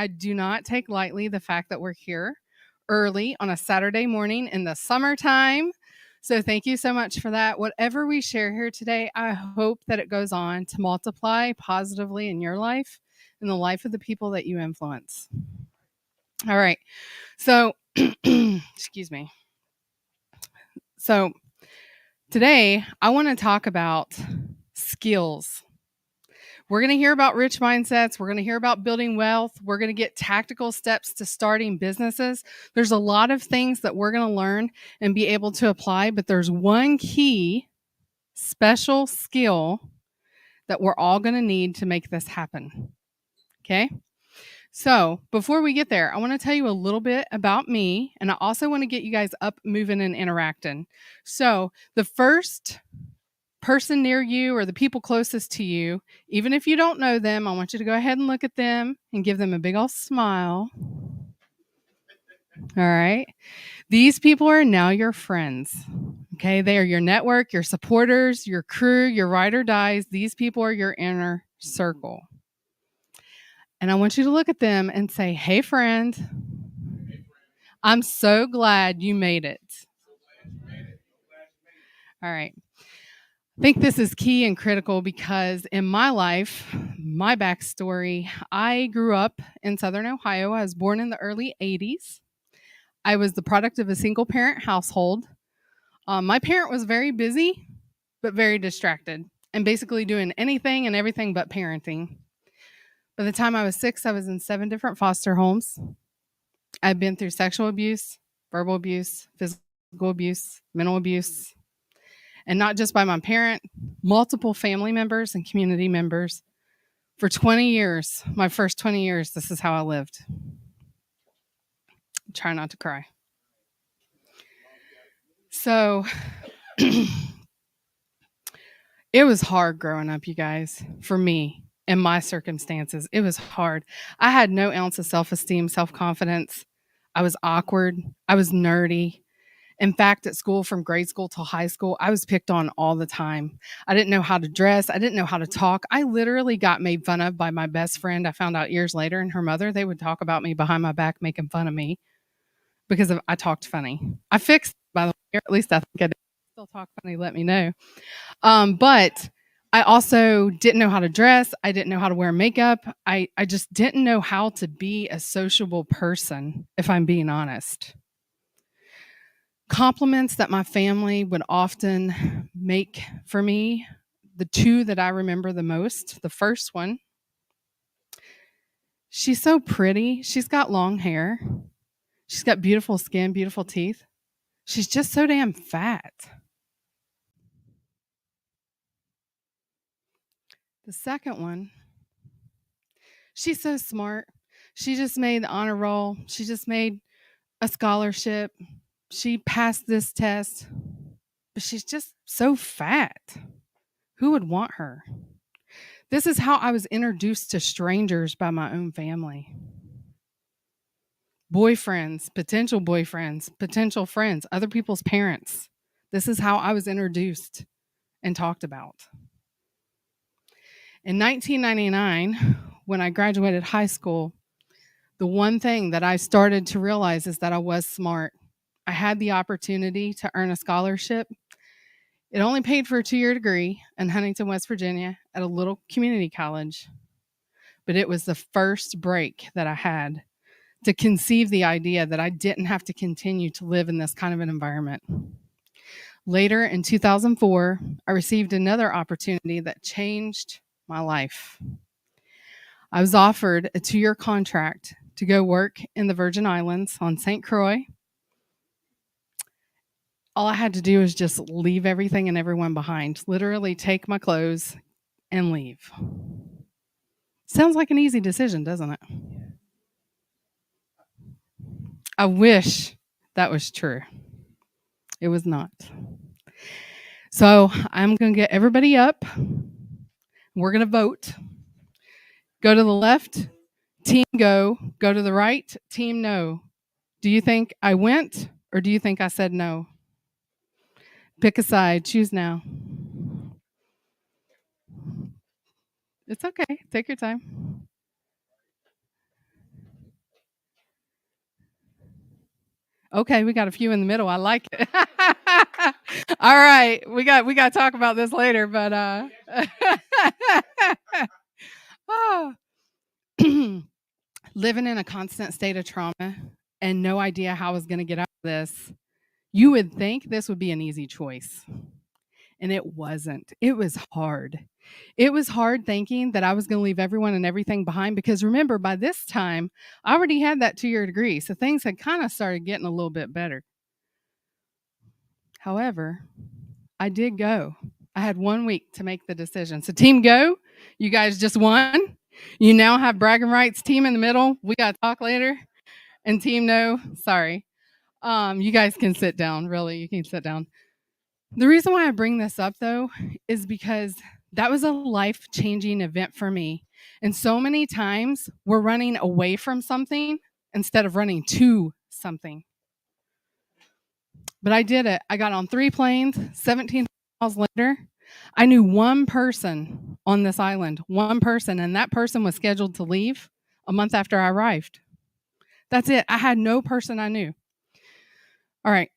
I do not take lightly the fact that we're here early on a Saturday morning in the summertime. So thank you so much for that. Whatever we share here today, I hope that it goes on to multiply positively in your life and the life of the people that you influence. All right. So, excuse me. So, today I want to talk about skills. We're going to hear about rich mindsets. We're going to hear about building wealth. We're going to get tactical steps to starting businesses. There's a lot of things that we're going to learn and be able to apply, but there's one key special skill that we're all going to need to make this happen. Okay? So, before we get there, I want to tell you a little bit about me, and I also want to get you guys up, moving, and interacting. So, the first person near you or the people closest to you, even if you don't know them, I want you to go ahead and look at them and give them a big old smile. All right. These people are now your friends. Okay. They are your network, your supporters, your crew, your ride or dies. These people are your inner circle. And I want you to look at them and say, hey, friend, I'm so glad you made it. All right. I think this is key and critical because in my life, my backstory, I grew up in Southern Ohio. I was born in the early 80s. I was the product of a single parent household. My parent was very busy, but very distracted and basically doing anything and everything but parenting. By the time I was 6, I was in 7 different foster homes. I've been through sexual abuse, verbal abuse, physical abuse, mental abuse. And not just by my parent, multiple family members and community members. For 20 years, my first 20 years, this is how I lived. Try not to cry. So it was hard growing up, you guys, for me in my circumstances. It was hard. I had no ounce of self-esteem, self-confidence. I was awkward. I was nerdy. In fact, at school, from grade school till high school, I was picked on all the time. I didn't know how to dress. I didn't know how to talk. I literally got made fun of by my best friend. I found out years later, and her mother, they would talk about me behind my back, making fun of me because I talked funny. I fixed, by the way, or at least I think I did. Still talk funny, let me know. But I also didn't know how to dress. I didn't know how to wear makeup. I just didn't know how to be a sociable person, if I'm being honest. Compliments that my family would often make for me, the 2 that I remember the most. The first one, she's so pretty. She's got long hair. She's got beautiful skin, beautiful teeth. She's just so damn fat. The second one, she's so smart. She just made the honor roll. She just made a scholarship. She passed this test, but she's just so fat. Who would want her? This is how I was introduced to strangers by my own family. Boyfriends, potential friends, other people's parents. This is how I was introduced and talked about. In 1999, when I graduated high school, the one thing that I started to realize is that I was smart. I had the opportunity to earn a scholarship. It only paid for a 2-year degree in Huntington, West Virginia at a little community college. But it was the first break that I had to conceive the idea that I didn't have to continue to live in this kind of an environment. Later in 2004, I received another opportunity that changed my life. I was offered a 2-year contract to go work in the Virgin Islands on St. Croix. All I had to do was just leave everything and everyone behind, literally take my clothes and leave. Sounds like an easy decision, doesn't it? I wish that was true. It was not. So I'm going to get everybody up. We're going to vote. Go to the left, team go. Go to the right, team no. Do you think I went or do you think I said no? Pick a side. Choose now. It's okay. Take your time. Okay, we got a few in the middle. I like it. All right, we got to talk about this later, but ah. Living in a constant state of trauma and no idea how I was going to get out of this, you would think this would be an easy choice. And it wasn't. It was hard. It was hard thinking that I was going to leave everyone and everything behind because remember, by this time, I already had that 2-year degree. So things had kind of started getting a little bit better. However, I did go. I had 1 week to make the decision. So, team go. You guys just won. You now have bragging rights. Team in the middle. We got to talk later. And team no. Sorry. You guys can sit down. Really, you can sit down. The reason why I bring this up, though, is because that was a life-changing event for me. And so many times we're running away from something instead of running to something. But I did it. I got on 3 planes, 17 miles later. I knew one person on this island, one person, and that person was scheduled to leave a month after I arrived. That's it. I had no person I knew. All right.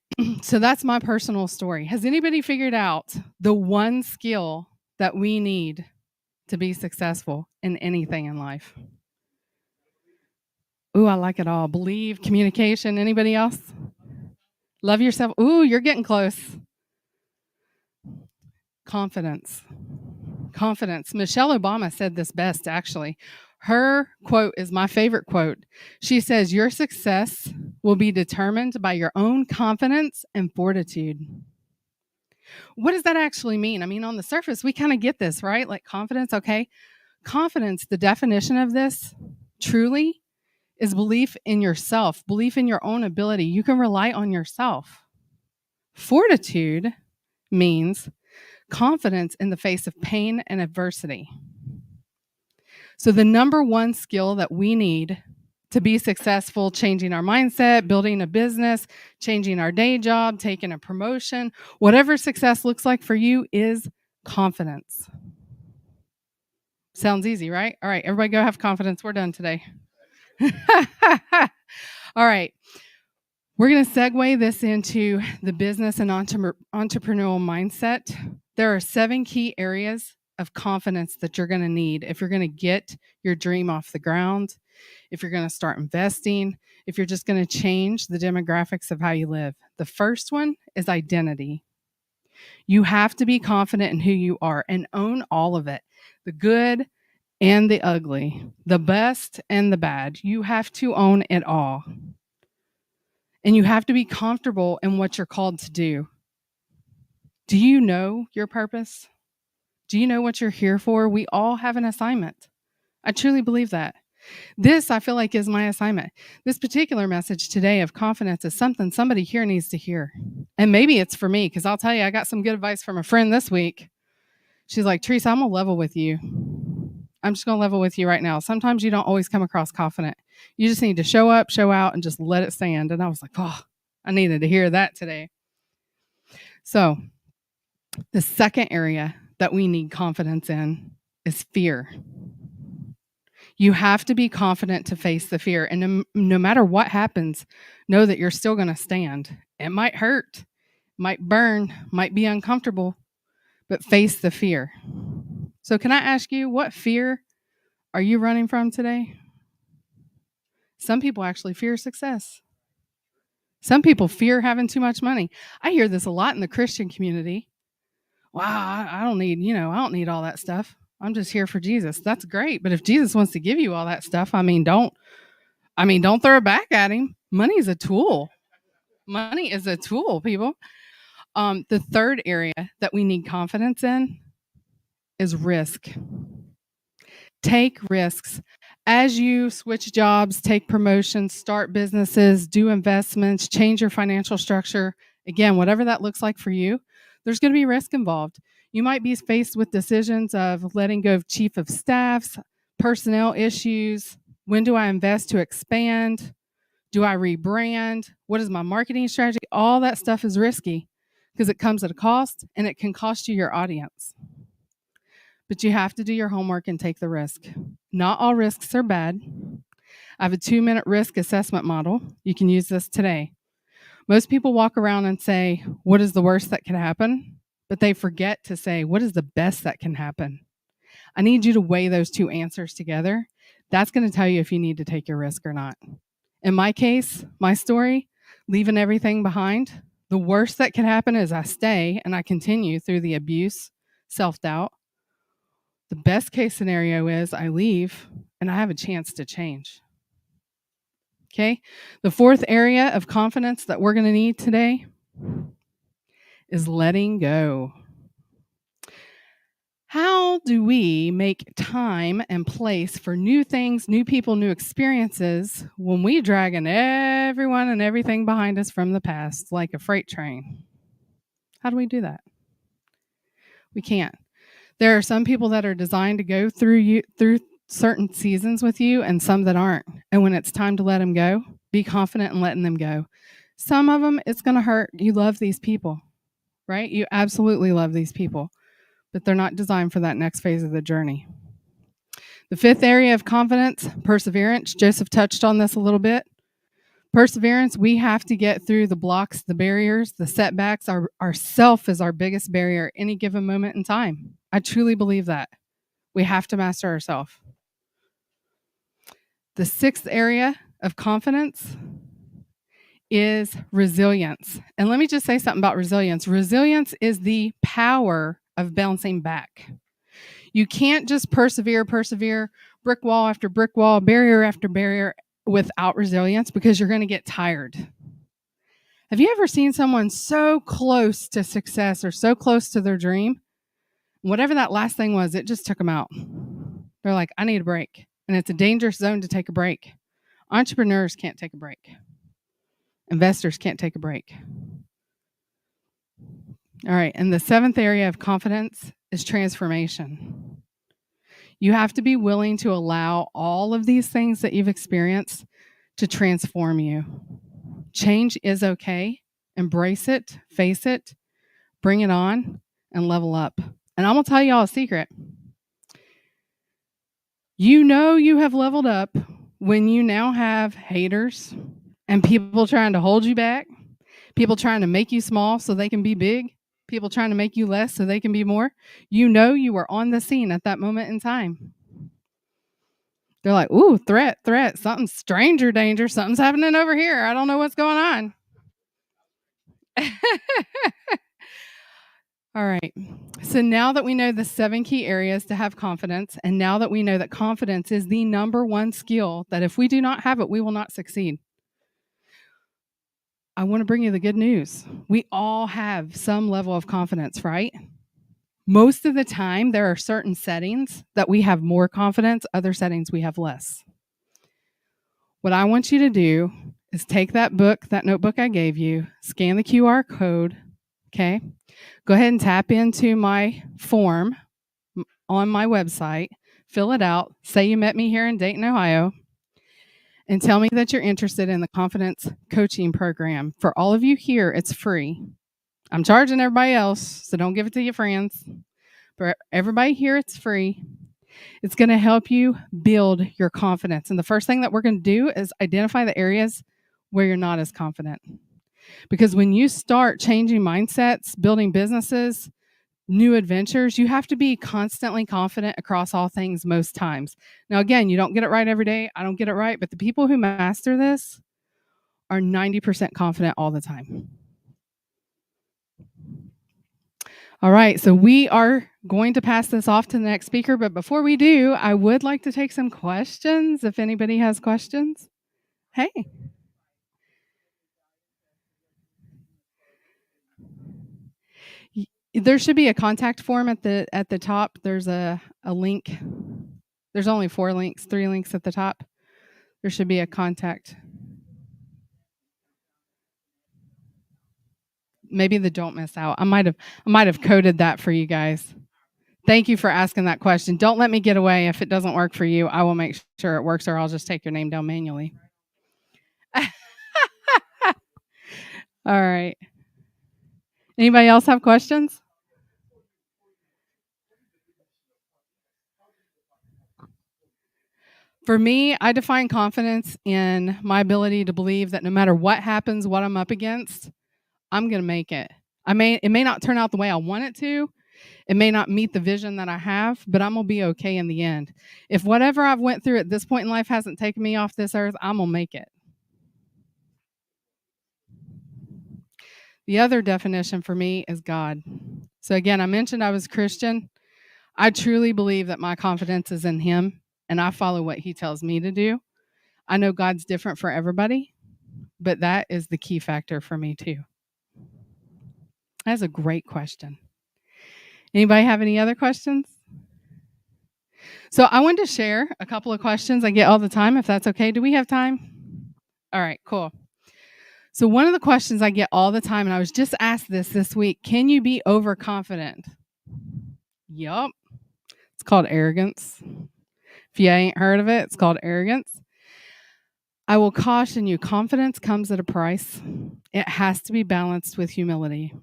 So that's my personal story. Has anybody figured out the one skill that we need to be successful in anything in life? Ooh, I like it all. Believe, communication. Anybody else? Love yourself. Ooh, you're getting close. Confidence. Confidence. Michelle Obama said this best, actually. Her quote is my favorite quote. She says, "Your success will be determined by your own confidence and fortitude." What does that actually mean? I mean, on the surface, we kind of get this, right? Like confidence, okay. Confidence, the definition of this truly is belief in yourself, belief in your own ability. You can rely on yourself. Fortitude means confidence in the face of pain and adversity. So the number one skill that we need to be successful, changing our mindset, building a business, changing our day job, taking a promotion, whatever success looks like for you is confidence. Sounds easy, right? All right, everybody go have confidence. We're done today. All right. We're going to segue this into the business and entrepreneurial mindset. There are 7 key areas of confidence that you're going to need if you're going to get your dream off the ground, if you're going to start investing, if you're just going to change the demographics of how you live. The first one is identity. You have to be confident in who you are and own all of it, the good and the ugly, the best and the bad. You have to own it all. And you have to be comfortable in what you're called to do. Do you know your purpose? Do you know what you're here for? We all have an assignment. I truly believe that. This, I feel like, is my assignment. This particular message today of confidence is something somebody here needs to hear. And maybe it's for me, because I'll tell you, I got some good advice from a friend this week. She's like, Teresa, I'm going to level with you. I'm just going to level with you right now. Sometimes you don't always come across confident. You just need to show up, show out, and just let it stand. And I was like, oh, I needed to hear that today. So the second area that we need confidence in is fear. You have to be confident to face the fear. And no matter what happens, know that you're still going to stand. It might hurt, might burn, might be uncomfortable, but face the fear. So can I ask you, what fear are you running from today? Some people actually fear success. Some people fear having too much money. I hear this a lot in the Christian community. Wow, I don't need all that stuff. I'm just here for Jesus. That's great. But if Jesus wants to give you all that stuff, don't throw it back at him. Money is a tool. Money is a tool, people. The third area that we need confidence in is risk. Take risks. As you switch jobs, take promotions, start businesses, do investments, change your financial structure, again, whatever that looks like for you, there's going to be risk involved. You might be faced with decisions of letting go of chief of staffs, personnel issues. When do I invest to expand? Do I rebrand? What is my marketing strategy? All that stuff is risky because it comes at a cost and it can cost you your audience. But you have to do your homework and take the risk. Not all risks are bad. I have a 2-minute risk assessment model. You can use this today. Most people walk around and say, what is the worst that can happen? But they forget to say, what is the best that can happen? I need you to weigh those two answers together. That's going to tell you if you need to take your risk or not. In my case, my story, leaving everything behind, the worst that can happen is I stay and I continue through the abuse, self-doubt. The best case scenario is I leave and I have a chance to change. Okay? The fourth area of confidence that we're going to need today is letting go. How do we make time and place for new things, new people, new experiences when we dragging everyone and everything behind us from the past like a freight train? How do we do that? We can't. There are some people that are designed to go through certain seasons with you and some that aren't. And when it's time to let them go, be confident in letting them go. Some of them, it's going to hurt. You love these people, right? You absolutely love these people, but they're not designed for that next phase of the journey. The fifth area of confidence, perseverance. Joseph touched on this a little bit. Perseverance, we have to get through the blocks, the barriers, the setbacks. Our self is our biggest barrier at any given moment in time. I truly believe that. We have to master ourselves. The sixth area of confidence is resilience. And let me just say something about resilience. Resilience is the power of bouncing back. You can't just persevere, brick wall after brick wall, barrier after barrier without resilience because you're going to get tired. Have you ever seen someone so close to success or so close to their dream? Whatever that last thing was, it just took them out. They're like, I need a break. And it's a dangerous zone to take a break. Entrepreneurs can't take a break. Investors can't take a break. All right. And the seventh area of confidence is transformation. You have to be willing to allow all of these things that you've experienced to transform you. Change is okay. Embrace it, face it, bring it on, and level up. And I'm going to tell y'all a secret. You know you have leveled up when you now have haters and people trying to hold you back, people trying to make you small so they can be big, people trying to make you less so they can be more. You know you were on the scene at that moment in time. They're like, ooh, threat, something stranger danger, something's happening over here. I don't know what's going on. All right. So now that we know the 7 key areas to have confidence, and now that we know that confidence is the number one skill, that if we do not have it, we will not succeed. I want to bring you the good news. We all have some level of confidence, right? Most of the time, there are certain settings that we have more confidence, other settings we have less. What I want you to do is take that notebook I gave you, scan the QR code, okay? Go ahead and tap into my form on my website, fill it out, say you met me here in Dayton, Ohio, and tell me that you're interested in the confidence coaching program. For all of you here, it's free. I'm charging everybody else, so don't give it to your friends. For everybody here, it's free. It's going to help you build your confidence. And the first thing that we're going to do is identify the areas where you're not as confident. Because when you start changing mindsets, building businesses, new adventures, you have to be constantly confident across all things most times. Now, again, you don't get it right every day. I don't get it right. But the people who master this are 90% confident all the time. All right. So we are going to pass this off to the next speaker. But before we do, I would like to take some questions if anybody has questions. Hey. There should be a contact form at the top. There's a link. There's only 3 links at the top. There should be a contact. Maybe the don't miss out. I might have coded that for you guys. Thank you for asking that question. Don't let me get away. If it doesn't work for you, I will make sure it works, or I'll just take your name down manually. All right. Anybody else have questions? For me, I define confidence in my ability to believe that no matter what happens, what I'm up against, I'm going to make it. It may not turn out the way I want it to. It may not meet the vision that I have, but I'm going to be okay in the end. If whatever I've went through at this point in life hasn't taken me off this earth, I'm going to make it. The other definition for me is God. So again, I mentioned I was Christian. I truly believe that my confidence is in him and I follow what he tells me to do. I know God's different for everybody, but that is the key factor for me too. That's a great question. Anybody have any other questions? So I wanted to share a couple of questions I get all the time, if that's okay. Do we have time? All right, cool. So one of the questions I get all the time, and I was just asked this week, can you be overconfident? Yup. It's called arrogance. If you ain't heard of it, it's called arrogance. I will caution you, confidence comes at a price. It has to be balanced with humility.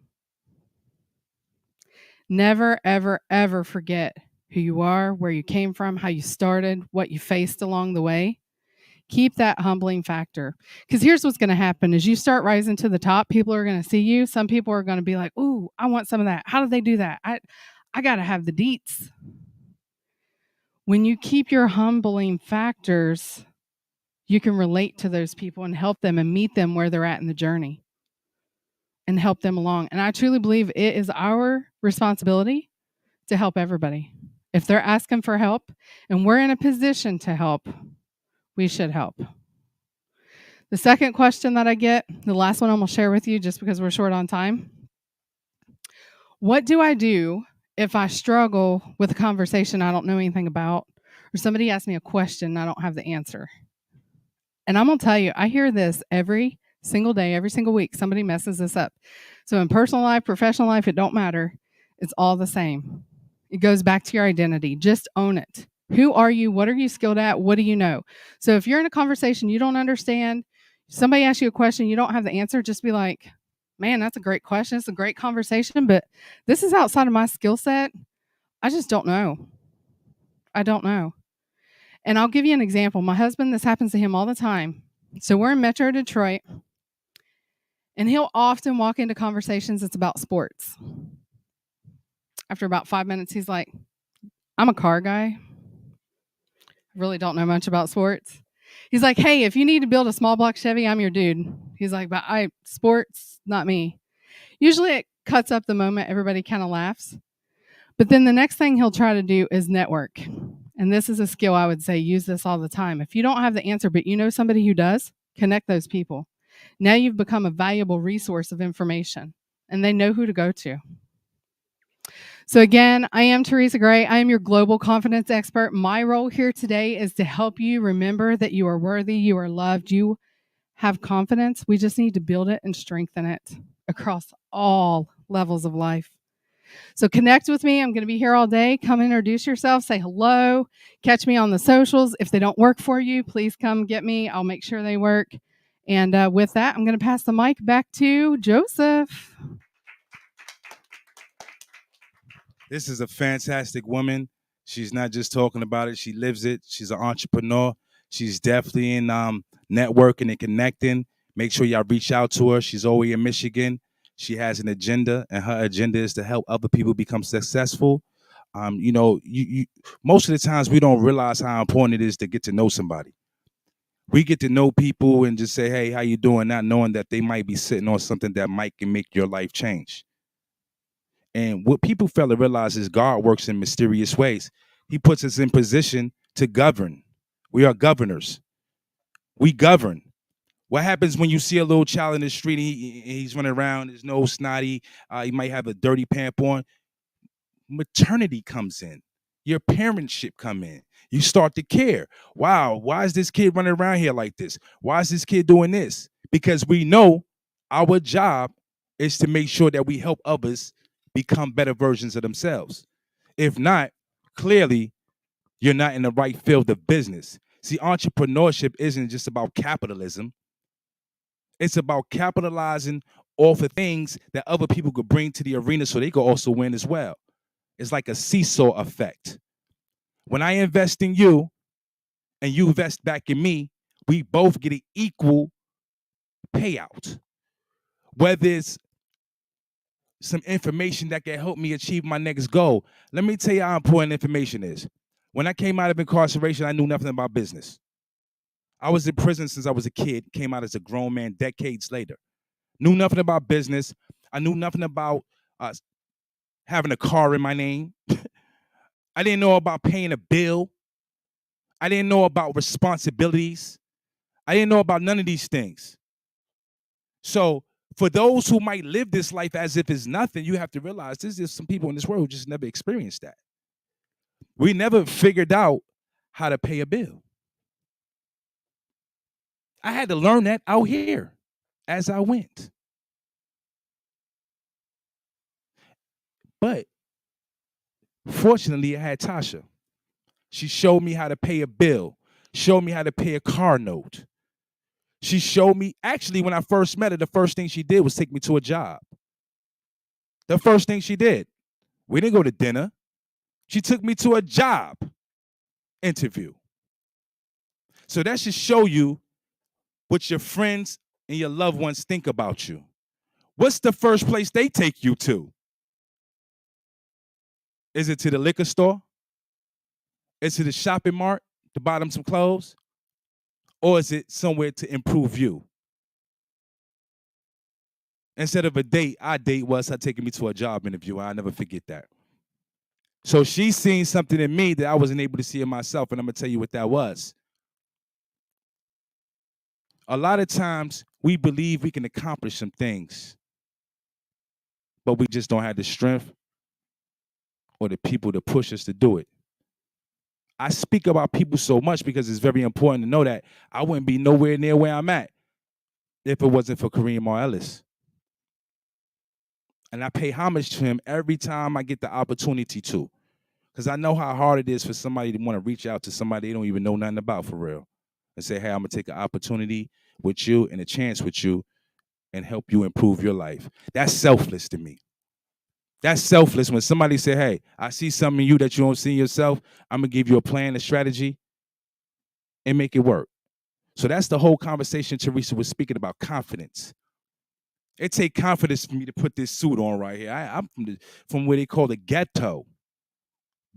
Never, ever, ever forget who you are, where you came from, how you started, what you faced along the way. Keep that humbling factor. Because here's what's going to happen. As you start rising to the top, people are going to see you. Some people are going to be like, ooh, I want some of that. How did they do that? I got to have the deets. When you keep your humbling factors, you can relate to those people and help them and meet them where they're at in the journey and help them along. And I truly believe it is our responsibility to help everybody. If they're asking for help and we're in a position to help, we should help. The second question that I get, the last one I'm going to share with you just because we're short on time. What do I do if I struggle with a conversation I don't know anything about, or somebody asks me a question and I don't have the answer? And I'm going to tell you, I hear this every single day, every single week. Somebody messes this up. So in personal life, professional life, it don't matter. It's all the same. It goes back to your identity. Just own it. Who are you? What are you skilled at? What do you know? So if you're in a conversation you don't understand, somebody asks you a question, you don't have the answer, just be like, man, that's a great question. It's a great conversation, but this is outside of my skill set. I just don't know. I don't know. And I'll give you an example. My husband, this happens to him all the time. So we're in Metro Detroit, and he'll often walk into conversations that's about sports. After about 5 minutes, he's like, I'm a car guy. Really don't know much about sports. He's like, hey, if you need to build a small block Chevy, I'm your dude. He's like, but sports, not me. Usually it cuts up the moment. Everybody kind of laughs. But then the next thing he'll try to do is network. And this is a skill I would say, use this all the time. If you don't have the answer, but you know somebody who does, connect those people. Now you've become a valuable resource of information, and they know who to go to. So again, I am Teresa Gray. I am your global confidence expert. My role here today is to help you remember that you are worthy, you are loved, you have confidence. We just need to build it and strengthen it across all levels of life. So connect with me. I'm going to be here all day. Come introduce yourself, say hello, catch me on the socials. If they don't work for you, please come get me. I'll make sure they work. And with that, I'm going to pass the mic back to Joseph. This is a fantastic woman. She's not just talking about it. She lives it. She's an entrepreneur. She's definitely in networking and connecting. Make sure y'all reach out to her. She's always in Michigan. She has an agenda, and her agenda is to help other people become successful. You most of the times we don't realize how important it is to get to know somebody. We get to know people and just say, hey, how you doing? Not knowing that they might be sitting on something that might can make your life change. And what people fail to realize is God works in mysterious ways. He puts us in position to govern. We are governors. We govern. What happens when you see a little child in the street and he's running around, his nose snotty, he might have a dirty pant on? Maternity comes in. Your parentship come in. You start to care. Wow, why is this kid running around here like this? Why is this kid doing this? Because we know our job is to make sure that we help others become better versions of themselves. If not, clearly, you're not in the right field of business. See, entrepreneurship isn't just about capitalism. It's about capitalizing off of things that other people could bring to the arena so they could also win as well. It's like a seesaw effect. When I invest in you and you invest back in me, we both get an equal payout. Whether it's some information that can help me achieve my next goal. Let me tell you how important information is. When I came out of incarceration, I knew nothing about business. I was in prison since I was a kid, came out as a grown man decades later. Knew nothing about business. I knew nothing about uh, having a car in my name. I didn't know about paying a bill. I didn't know about responsibilities. I didn't know about none of these things. So for those who might live this life as if it's nothing, you have to realize there's just some people in this world who just never experienced that. We never figured out how to pay a bill. I had to learn that out here as I went. But fortunately, I had Tasha. She showed me how to pay a bill, showed me how to pay a car note. She showed me, actually, when I first met her, the first thing she did was take me to a job. The first thing she did. We didn't go to dinner. She took me to a job interview. So that should show you what your friends and your loved ones think about you. What's the first place they take you to? Is it to the liquor store? Is it the shopping mart to buy them some clothes? Or is it somewhere to improve you? Instead of a date, our date was her taking me to a job interview. I'll never forget that. So she's seen something in me that I wasn't able to see in myself, and I'm going to tell you what that was. A lot of times, we believe we can accomplish some things, but we just don't have the strength or the people to push us to do it. I speak about people so much because it's very important to know that I wouldn't be nowhere near where I'm at if it wasn't for KARIM or Ellis. And I pay homage to him every time I get the opportunity to. Because I know how hard it is for somebody to want to reach out to somebody they don't even know nothing about for real. And say, hey, I'm going to take an opportunity with you and a chance with you and help you improve your life. That's selfless to me. That's selfless when somebody say, hey, I see something in you that you don't see in yourself. I'm going to give you a plan, a strategy, and make it work. So that's the whole conversation Teresa was speaking about, confidence. It takes confidence for me to put this suit on right here. I'm from where they call the ghetto,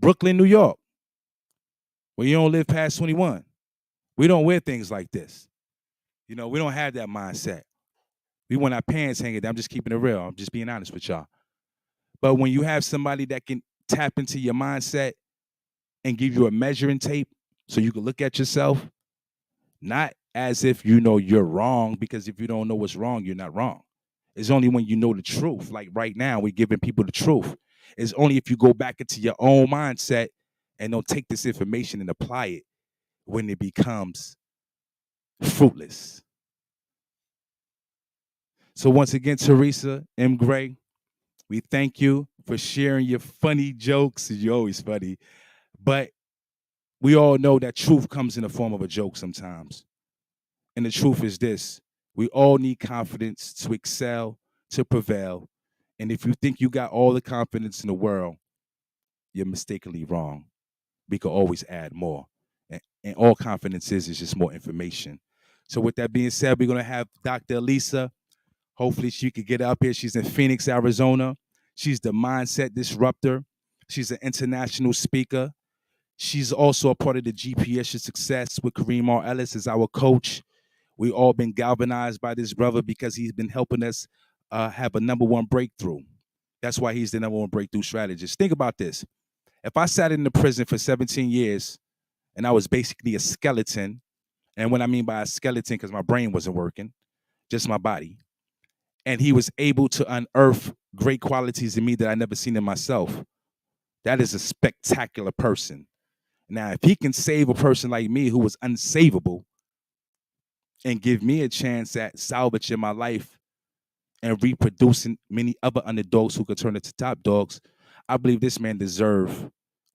Brooklyn, New York, where you don't live past 21. We don't wear things like this. You know, we don't have that mindset. We want our pants hanging down. I'm just keeping it real. I'm just being honest with y'all. But when you have somebody that can tap into your mindset and give you a measuring tape so you can look at yourself, not as if you know you're wrong, because if you don't know what's wrong, you're not wrong. It's only when you know the truth. Like right now, we're giving people the truth. It's only if you go back into your own mindset and don't take this information and apply it when it becomes fruitless. So once again, Teresa M. Gray, we thank you for sharing your funny jokes. You're always funny. But we all know that truth comes in the form of a joke sometimes. And the truth is this: we all need confidence to excel, to prevail. And if you think you got all the confidence in the world, you're mistakenly wrong. We could always add more. And all confidence is just more information. So with that being said, we're going to have Dr. Alisa. Hopefully she could get up here. She's in Phoenix, Arizona. She's the mindset disruptor. She's an international speaker. She's also a part of the GPS of Success with KARIM R. Ellis as our coach. We all been galvanized by this brother because he's been helping us have a number one breakthrough. That's why he's the number one breakthrough strategist. Think about this. If I sat in the prison for 17 years and I was basically a skeleton, and what I mean by a skeleton, because my brain wasn't working, just my body, and he was able to unearth great qualities in me that I never seen in myself, that is a spectacular person. Now, if he can save a person like me who was unsavable and give me a chance at salvaging my life and reproducing many other underdogs who could turn into top dogs, I believe this man deserves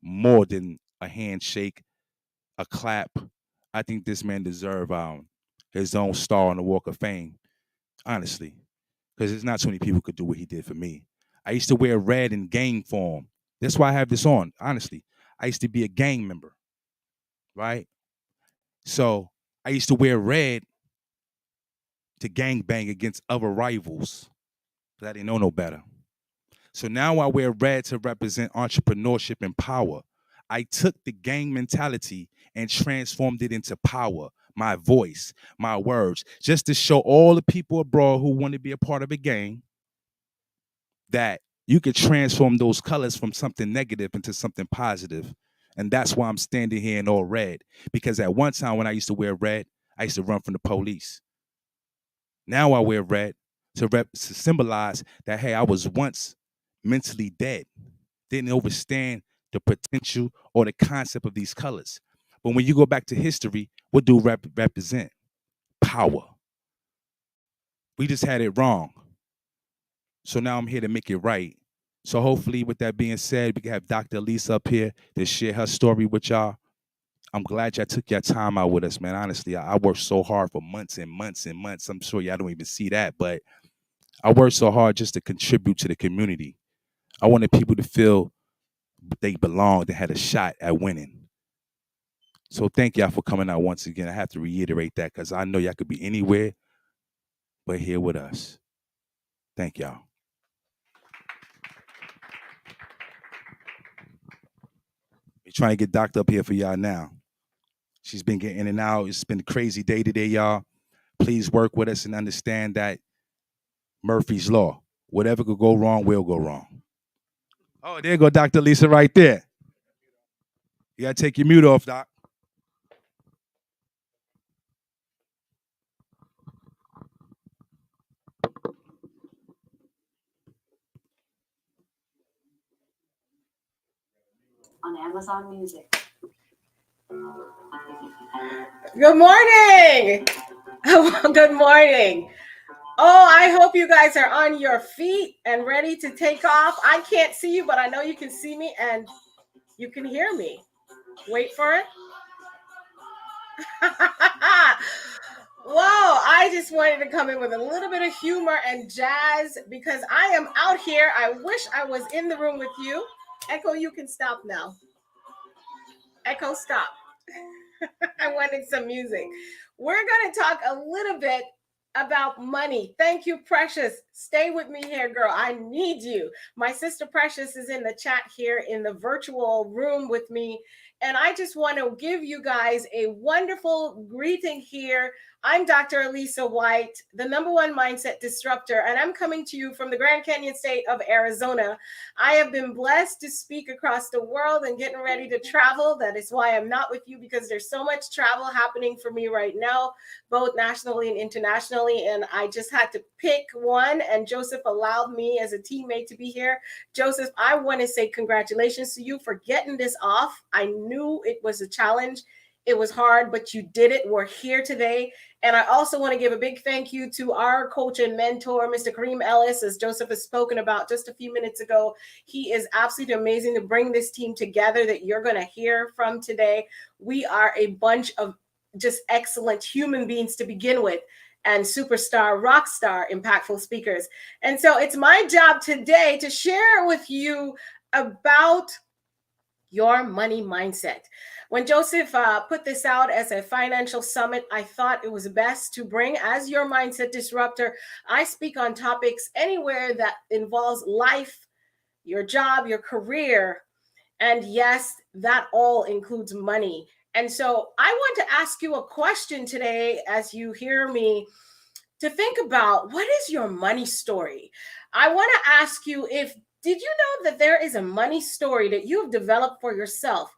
more than a handshake, a clap. I think this man deserves his own star on the Walk of Fame, honestly, because there's not too many people who could do what he did for me. I used to wear red in gang form. That's why I have this on, honestly. I used to be a gang member, right? So I used to wear red to gang bang against other rivals, but I didn't know no better. So now I wear red to represent entrepreneurship and power. I took the gang mentality and transformed it into power, my voice, my words, just to show all the people abroad who want to be a part of a gang that you could transform those colors from something negative into something positive. And that's why I'm standing here in all red. Because at one time when I used to wear red, I used to run from the police. Now I wear red to symbolize that, hey, I was once mentally dead, didn't understand the potential or the concept of these colors. But when you go back to history, what do represent? Power. We just had it wrong. So now I'm here to make it right. So hopefully, with that being said, we can have Dr. Alisa up here to share her story with y'all. I'm glad y'all took your time out with us, man. Honestly, I worked so hard for months and months and months. I'm sure y'all don't even see that, but I worked so hard just to contribute to the community. I wanted people to feel they belonged and had a shot at winning. So thank y'all for coming out once again. I have to reiterate that because I know y'all could be anywhere but here with us. Thank y'all. We're trying to get Doctor up here for y'all now. She's been getting in and out. It's been a crazy day today, y'all. Please work with us and understand that Murphy's Law. Whatever could go wrong will go wrong. Oh, there go Dr. Lisa right there. You gotta take your mute off, Doc. On Amazon Music. Good morning. Good morning. Oh, I hope you guys are on your feet and ready to take off. I can't see you, but I know you can see me and you can hear me. Wait for it. Whoa, I just wanted to come in with a little bit of humor and jazz because I am out here. I wish I was in the room with you. Echo, you can stop now. Echo, stop. I wanted some music. We're going to talk a little bit about money. Thank you, Precious. Stay with me here, girl. I need you. My sister Precious is in the chat here in the virtual room with me. And I just want to give you guys a wonderful greeting here. I'm Dr. Elisa Whyte, the #1 mindset disruptor, and I'm coming to you from the Grand Canyon state of Arizona. I have been blessed to speak across the world and getting ready to travel. That is why I'm not with you, because there's so much travel happening for me right now, both nationally and internationally. And I just had to pick one, and Joseph allowed me as a teammate to be here. Joseph, I want to say congratulations to you for getting this off. I knew it was a challenge. It was hard, but you did it. We're here today. And I also want to give a big thank you to our coach and mentor, Mr. KARIM Ellis, as Joseph has spoken about just a few minutes ago. He is absolutely amazing to bring this team together that you're going to hear from today. We are a bunch of just excellent human beings to begin with, and superstar, rock star, impactful speakers. And so it's my job today to share with you about your money mindset. When Joseph put this out as a financial summit, I thought it was best to bring as your mindset disruptor. I speak on topics anywhere that involves life, your job, your career. And yes, that all includes money. And so I want to ask you a question today as you hear me to think about, what is your money story? I want to ask you, if did you know that there is a money story that you've developed for yourself?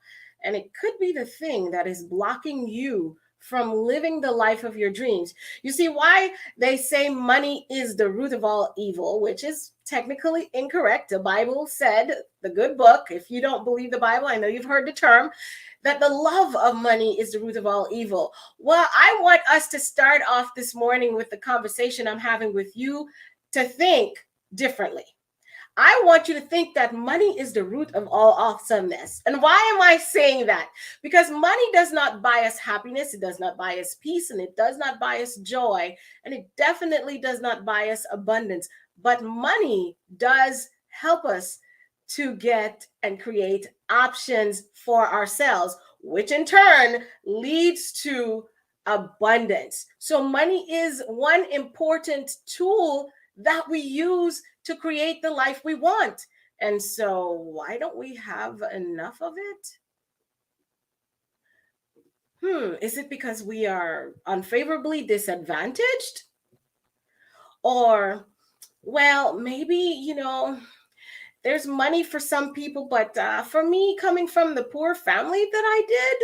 And it could be the thing that is blocking you from living the life of your dreams. You see why they say money is the root of all evil, which is technically incorrect. The Bible said, the good book, if you don't believe the Bible, I know you've heard the term, that the love of money is the root of all evil. Well, I want us to start off this morning with the conversation I'm having with you to think differently. I want you to think that money is the root of all awesomeness. And why am I saying that? Because money does not buy us happiness, it does not buy us peace, and it does not buy us joy, and it definitely does not buy us abundance. But money does help us to get and create options for ourselves. which in turn leads to abundance. So, money is one important tool that we use to create the life we want. And so, why don't we have enough of it? Is it because we are unfavorably disadvantaged? Or, well, maybe, there's money for some people, but for me, coming from the poor family that I did,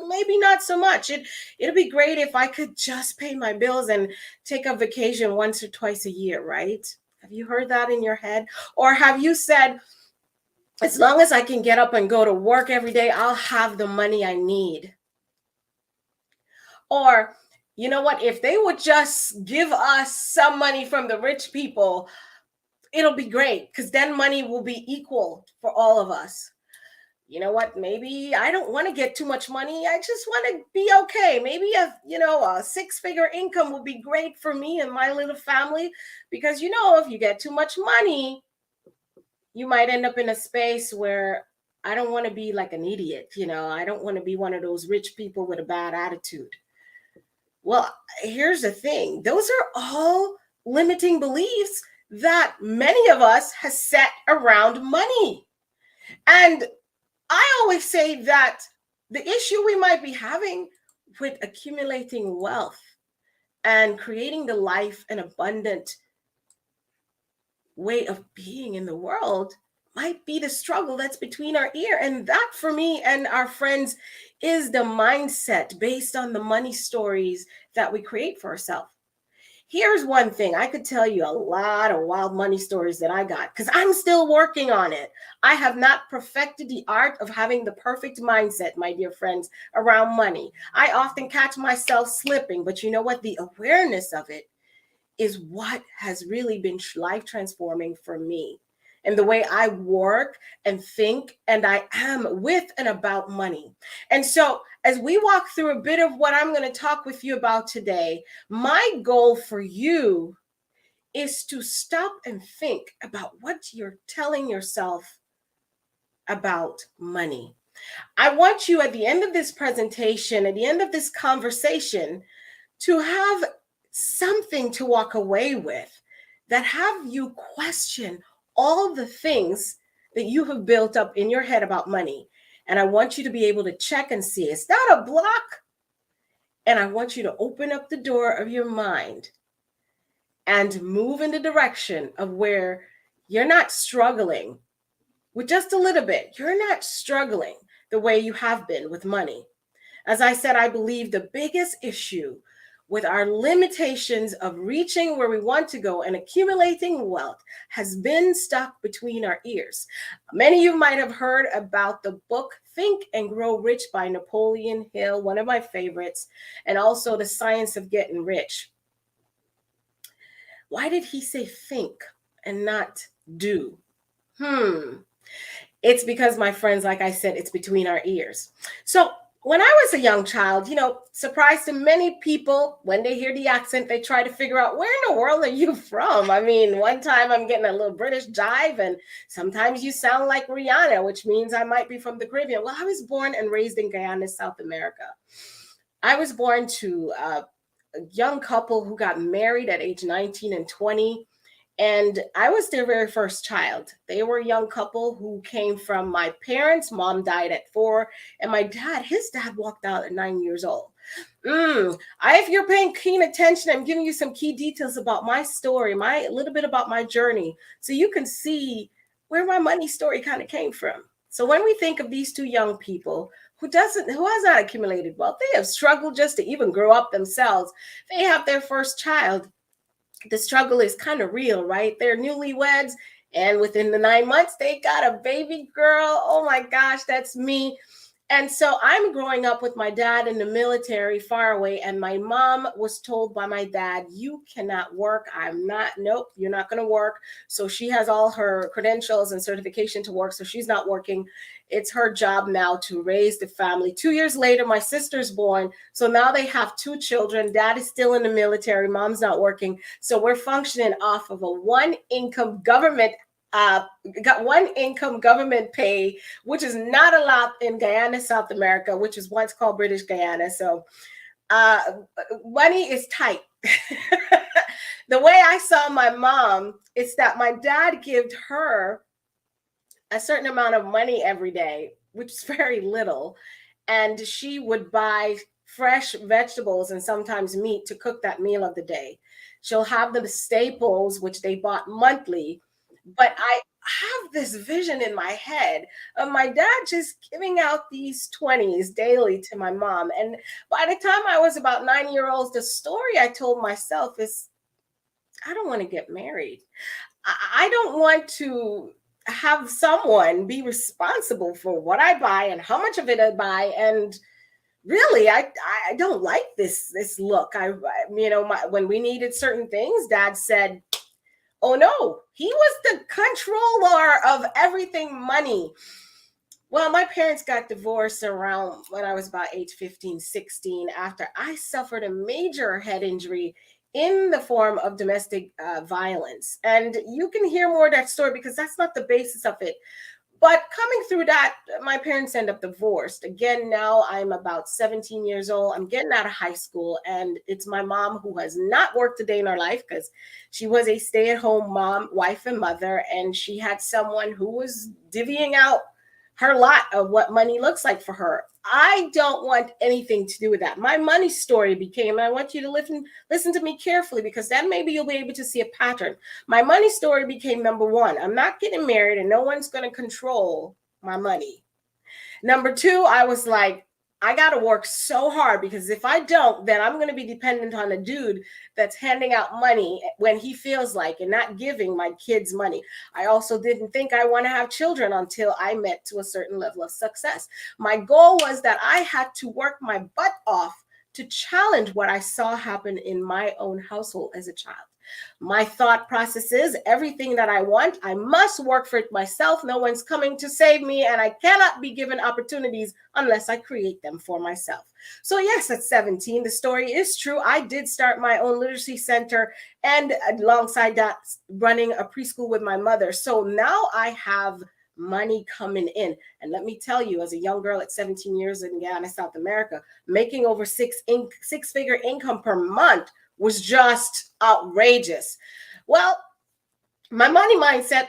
maybe not so much. It'd be great if I could just pay my bills and take a vacation once or twice a year, right? Have you heard that in your head? Or have you said, as long as I can get up and go to work every day, I'll have the money I need? Or, you know what? If they would just give us some money from the rich people, it'll be great, because then money will be equal for all of us. You know what? Maybe I don't want to get too much money. I just want to be okay. Maybe a six-figure income will be great for me and my little family, because if you get too much money, you might end up in a space where I don't want to be like an idiot. I don't want to be one of those rich people with a bad attitude. Well, here's the thing. Those are all limiting beliefs that many of us has set around money. And I always say that the issue we might be having with accumulating wealth and creating the life and abundant way of being in the world might be the struggle that's between our ear. And that, for me and our friends, is the mindset based on the money stories that we create for ourselves. Here's one thing. I could tell you a lot of wild money stories that I got, because I'm still working on it. I have not perfected the art of having the perfect mindset, my dear friends, around money. I often catch myself slipping, but you know what? The awareness of it is what has really been life transforming for me, and the way I work and think and I am with and about money. And so, as we walk through a bit of what I'm going to talk with you about today, my goal for you is to stop and think about what you're telling yourself about money. I want you, at the end of this presentation, at the end of this conversation, to have something to walk away with that have you question all the things that you have built up in your head about money. And I want you to be able to check and see, is that a block? And I want you to open up the door of your mind and move in the direction of where you're not struggling with just a little bit. You're not struggling the way you have been with money. As I said, I believe the biggest issue with our limitations of reaching where we want to go and accumulating wealth has been stuck between our ears. Many of you might have heard about the book Think and Grow Rich by Napoleon Hill, one of my favorites, and also The Science of Getting Rich. Why did he say think and not do? It's because, my friends, like I said, it's between our ears. So when I was a young child, surprise to many people, when they hear the accent, they try to figure out, where in the world are you from? I mean, one time I'm getting a little British jive, and sometimes you sound like Brianan, which means I might be from the Caribbean. Well, I was born and raised in Guyana, South America. I was born to a young couple who got married at age 19 and 20. And I was their very first child. They were a young couple who came from my parents. Mom died at 4, and his dad walked out at 9 years old. If you're paying keen attention, I'm giving you some key details about my story, a little bit about my journey, so you can see where my money story kind of came from. So when we think of these two young people who has not accumulated wealth, they have struggled just to even grow up themselves. They have their first child. The struggle is kind of real, right? They're newlyweds, and within the 9 months, they got a baby girl. Oh my gosh, that's me. And so I'm growing up with my dad in the military far away, and my mom was told by my dad, you cannot work. Nope, you're not going to work. So she has all her credentials and certification to work, so she's not working. It's her job now to raise the family. 2 years later, my sister's born. So now they have 2 children. Dad is still in the military. Mom's not working. So we're functioning off of a one-income government got one income government pay, which is not allowed in Guyana, South America, which is once called British Guyana. So uh, money is tight. The way I saw my mom is that my dad gave her a certain amount of money every day, which is very little. And she would buy fresh vegetables and sometimes meat to cook that meal of the day. She'll have the staples, which they bought monthly. But I have this vision in my head of my dad just giving out these 20s daily to my mom. And by the time I was about 9 years old, the story I told myself is I don't want to get married. I don't want to have someone be responsible for what I buy and how much of it I buy. And really, I don't like this look. When we needed certain things, Dad said, "Oh no, he was the controller of everything money." Well, my parents got divorced around when I was about age 15, 16, after I suffered a major head injury in the form of domestic violence. And you can hear more of that story because that's not the basis of it. But coming through that, my parents end up divorced. Again, now I'm about 17 years old. I'm getting out of high school, and it's my mom who has not worked a day in her life because she was a stay at home mom, wife, and mother. And she had someone who was divvying out her lot of what money looks like for her. I don't want anything to do with that. My money story became, and I want you to listen to me carefully because then maybe you'll be able to see a pattern. My money story became number one, I'm not getting married and no one's going to control my money. Number two, I was like, I got to work so hard because if I don't, then I'm going to be dependent on a dude that's handing out money when he feels like and not giving my kids money. I also didn't think I want to have children until I met to a certain level of success. My goal was that I had to work my butt off to challenge what I saw happen in my own household as a child. My thought process is everything that I want, I must work for it myself. No one's coming to save me, and I cannot be given opportunities unless I create them for myself. So, yes, at 17, the story is true. I did start my own literacy center and alongside that, running a preschool with my mother. So now I have money coming in. And let me tell you, as a young girl at 17 years in Guyana, South America, making over six-figure income per month was just outrageous. Well, my money mindset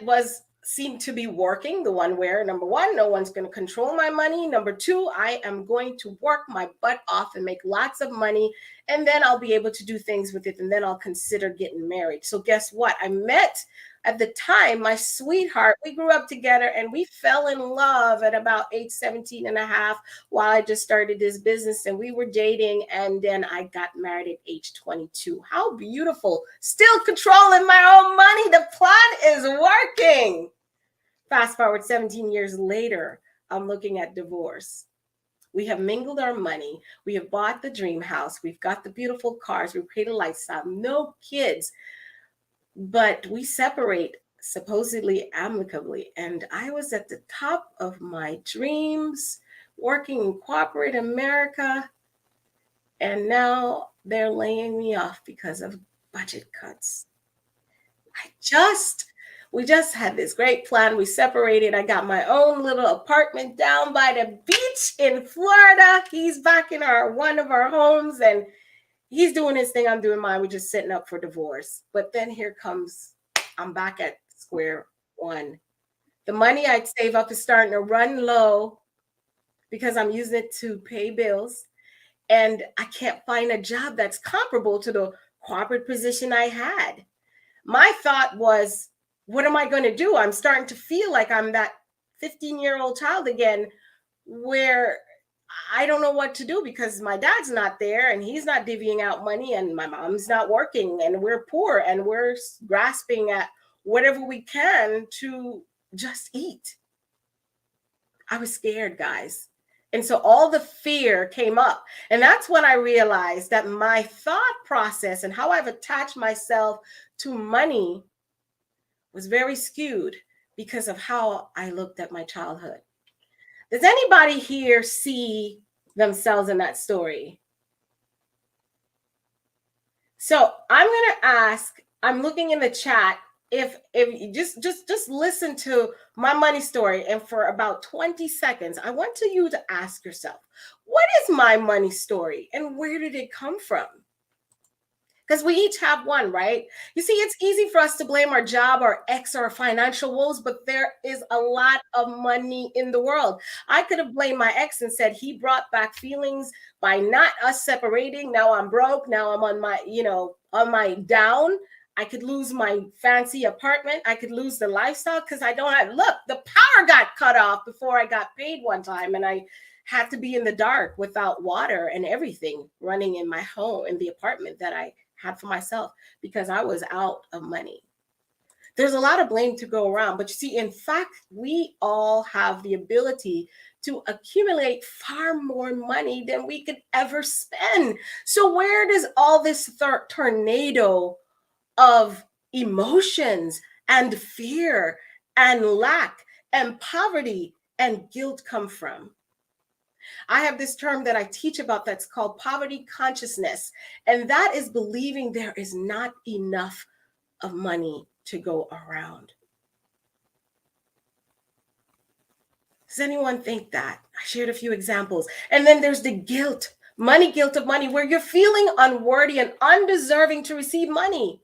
seemed to be working the one where number one, no one's going to control my money. Number two, I am going to work my butt off and make lots of money, and then I'll be able to do things with it, and then I'll consider getting married. So guess what? I met at the time my sweetheart. We grew up together and we fell in love at about age 17 and a half while I just started this business, and we were dating, and then I got married at age 22. How beautiful. Still controlling my own money. The plan is working. Fast forward 17 years later, I'm looking at divorce. We have mingled our money. We have bought the dream house. We've got the beautiful cars. We've created a lifestyle. No kids. But we separate supposedly amicably. And I was at the top of my dreams, working in corporate America. And now they're laying me off because of budget cuts. We just had this great plan. We separated. I got my own little apartment down by the beach in Florida. He's back in one of our homes, and he's doing his thing. I'm doing mine. We're just setting up for divorce. But then I'm back at square one. The money I'd save up is starting to run low because I'm using it to pay bills. And I can't find a job that's comparable to the corporate position I had. My thought was, what am I going to do? I'm starting to feel like I'm that 15-year-old child again, where I don't know what to do because my dad's not there and he's not divvying out money and my mom's not working and we're poor and we're grasping at whatever we can to just eat. I was scared, guys. And so all the fear came up. And that's when I realized that my thought process and how I've attached myself to money was very skewed because of how I looked at my childhood. Does anybody here see themselves in that story? So I'm going to ask, I'm looking in the chat, if you just listen to my money story, and for about 20 seconds I want you to ask yourself, what is my money story and where did it come from? Because we each have one, right? You see, it's easy for us to blame our job, our ex, or our financial woes, but there is a lot of money in the world. I could have blamed my ex and said he brought back feelings by not us separating. Now I'm broke. Now I'm on my, on my down. I could lose my fancy apartment. I could lose the lifestyle because I don't have, look, the power got cut off before I got paid one time. And I had to be in the dark without water and everything running in my home, in the apartment that I had for myself because I was out of money. There's a lot of blame to go around, but you see, in fact, we all have the ability to accumulate far more money than we could ever spend. So where does all this tornado of emotions and fear and lack and poverty and guilt come from? I have this term that I teach about that's called poverty consciousness. And that is believing there is not enough of money to go around. Does anyone think that? I shared a few examples. And then there's the guilt of money, where you're feeling unworthy and undeserving to receive money.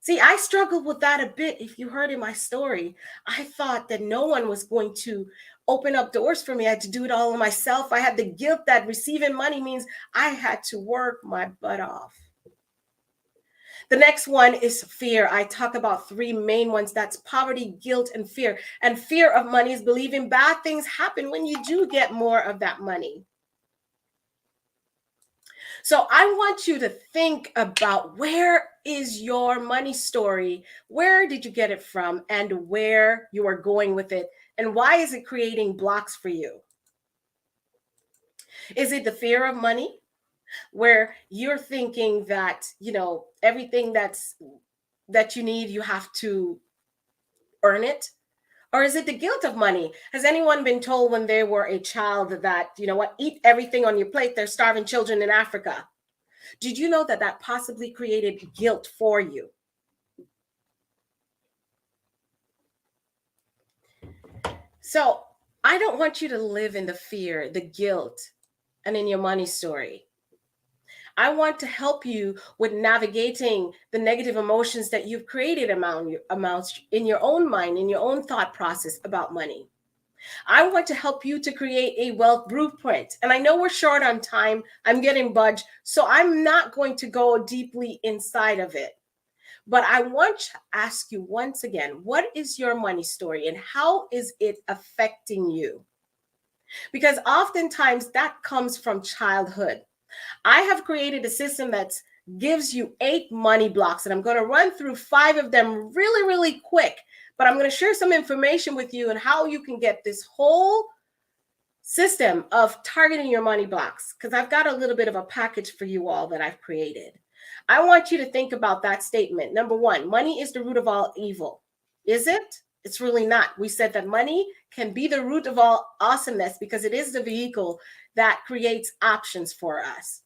See, I struggled with that a bit. If you heard in my story, I thought that no one was going to open up doors for me. I had to do it all myself. I had the guilt that receiving money means I had to work my butt off. The next one is fear. I talk about three main ones. That's poverty, guilt, and fear. And fear of money is believing bad things happen when you do get more of that money. So I want you to think about, where is your money story? Where did you get it from, and where you are going with it? And why is it creating blocks for you? Is it the fear of money, where you're thinking that, everything that you need, you have to earn it? Or is it the guilt of money? Has anyone been told when they were a child that, eat everything on your plate, there's starving children in Africa? Did you know that possibly created guilt for you? So I don't want you to live in the fear, the guilt, and in your money story. I want to help you with navigating the negative emotions that you've created amounts in your own mind, in your own thought process about money. I want to help you to create a wealth blueprint. And I know we're short on time. I'm getting budged, so I'm not going to go deeply inside of it. But I want to ask you once again, what is your money story and how is it affecting you? Because oftentimes that comes from childhood. I have created a system that gives you 8 money blocks, and I'm going to run through 5 of them really, really quick. But I'm going to share some information with you on how you can get this whole system of targeting your money blocks, because I've got a little bit of a package for you all that I've created. I want you to think about that statement. Number 1, money is the root of all evil. Is it? It's really not. We said that money can be the root of all awesomeness because it is the vehicle that creates options for us.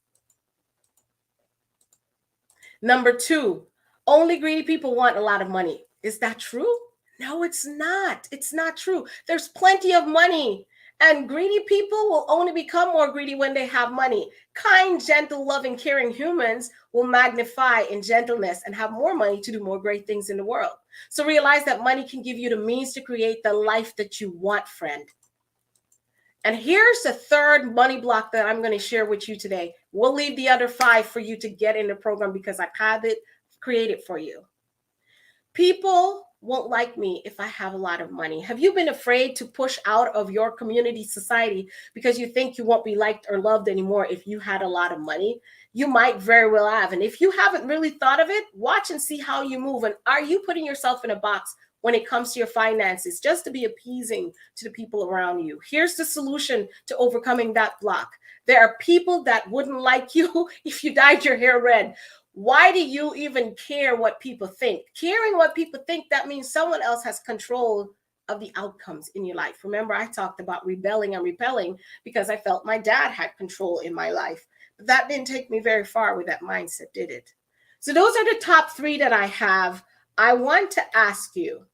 Number 2, only greedy people want a lot of money. Is that true? No, it's not. It's not true. There's plenty of money. And greedy people will only become more greedy when they have money. Kind, gentle, loving, caring humans will magnify in gentleness and have more money to do more great things in the world. So realize that money can give you the means to create the life that you want, friend. And here's the third money block that I'm going to share with you today. We'll leave the other 5 for you to get in the program because I have it created for you. People won't like me if I have a lot of money. Have you been afraid to push out of your community society because you think you won't be liked or loved anymore if you had a lot of money? You might very well have. And if you haven't really thought of it, watch and see how you move. And are you putting yourself in a box when it comes to your finances just to be appeasing to the people around you? Here's the solution to overcoming that block. There are people that wouldn't like you if you dyed your hair red. Why do you even care what people think? Caring what people think, that means someone else has control of the outcomes in your life. Remember, I talked about rebelling and repelling because I felt my dad had control in my life. But that didn't take me very far with that mindset, did it? So those are the top 3 that I have I want to ask you,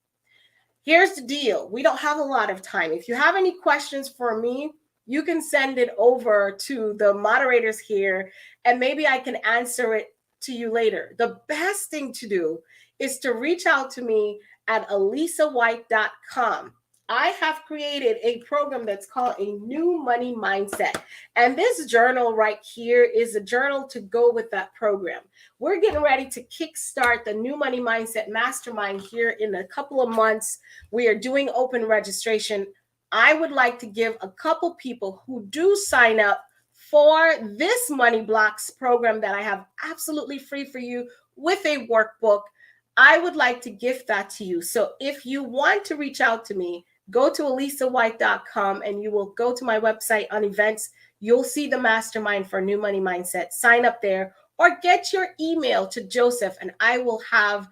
here's the deal. We don't have a lot of time. If you have any questions for me, you can send it over to the moderators here, and maybe I can answer it to you later. The best thing to do is to reach out to me at alisawhite.com. I have created a program that's called a New Money Mindset. And this journal right here is a journal to go with that program. We're getting ready to kickstart the New Money Mindset Mastermind here in a couple of months. We are doing open registration. I would like to give a couple people who do sign up for this Money Blocks program that I have absolutely free for you with a workbook. I would like to gift that to you. So if you want to reach out to me, go to alisawhite.com and you will go to my website on events. You'll see the mastermind for New Money Mindset. Sign up there or get your email to Joseph, and I will have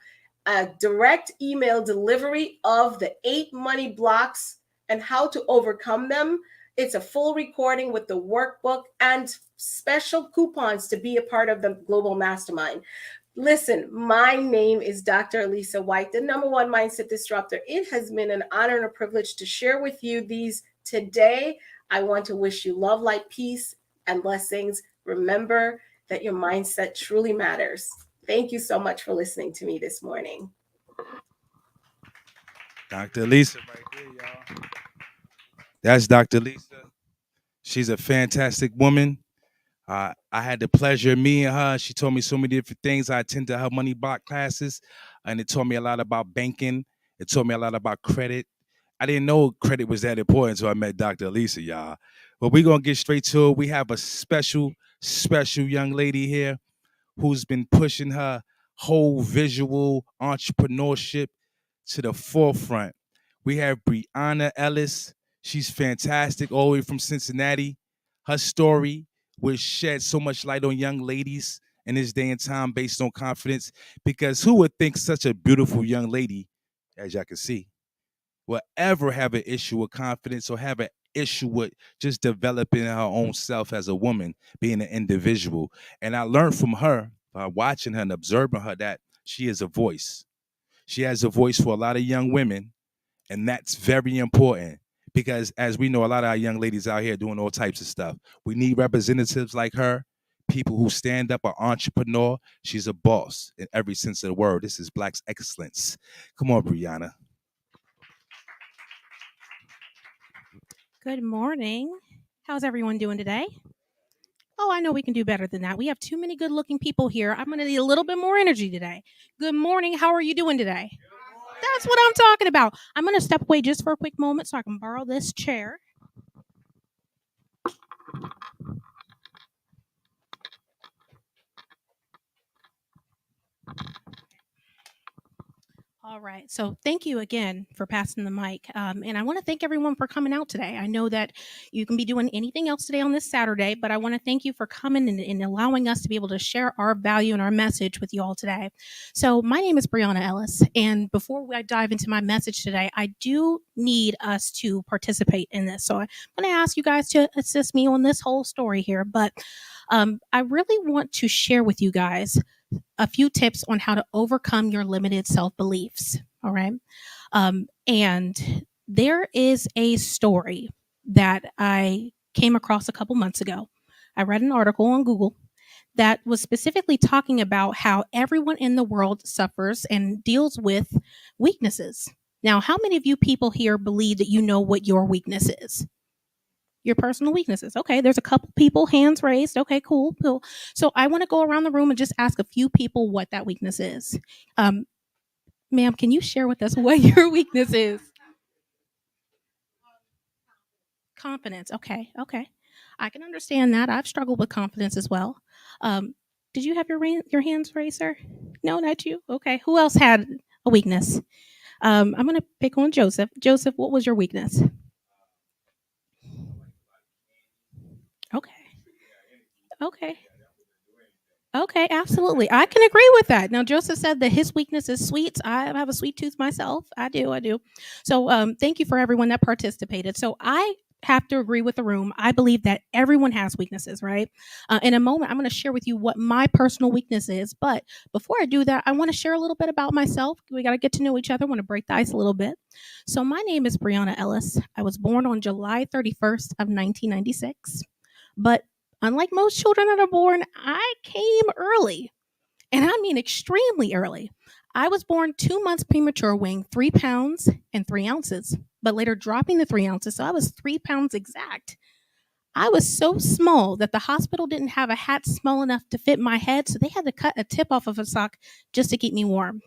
a direct email delivery of the 8 money blocks and how to overcome them. It's a full recording with the workbook and special coupons to be a part of the Global Mastermind. Listen, my name is Dr. Elisa Whyte, the #1 mindset disruptor. It has been an honor and a privilege to share with you these today. I want to wish you love, light, peace, and blessings. Remember that your mindset truly matters. Thank you so much for listening to me this morning. Dr. Alisa right there, y'all. That's Dr. Alisa. She's a fantastic woman. I had the pleasure of meeting her. She told me so many different things. I attended her money block classes, and it taught me a lot about banking. It taught me a lot about credit. I didn't know credit was that important until I met Dr. Alisa, y'all. But we're going to get straight to it. We have a special young lady here who's been pushing her whole visual entrepreneurship to the forefront. We have Brianan Ellis. She's fantastic, all the way from Cincinnati. Her story will shed so much light on young ladies in this day and time based on confidence, because who would think such a beautiful young lady, as y'all can see, will ever have an issue with confidence or have an issue with just developing her own self as a woman, being an individual. And I learned from her by watching her and observing her that she is a voice. She has a voice for a lot of young women, and that's very important. Because as we know, a lot of our young ladies out here doing all types of stuff. We need representatives like her, people who stand up, are entrepreneur. She's a boss in every sense of the word. This is Black's excellence. Come on, Brianna. Good morning. How's everyone doing today? Oh, I know we can do better than that. We have too many good-looking people here. I'm going to need a little bit more energy today. Good morning. How are you doing today? That's what I'm talking about. I'm going to step away just for a quick moment so I can borrow this chair. All right. So thank you again for passing the mic. And I want to thank everyone for coming out today. I know that you can be doing anything else today on this Saturday, but I want to thank you for coming and allowing us to be able to share our value and our message with you all today. So my name is Brianna Ellis. And before I dive into my message today, I do need us to participate in this. So I'm going to ask you guys to assist me on this whole story here. But I really want to share with you guys a few tips on how to overcome your limited self-beliefs. All right. And there is a story that I came across a couple months ago. I read an article on Google that was specifically talking about how everyone in the world suffers and deals with weaknesses. Now, how many of you people here believe that you know what your weakness is? Your personal weaknesses. Okay, there's a couple people, hands raised. Okay, cool. So I want to go around the room and just ask a few people what that weakness is. Ma'am, can you share with us what your weakness is? Confidence. Okay. I can understand that. I've struggled with confidence as well. Did you have your hands raised, sir? No, not you. Okay. Who else had a weakness? I'm going to pick on Joseph. Joseph, what was your weakness? Okay, absolutely. I can agree with that. Now, Joseph said that his weakness is sweets. I have a sweet tooth myself. I do. So thank you for everyone that participated. So I have to agree with the room. I believe that everyone has weaknesses, right? In a moment, I'm going to share with you what my personal weakness is. But before I do that, I want to share a little bit about myself. We got to get to know each other. I want to break the ice a little bit. So my name is Brianna Ellis. I was born on July 31st of 1996. But unlike most children that are born, I came early. And I mean extremely early. I was born 2 months premature, weighing 3 pounds and 3 ounces, but later dropping the 3 ounces. So I was 3 pounds exact. I was so small that the hospital didn't have a hat small enough to fit my head. So they had to cut a tip off of a sock just to keep me warm.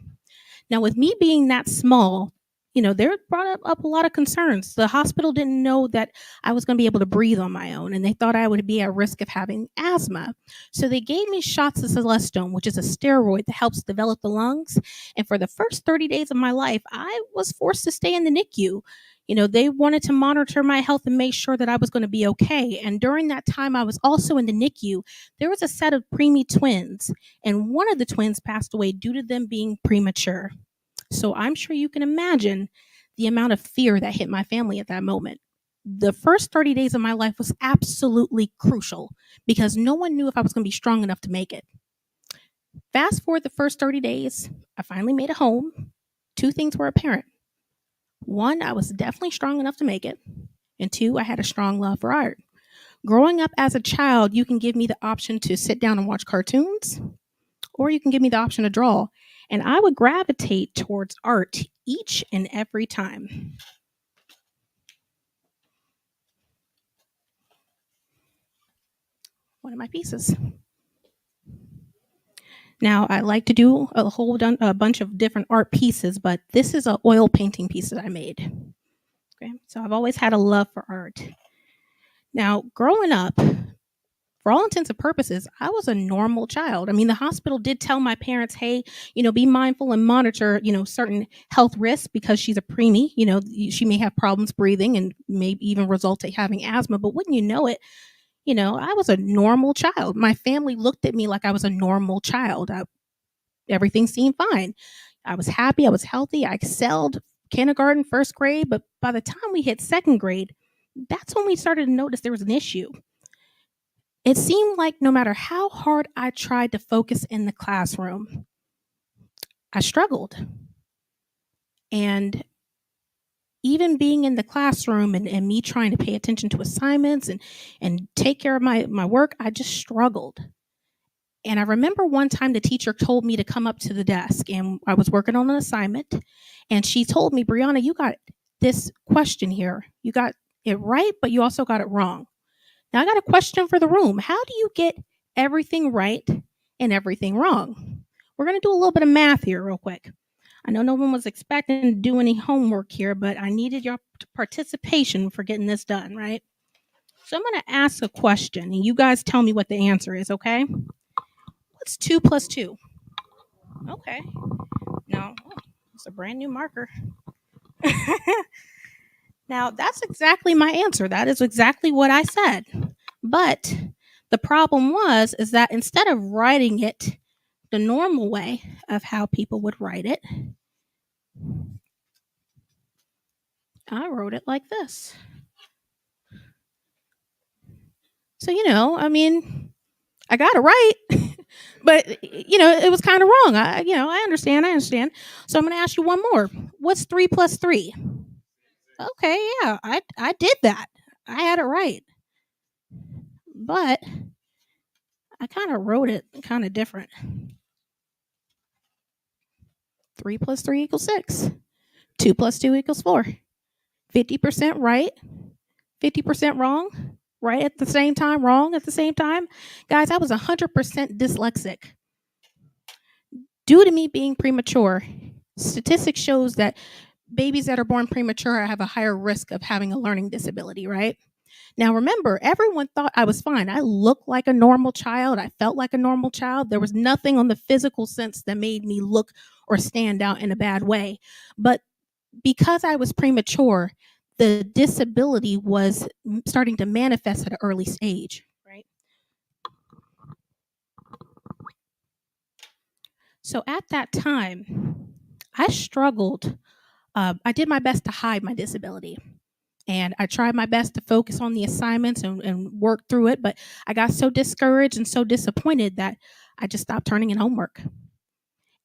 Now, with me being that small, they brought up a lot of concerns. The hospital didn't know that I was going to be able to breathe on my own, and they thought I would be at risk of having asthma. So they gave me shots of Celestone, which is a steroid that helps develop the lungs. And for the first 30 days of my life, I was forced to stay in the NICU. They wanted to monitor my health and make sure that I was going to be okay. And during that time, I was also in the NICU. There was a set of preemie twins, and one of the twins passed away due to them being premature. So I'm sure you can imagine the amount of fear that hit my family at that moment. The first 30 days of my life was absolutely crucial because no one knew if I was going to be strong enough to make it. Fast forward the first 30 days, I finally made it home. 2 things were apparent. 1, I was definitely strong enough to make it. And 2, I had a strong love for art. Growing up as a child, you can give me the option to sit down and watch cartoons, or you can give me the option to draw. And I would gravitate towards art each and every time. One of my pieces. Now, I like to do a bunch of different art pieces, but this is an oil painting piece that I made. Okay, so I've always had a love for art. Now, growing up, for all intents and purposes, I was a normal child. I mean, the hospital did tell my parents, hey, be mindful and monitor, certain health risks because she's a preemie. She may have problems breathing and may even result in having asthma. But wouldn't you know it, I was a normal child. My family looked at me like I was a normal child. Everything seemed fine. I was happy. I was healthy. I excelled kindergarten, first grade. But by the time we hit second grade, that's when we started to notice there was an issue. It seemed like no matter how hard I tried to focus in the classroom, I struggled. And even being in the classroom and me trying to pay attention to assignments and take care of my work, I just struggled. And I remember one time the teacher told me to come up to the desk, and I was working on an assignment. And she told me, Brianna, you got this question here. You got it right, but you also got it wrong. Now, I got a question for the room. How do you get everything right and everything wrong? We're going to do a little bit of math here real quick. I know no one was expecting to do any homework here, but I needed your participation for getting this done, right? So I'm going to ask a question, and you guys tell me what the answer is, okay? What's 2 plus 2? Okay. Now, it's a brand new marker. Now, that's exactly my answer. That is exactly what I said. But the problem is that instead of writing it the normal way of how people would write it, I wrote it like this. So, I got it right, but, it was kind of wrong. I understand. So I'm going to ask you one more. What's 3 plus 3? Okay, yeah, I did that. I had it right. But I kind of wrote it kind of different. 3 plus 3 equals 6. 2 plus 2 equals 4. 50% right, 50% wrong, right at the same time, wrong at the same time. Guys, I was 100% dyslexic. Due to me being premature, statistics shows that babies that are born premature have a higher risk of having a learning disability, right? Now, remember, everyone thought I was fine. I looked like a normal child. I felt like a normal child. There was nothing on the physical sense that made me look or stand out in a bad way. But because I was premature, the disability was starting to manifest at an early stage, right? So at that time, I struggled. I did my best to hide my disability. And I tried my best to focus on the assignments and work through it, but I got so discouraged and so disappointed that I just stopped turning in homework.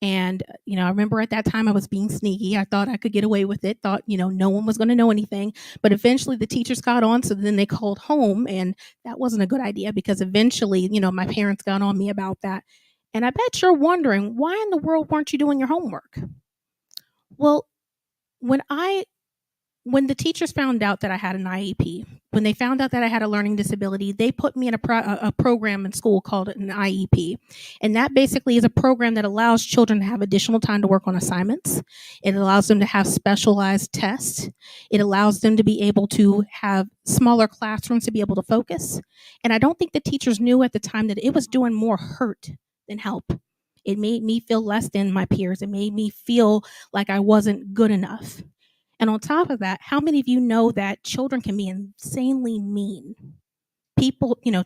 And, I remember at that time I was being sneaky. I thought I could get away with it, thought, no one was going to know anything. But eventually the teachers got on. So then they called home, and that wasn't a good idea because eventually, my parents got on me about that. And I bet you're wondering, why in the world weren't you doing your homework? Well, when when the teachers found out that I had an IEP, when they found out that I had a learning disability, they put me in a program in school called an IEP. And that basically is a program that allows children to have additional time to work on assignments. It allows them to have specialized tests. It allows them to be able to have smaller classrooms to be able to focus. And I don't think the teachers knew at the time that it was doing more hurt than help. It made me feel less than my peers. It made me feel like I wasn't good enough. And on top of that, how many of you know that children can be insanely mean?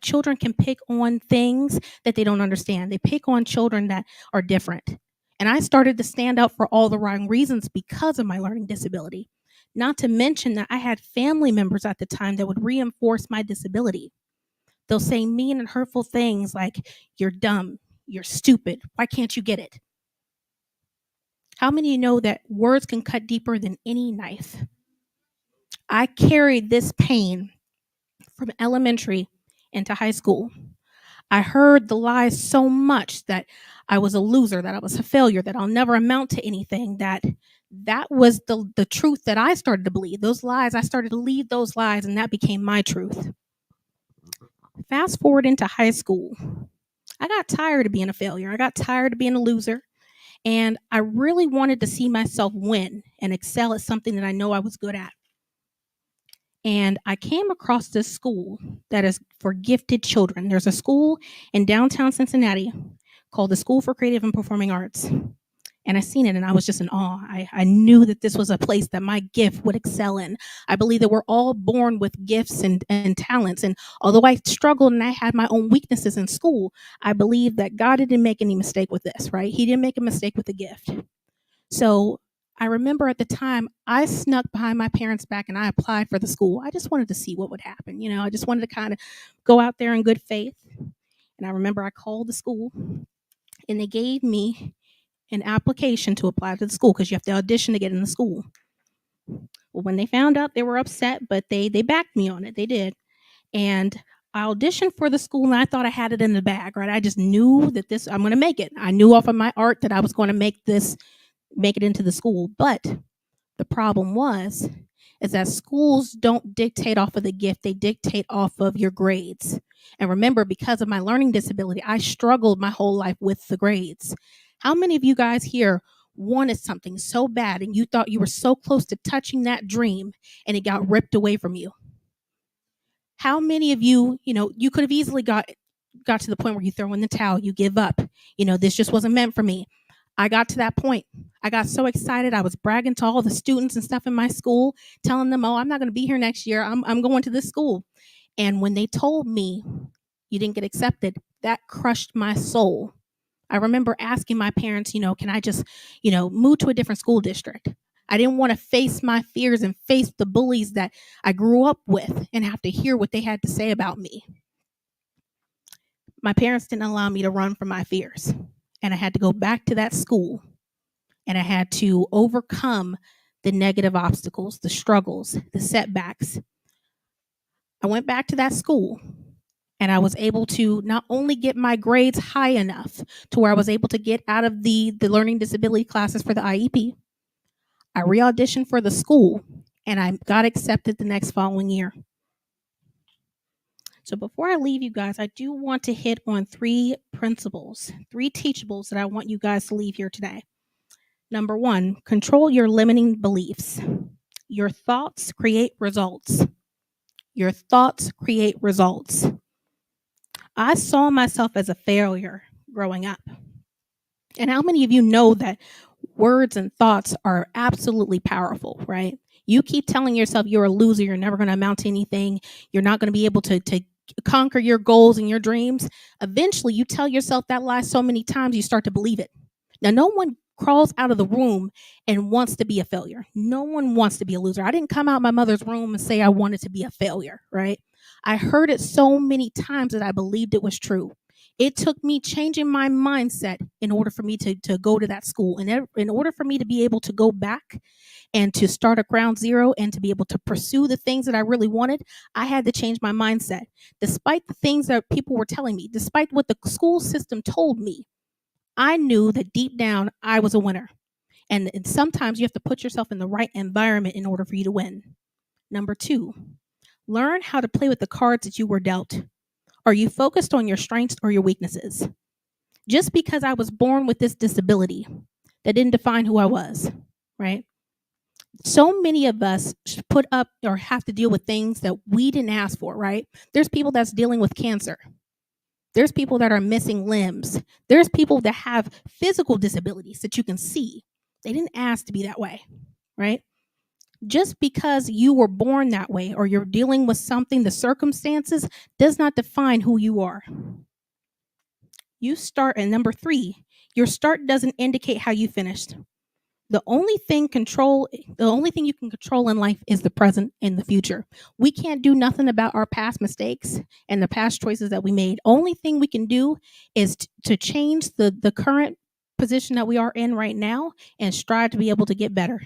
Children can pick on things that they don't understand. They pick on children that are different. And I started to stand out for all the wrong reasons because of my learning disability. Not to mention that I had family members at the time that would reinforce my disability. They'll say mean and hurtful things like, "You're dumb, you're stupid, why can't you get it?" How many of you know that words can cut deeper than any knife? I carried this pain from elementary into high school. I heard the lies so much that I was a loser, that I was a failure, that I'll never amount to anything, that was the truth that I started to believe. Those lies, I started to lead those lies, and that became my truth. Fast forward into high school. I got tired of being a failure. I got tired of being a loser. And I really wanted to see myself win and excel at something that I know I was good at. And I came across this school that is for gifted children. There's a school in downtown Cincinnati called the School for Creative and Performing Arts. And I seen it and I was just in awe. I knew that this was a place that my gift would excel in. I believe that we're all born with gifts and talents. And although I struggled and I had my own weaknesses in school, I believe that God didn't make any mistake with this, right? He didn't make a mistake with the gift. So I remember at the time I snuck behind my parents' back and I applied for the school. I just wanted to see what would happen. I just wanted to kind of go out there in good faith. And I remember I called the school and they gave me an application to apply to the school because you have to audition to get in the school. Well, when they found out, they were upset, but they backed me on it. They did. And I auditioned for the school and I thought I had it in the bag, right? I just knew that I'm going to make it. I knew off of my art that I was going to make it into the school. But the problem is that schools don't dictate off of the gift. They dictate off of your grades. And remember, because of my learning disability, I struggled my whole life with the grades. How many of you guys here wanted something so bad and you thought you were so close to touching that dream and it got ripped away from you? How many of you, you could have easily got to the point where you throw in the towel, you give up. This just wasn't meant for me. I got to that point. I got so excited. I was bragging to all the students and stuff in my school, telling them, "Oh, I'm not going to be here next year. I'm going to this school." And when they told me you didn't get accepted, that crushed my soul. I remember asking my parents, can I just, move to a different school district? I didn't want to face my fears and face the bullies that I grew up with and have to hear what they had to say about me. My parents didn't allow me to run from my fears. And I had to go back to that school and I had to overcome the negative obstacles, the struggles, the setbacks. I went back to that school and I was able to not only get my grades high enough to where I was able to get out of the learning disability classes for the IEP, I re-auditioned for the school and I got accepted the next following year. So before I leave you guys, I do want to hit on 3 principles, 3 teachables that I want you guys to leave here today. Number 1, control your limiting beliefs. Your thoughts create results. Your thoughts create results. I saw myself as a failure growing up. And how many of you know that words and thoughts are absolutely powerful, right? You keep telling yourself you're a loser, you're never going to amount to anything, you're not going to be able to conquer your goals and your dreams. Eventually, you tell yourself that lie so many times, you start to believe it. Now, no one crawls out of the room and wants to be a failure. No one wants to be a loser. I didn't come out my mother's room and say I wanted to be a failure, right? I heard it so many times that I believed it was true. It took me changing my mindset in order for me to go to that school. And in order for me to be able to go back and to start at ground zero and to be able to pursue the things that I really wanted, I had to change my mindset. Despite the things that people were telling me, despite what the school system told me, I knew that deep down I was a winner. And sometimes you have to put yourself in the right environment in order for you to win. Number 2, learn how to play with the cards that you were dealt. Are you focused on your strengths or your weaknesses? Just because I was born with this disability, that didn't define who I was, right? So many of us put up or have to deal with things that we didn't ask for, right? There's people that's dealing with cancer. There's people that are missing limbs. There's people that have physical disabilities that you can see. They didn't ask to be that way, right? Just because you were born that way or you're dealing with something, the circumstances does not define who you are. You start, and number 3, your start doesn't indicate how you finished. The only thing you can control in life is the present and the future. We can't do nothing about our past mistakes and the past choices that we made. Only thing we can do is to change the current position that we are in right now and strive to be able to get better.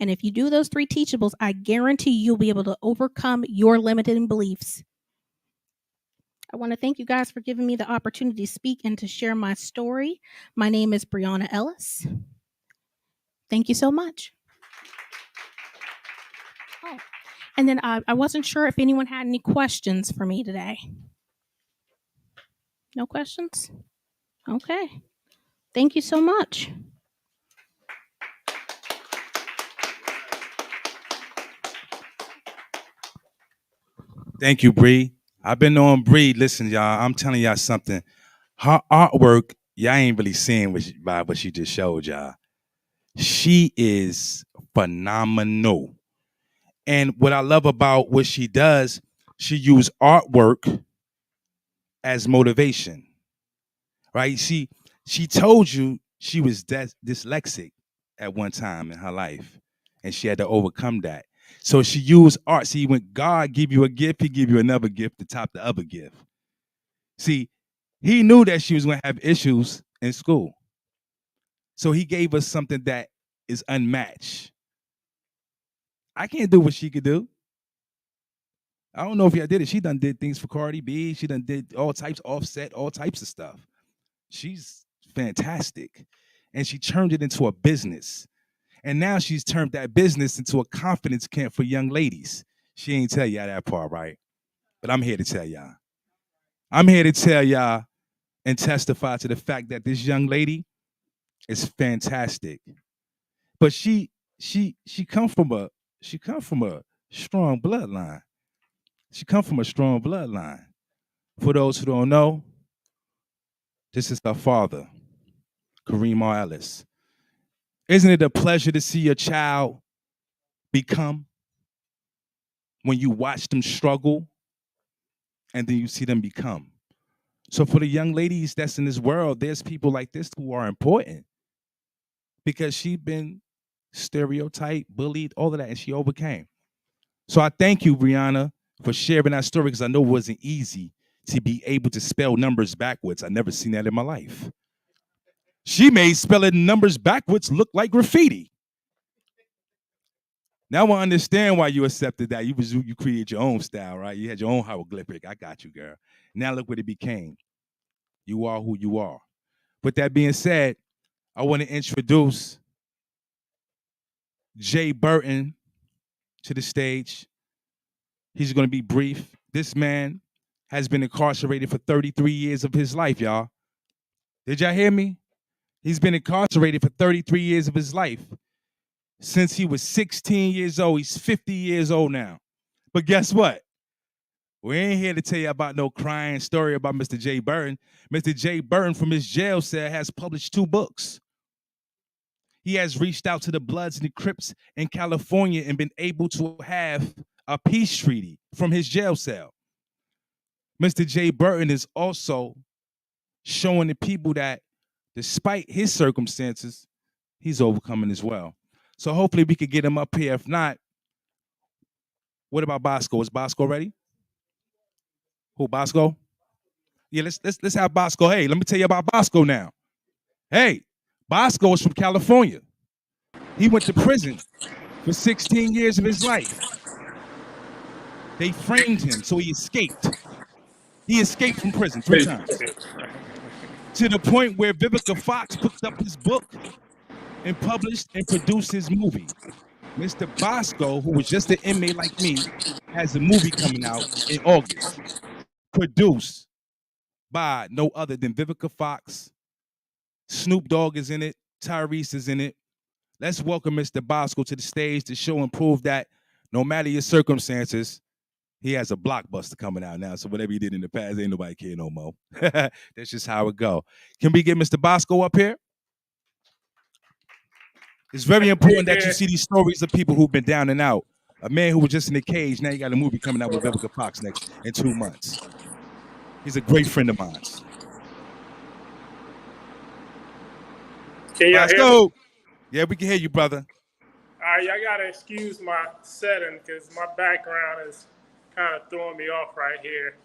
And if you do those 3 teachables, I guarantee you'll be able to overcome your limiting beliefs. I want to thank you guys for giving me the opportunity to speak and to share my story. My name is Brianan Ellis. Thank you so much. Oh, and then I wasn't sure if anyone had any questions for me today. No questions? Okay. Thank you so much. Thank you, Bree. I've been on Bree. Listen, y'all, I'm telling y'all something. Her artwork, y'all ain't really seeing what she just showed y'all. She is phenomenal. And what I love about what she does, she used artwork as motivation, right? She told you she was dyslexic at one time in her life, and she had to overcome that. So she used art. See, when God give you a gift, he give you another gift to top the other gift. See, he knew that she was going to have issues in school. So he gave us something that is unmatched. I can't do what she could do. I don't know if y'all did it. She done did things for Cardi B. She done did all types, Offset, all types of stuff. She's fantastic. And she turned it into a business. And now she's turned that business into a confidence camp for young ladies. She ain't tell y'all that part, right? But I'm here to tell y'all. I'm here to tell y'all and testify to the fact that this young lady is fantastic. But she come from a strong bloodline. She come from a strong bloodline. For those who don't know, this is her father, KARIM Ellis. Isn't it a pleasure to see your child become when you watch them struggle and then you see them become? So for the young ladies that's in this world, there's people like this who are important because she's been stereotyped, bullied, all of that, and she overcame. So I thank you, Brianna, for sharing that story because I know it wasn't easy to be able to spell numbers backwards. I never seen that in my life. She made spelling numbers backwards look like graffiti. Now I understand why you accepted that. You created your own style, right? You had your own hieroglyphic. I got you, girl. Now look what it became. You are who you are. With that being said, I want to introduce Jay Burton to the stage. He's going to be brief. This man has been incarcerated for 33 years of his life, y'all. Did y'all hear me? He's been incarcerated for 33 years of his life. Since he was 16 years old, he's 50 years old now. But guess what? We ain't here to tell you about no crying story about Mr. Jay Burton. Mr. Jay Burton from his jail cell has published 2 books. He has reached out to the Bloods and the Crips in California and been able to have a peace treaty from his jail cell. Mr. Jay Burton is also showing the people that despite his circumstances, he's overcoming as well. So hopefully we could get him up here. If not, what about Bosco? Is Bosco ready? Who, Bosco? Yeah, let's have Bosco. Hey, let me tell you about Bosco now. Hey, Bosco is from California. He went to prison for 16 years of his life. They framed him, so he escaped. He escaped from prison 3 times. To the point where Vivica Fox picked up his book and published and produced his movie. Mr. Bosco, who was just an inmate like me, has a movie coming out in August, produced by no other than Vivica Fox. Snoop Dogg is in it. Teresa is in it. Let's welcome Mr. Bosco to the stage to show and prove that no matter your circumstances, he has a blockbuster coming out now. So whatever he did in the past, ain't nobody care no more. That's just how it go. Can we get Mr. Bosco up here? It's very important that you see these stories of people who've been down and out. A man who was just in a cage, now you got a movie coming out with Vivica Fox next in 2 months. He's a great friend of mine. Can y'all hear Bosco. me? Yeah, we can hear you, brother. All right, y'all gotta excuse my setting because my background is kind of throwing me off right here.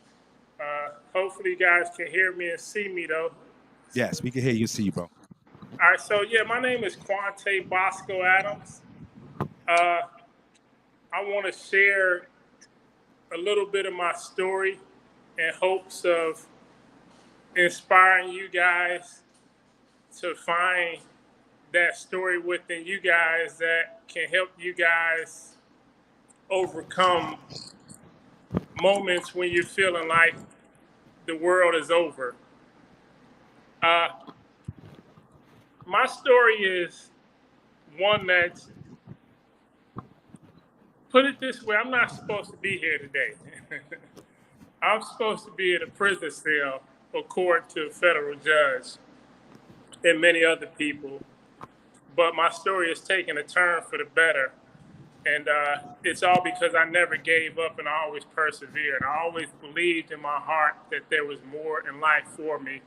Hopefully you guys can hear me and see me though. Yes, we can hear you and see you, bro. All right, so yeah, my name is Quante Bosco Adams. I want to share a little bit of my story in hopes of inspiring you guys to find that story within you guys that can help you guys overcome moments when you're feeling like the world is over. My story is one that's, put it this way, I'm not supposed to be here today. I'm supposed to be in a prison cell according to a federal judge and many other people. But my story is taking a turn for the better. And it's all because I never gave up and I always persevered. I always believed in my heart that there was more in life for me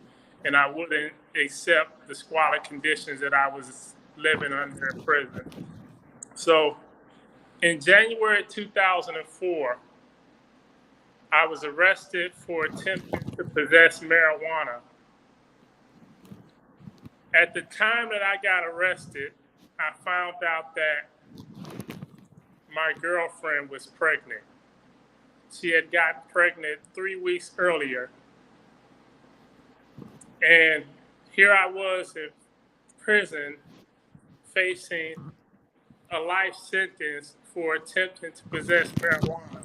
and I wouldn't accept the squalid conditions that I was living under in prison. So in January 2004, I was arrested for attempting to possess marijuana. At the time that I got arrested, I found out that my girlfriend was pregnant. She had gotten pregnant 3 weeks earlier. And here I was in prison facing a life sentence for attempting to possess marijuana.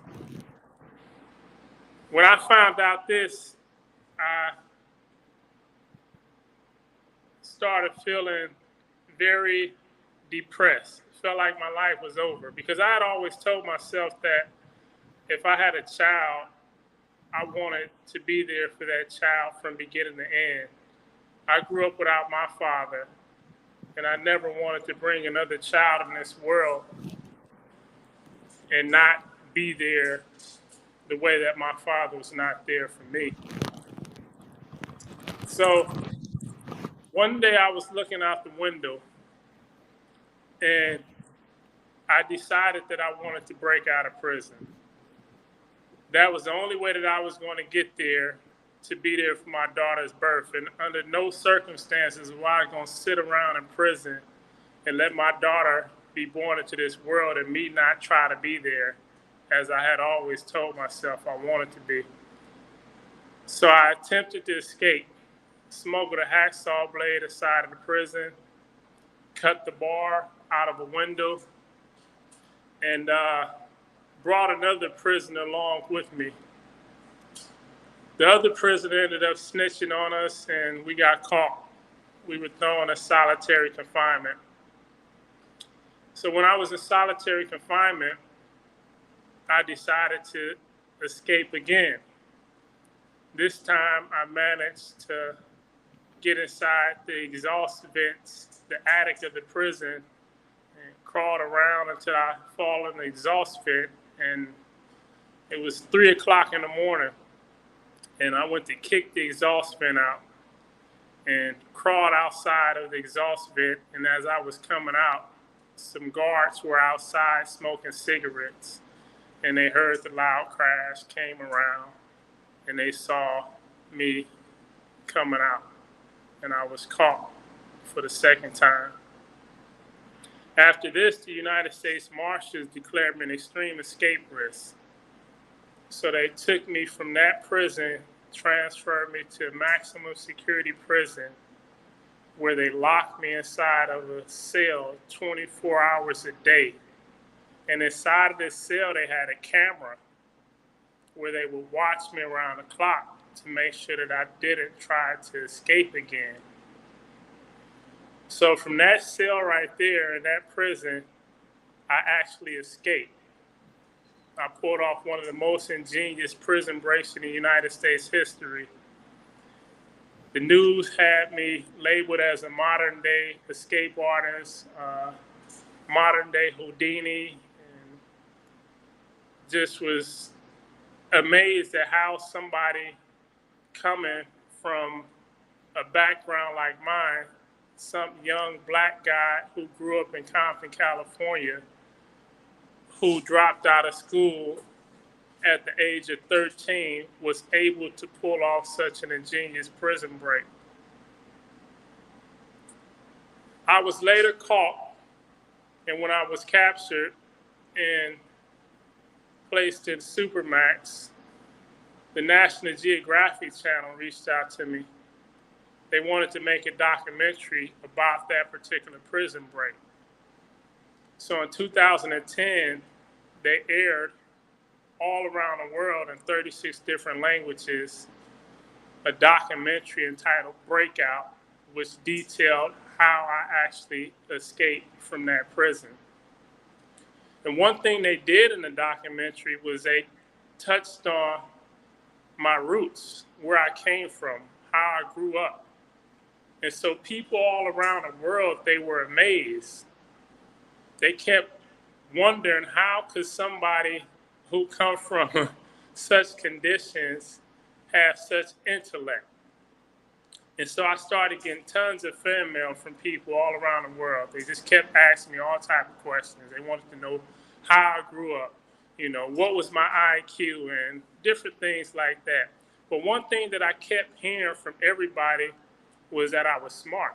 When I found out this, I started feeling very depressed. It felt like my life was over because I had always told myself that if I had a child, I wanted to be there for that child from beginning to end. I grew up without my father, and I never wanted to bring another child in this world and not be there the way that my father was not there for me. So one day I was looking out the window and I decided that I wanted to break out of prison. That was the only way that I was going to get there, to be there for my daughter's birth. And under no circumstances was I going to sit around in prison and let my daughter be born into this world and me not try to be there as I had always told myself I wanted to be. So I attempted to escape, smuggled a hacksaw blade aside of the prison, cut the bar out of a window, and brought another prisoner along with me. The other prisoner ended up snitching on us and we got caught. We were thrown in solitary confinement. So when I was in solitary confinement, I decided to escape again. This time I managed to get inside the exhaust vents, the attic of the prison, and crawled around until I fall in the exhaust vent. And it was 3 o'clock in the morning. And I went to kick the exhaust vent out. and crawled outside of the exhaust vent. And as I was coming out, some guards were outside smoking cigarettes, and they heard the loud crash, came around, and they saw me coming out, and I was caught for the second time. After this, the United States Marshals declared me an extreme escape risk. So they took me from that prison, transferred me to a maximum security prison, where they locked me inside of a cell 24 hours a day. And inside of this cell, they had a camera where they would watch me around the clock to make sure that I didn't try to escape again. So from that cell right there in that prison, I actually escaped. I pulled off one of the most ingenious prison breaks in the United States history. The news had me labeled as a modern day escape artist, modern day Houdini, and just was amazed at how somebody coming from a background like mine, some young black guy who grew up in Compton, California, who dropped out of school at the age of 13, was able to pull off such an ingenious prison break. I was later caught, and when I was captured and placed in Supermax, the National Geographic Channel reached out to me. They wanted to make a documentary about that particular prison break. So in 2010, they aired all around the world in 36 different languages a documentary entitled Breakout, which detailed how I actually escaped from that prison. And one thing they did in the documentary was they touched on my roots, where I came from, how I grew up. And so people all around the world, they were amazed. They kept wondering, how could somebody who come from such conditions have such intellect? And so I started getting tons of fan mail from people all around the world. They just kept asking me all type of questions. They wanted to know how I grew up, what was my IQ and different things like that. But one thing that I kept hearing from everybody was that I was smart.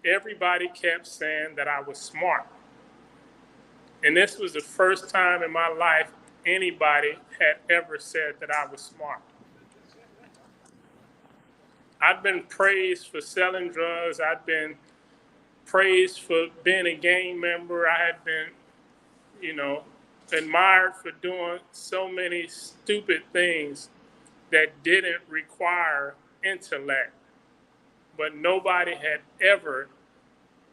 Everybody kept saying that I was smart. And this was the first time in my life anybody had ever said that I was smart. I'd been praised for selling drugs. I'd been praised for being a gang member. I had been, admired for doing so many stupid things that didn't require intellect. But nobody had ever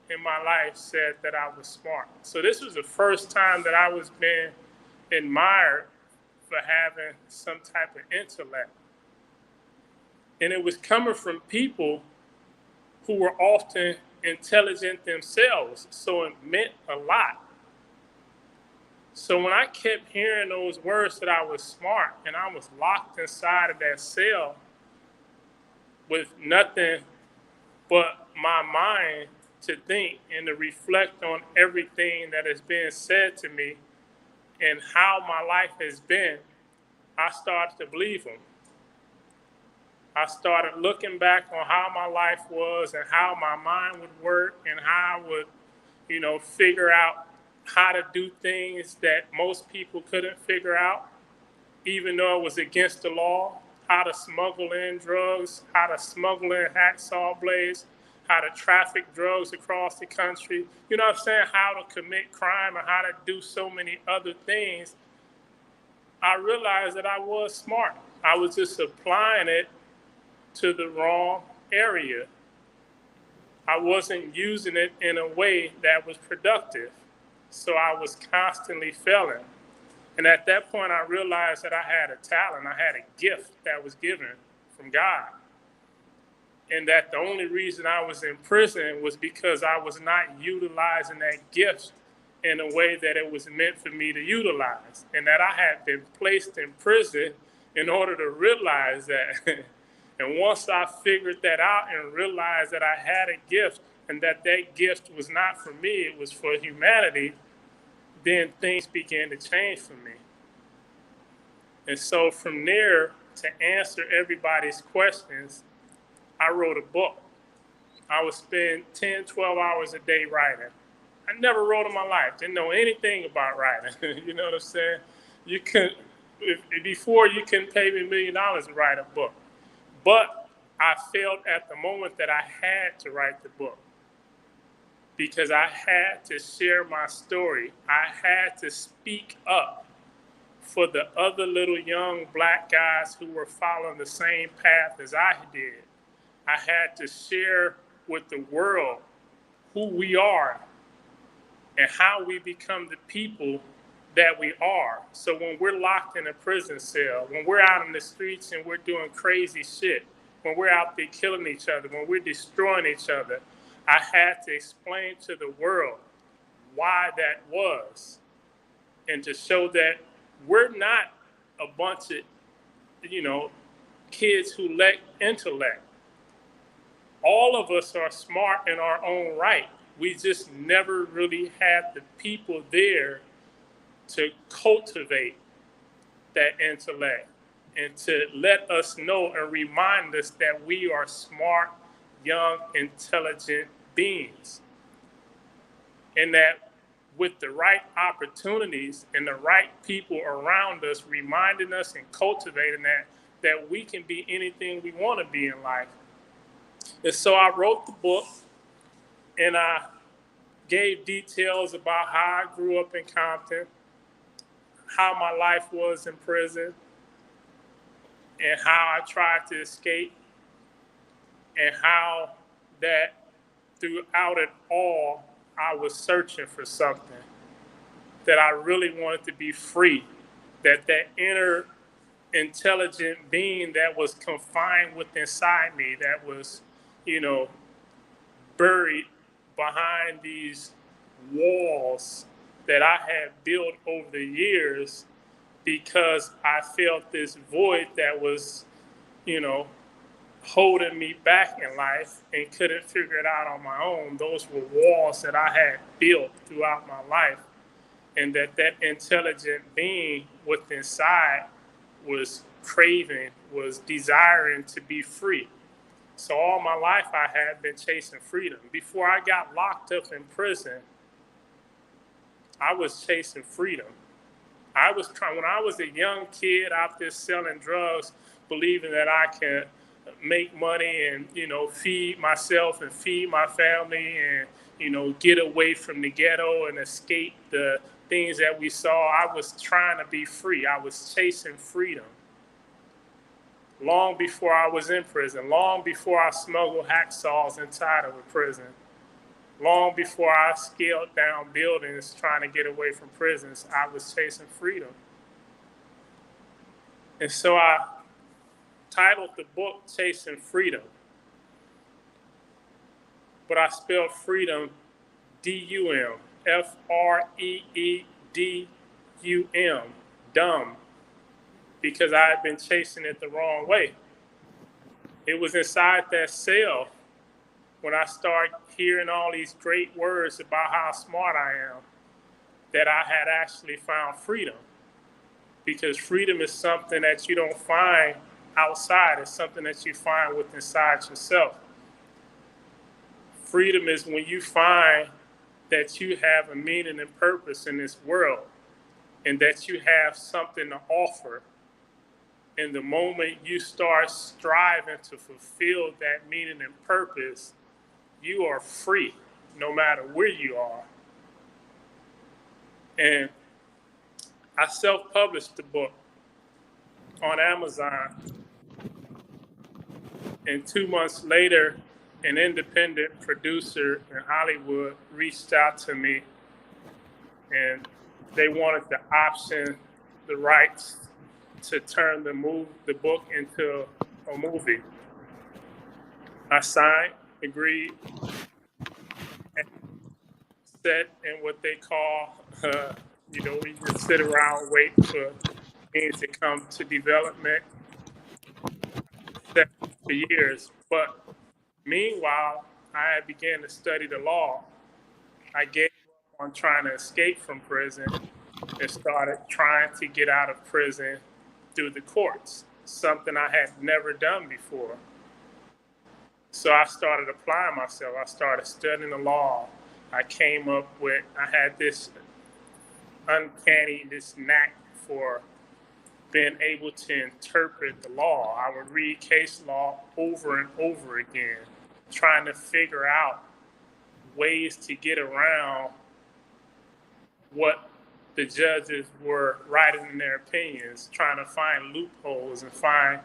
in my life said that I was smart. So this was the first time that I was being admired for having some type of intellect. And it was coming from people who were often intelligent themselves, so it meant a lot. So when I kept hearing those words that I was smart, and I was locked inside of that cell with nothing but my mind to think and to reflect on everything that has been said to me and how my life has been, I started to believe them. I started looking back on how my life was and how my mind would work and how I would, figure out how to do things that most people couldn't figure out, even though it was against the law, how to smuggle in drugs, how to smuggle in hacksaw blades, how to traffic drugs across the country, you know what I'm saying, how to commit crime and how to do so many other things. I realized that I was smart. I was just applying it to the wrong area. I wasn't using it in a way that was productive. So I was constantly failing. And at that point, I realized that I had a talent. I had a gift that was given from God. And that the only reason I was in prison was because I was not utilizing that gift in a way that it was meant for me to utilize. And that I had been placed in prison in order to realize that. And once I figured that out and realized that I had a gift and that that gift was not for me, it was for humanity, then things began to change for me. And so from there, to answer everybody's questions, I wrote a book. I would spend 10, 12 hours a day writing. I never wrote in my life. Didn't know anything about writing. You know what I'm saying? You couldn't, before you couldn't pay me $1 million to write a book. But I felt at the moment that I had to write the book because I had to share my story. I had to speak up for the other little young black guys who were following the same path as I did. I had to share with the world who we are and how we become the people that we are. So when we're locked in a prison cell, when we're out in the streets and we're doing crazy shit, when we're out there killing each other, when we're destroying each other, I had to explain to the world why that was and to show that we're not a bunch of, kids who lack intellect. All of us are smart in our own right. We just never really had the people there to cultivate that intellect and to let us know and remind us that we are smart, young, intelligent beings. And that with the right opportunities and the right people around us reminding us and cultivating that we can be anything we want to be in life. And so I wrote the book and I gave details about how I grew up in Compton, how my life was in prison, and how I tried to escape, and how that throughout it all, I was searching for something, that I really wanted to be free, that inner intelligent being that was confined within inside me, that was, buried behind these walls that I had built over the years because I felt this void that was, holding me back in life and couldn't figure it out on my own. Those were walls that I had built throughout my life, and that intelligent being within inside was craving, was desiring to be free. So all my life I had been chasing freedom. Before I got locked up in prison, I was chasing freedom. When I was a young kid out there selling drugs, believing that I can make money and, feed myself and feed my family and, get away from the ghetto and escape the things that we saw. I was trying to be free. I was chasing freedom. Long before I was in prison, long before I smuggled hacksaws inside of a prison, long before I scaled down buildings trying to get away from prisons, I was chasing freedom. And so I titled the book Chasing Freedom. But I spelled freedom D-U-M, F-R-E-E-D-U-M, dumb, because I had been chasing it the wrong way. It was inside that cell when I started hearing all these great words about how smart I am that I had actually found freedom. Because freedom is something that you don't find outside. It's something that you find within inside yourself. Freedom is when you find that you have a meaning and purpose in this world and that you have something to offer. And the moment you start striving to fulfill that meaning and purpose, you are free no matter where you are. And I self-published the book on Amazon. And 2 months later, an independent producer in Hollywood reached out to me and they wanted to option the rights to turn the book into a movie. I signed, agreed, and set in what they call, we just sit around waiting for means to come to development for years. But meanwhile, I began to study the law. I gave up on trying to escape from prison and started trying to get out of prison through the courts, something I had never done before. So I started applying myself. I started studying the law. I had this uncanny, this knack for being able to interpret the law. I would read case law over and over again, trying to figure out ways to get around what the judges were writing in their opinions, trying to find loopholes and find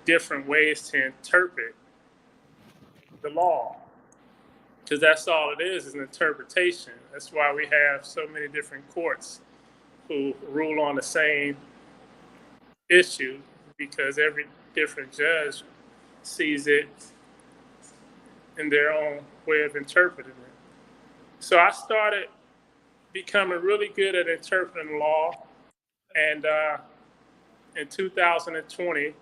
different ways to interpret the law. Because that's all it is an interpretation. That's why we have so many different courts who rule on the same issue, because every different judge sees it in their own way of interpreting it. So I started becoming really good at interpreting law, and in 2020,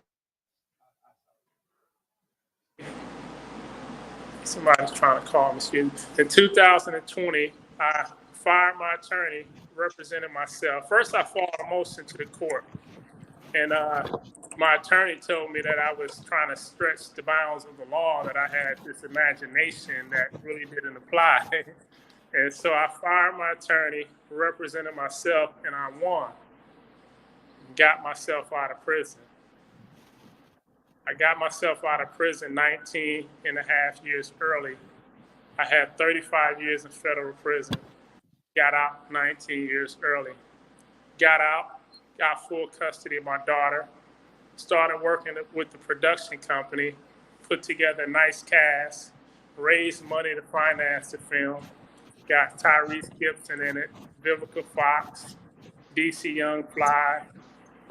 somebody's trying to call me, excuse me. In 2020, I fired my attorney, represented myself. First, I filed a motion to the court, and my attorney told me that I was trying to stretch the bounds of the law, that I had this imagination that really didn't apply. And so I fired my attorney, represented myself, and I won. Got myself out of prison. I got myself out of prison 19 and a half years early. I had 35 years in federal prison. Got out 19 years early. Got out, got full custody of my daughter, started working with the production company, put together a nice cast, raised money to finance the film. Got Tyrese Gibson in it, Vivica Fox, DC Young Fly,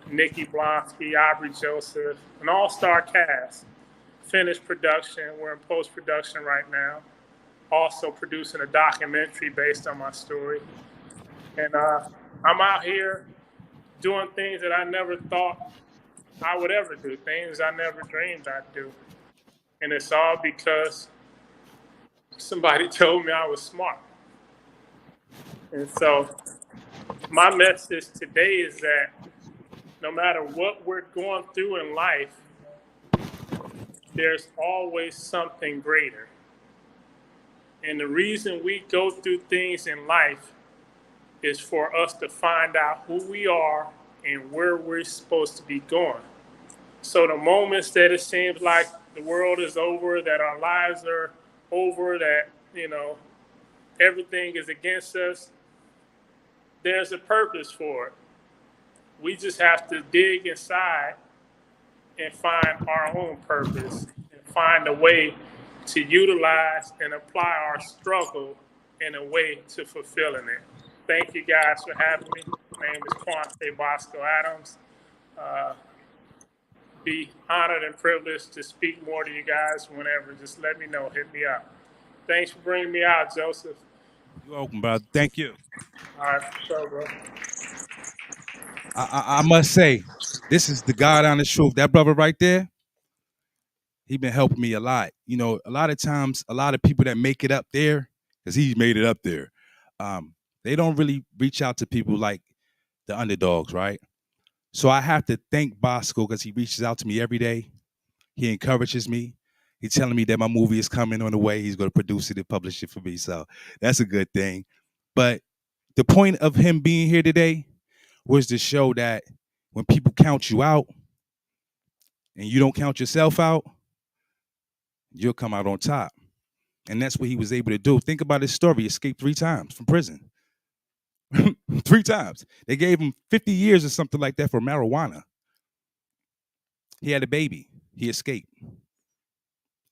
Nikki Blonsky, Aubrey Joseph, an all-star cast. Finished production. We're in post-production right now. Also producing a documentary based on my story. And I'm out here doing things that I never thought I would ever do, things I never dreamed I'd do. And it's all because somebody told me I was smart. And so my message today is that no matter what we're going through in life, there's always something greater. And the reason we go through things in life is for us to find out who we are and where we're supposed to be going. So the moments that it seems like the world is over, that our lives are over, that, everything is against us, there's a purpose for it. We just have to dig inside and find our own purpose and find a way to utilize and apply our struggle in a way to fulfilling it. Thank you guys for having me. My name is Quante Bosco Adams. Be honored and privileged to speak more to you guys whenever. Just let me know, hit me up. Thanks for bringing me out, Joseph. You're welcome, brother. Thank you. All right, for sure, bro. I must say, this is the God honest truth. That brother right there, he been helping me a lot. A lot of times, a lot of people that make it up there, because he's made it up there, they don't really reach out to people like the underdogs, right? So I have to thank Bosco because he reaches out to me every day. He encourages me. He's telling me that my movie is coming on the way. He's going to produce it and publish it for me. So that's a good thing. But the point of him being here today was to show that when people count you out and you don't count yourself out, you'll come out on top. And that's what he was able to do. Think about his story. He escaped 3 times from prison. 3 times. They gave him 50 years or something like that for marijuana. He had a baby. He escaped.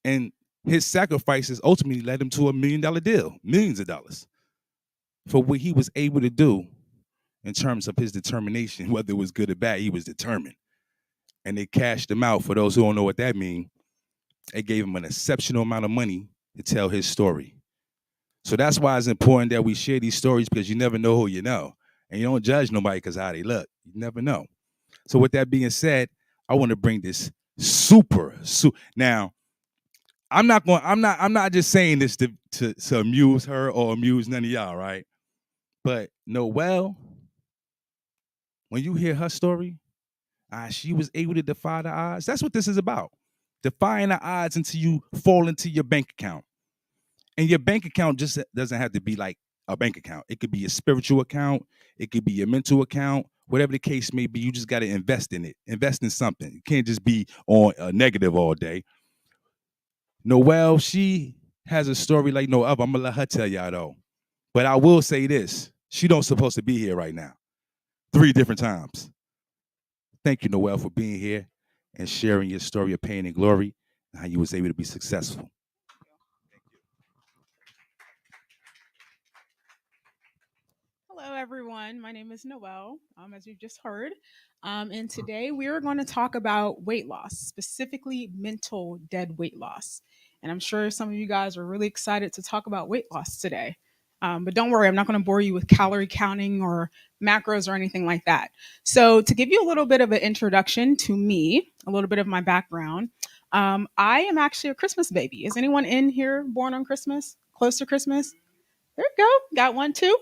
And his sacrifices ultimately led him to $1 million deal, millions of dollars, for what he was able to do in terms of his determination. Whether it was good or bad, he was determined. And they cashed him out. For those who don't know what that means, they gave him an exceptional amount of money to tell his story. So that's why it's important that we share these stories, because you never know who you know. And you don't judge nobody because how they look. You never know. So with that being said, I want to bring this now. I'm not just saying this to amuse her or amuse none of y'all, right? But Noel, when you hear her story, she was able to defy the odds. That's what this is about. Defying the odds until you fall into your bank account. And your bank account just doesn't have to be like a bank account. It could be a spiritual account. It could be a mental account. Whatever the case may be, you just got to invest in it. Invest in something. You can't just be on a negative all day. Noel, she has a story like no other. I'm going to let her tell y'all, though. But I will say this. She don't supposed to be here right now. 3 different times. Thank you, Noel, for being here and sharing your story of pain and glory and how you was able to be successful. Hello, everyone. My name is Noel, as you've just heard. And today we are going to talk about weight loss, specifically mental dead weight loss. And I'm sure some of you guys are really excited to talk about weight loss today. But don't worry, I'm not going to bore you with calorie counting or macros or anything like that. So, to give you a little bit of an introduction to me, a little bit of my background, I am actually a Christmas baby. Is anyone in here born on Christmas? Close to Christmas? There you go. Got one too.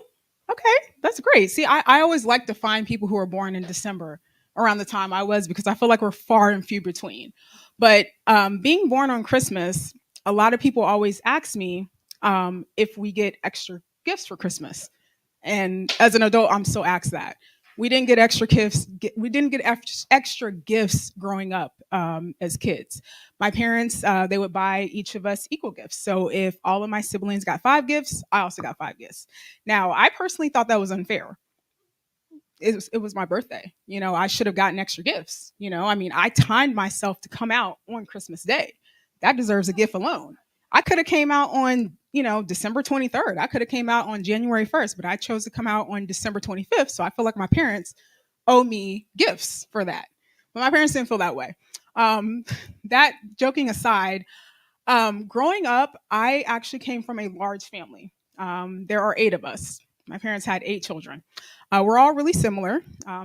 Okay, that's great. See, I always like to find people who are born in December around the time I was because I feel like we're far and few between. But being born on Christmas, a lot of people always ask me if we get extra gifts for Christmas. And as an adult, I'm still asked that. We didn't get extra gifts. We didn't get extra gifts growing up as kids. My parents, they would buy each of us equal gifts. So if all of my siblings got 5 gifts, I also got 5 gifts. Now, I personally thought that was unfair. It was my birthday. I should have gotten extra gifts. I mean, I timed myself to come out on Christmas Day. That deserves a gift alone. I could have came out on, December 23rd. I could have came out on January 1st, but I chose to come out on December 25th. So I feel like my parents owe me gifts for that. But my parents didn't feel that way. That joking aside, growing up, I actually came from a large family. There are 8 of us. My parents had 8 children. We're all really similar.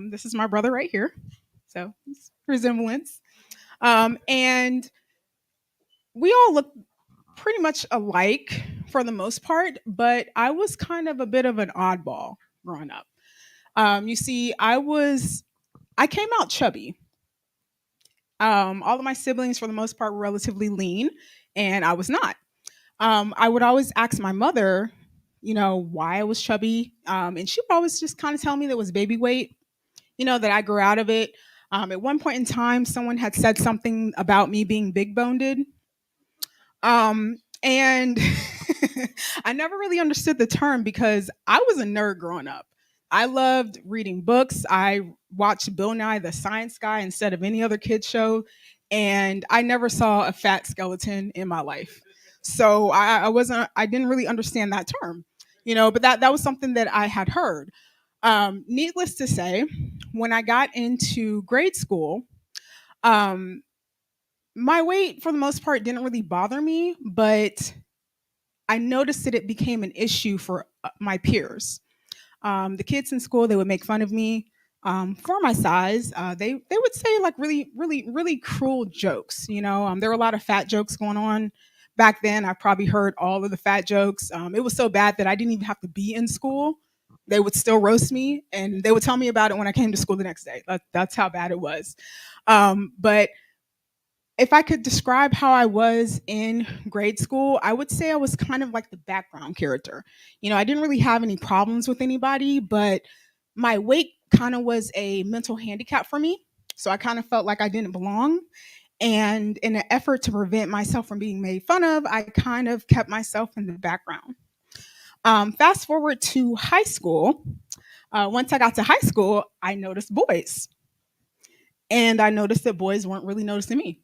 This is my brother right here. So it's resemblance. And we all look pretty much alike for the most part, but I was kind of a bit of an oddball growing up. You see, I came out chubby. All of my siblings, for the most part, were relatively lean, and I was not. I would always ask my mother, why I was chubby, and she would always just kind of tell me that it was baby weight, that I grew out of it. At one point in time, someone had said something about me being big boned. And I never really understood the term because I was a nerd growing up. I loved reading books. I watched Bill Nye the Science Guy instead of any other kid show. And I never saw a fat skeleton in my life. So I didn't really understand that term, but that was something that I had heard. Needless to say, when I got into grade school, my weight for the most part didn't really bother me, but I noticed that it became an issue for my peers. The kids in school, they would make fun of me for my size. They would say like really, really, really cruel jokes. There were a lot of fat jokes going on back then. I probably heard all of the fat jokes. It was so bad that I didn't even have to be in school. They would still roast me, and they would tell me about it when I came to school the next day. That's how bad it was. But if I could describe how I was in grade school, I would say I was kind of like the background character. I didn't really have any problems with anybody, but my weight kind of was a mental handicap for me. So I kind of felt like I didn't belong. And in an effort to prevent myself from being made fun of, I kind of kept myself in the background. Fast forward to high school. Once I got to high school, I noticed boys. And I noticed that boys weren't really noticing me.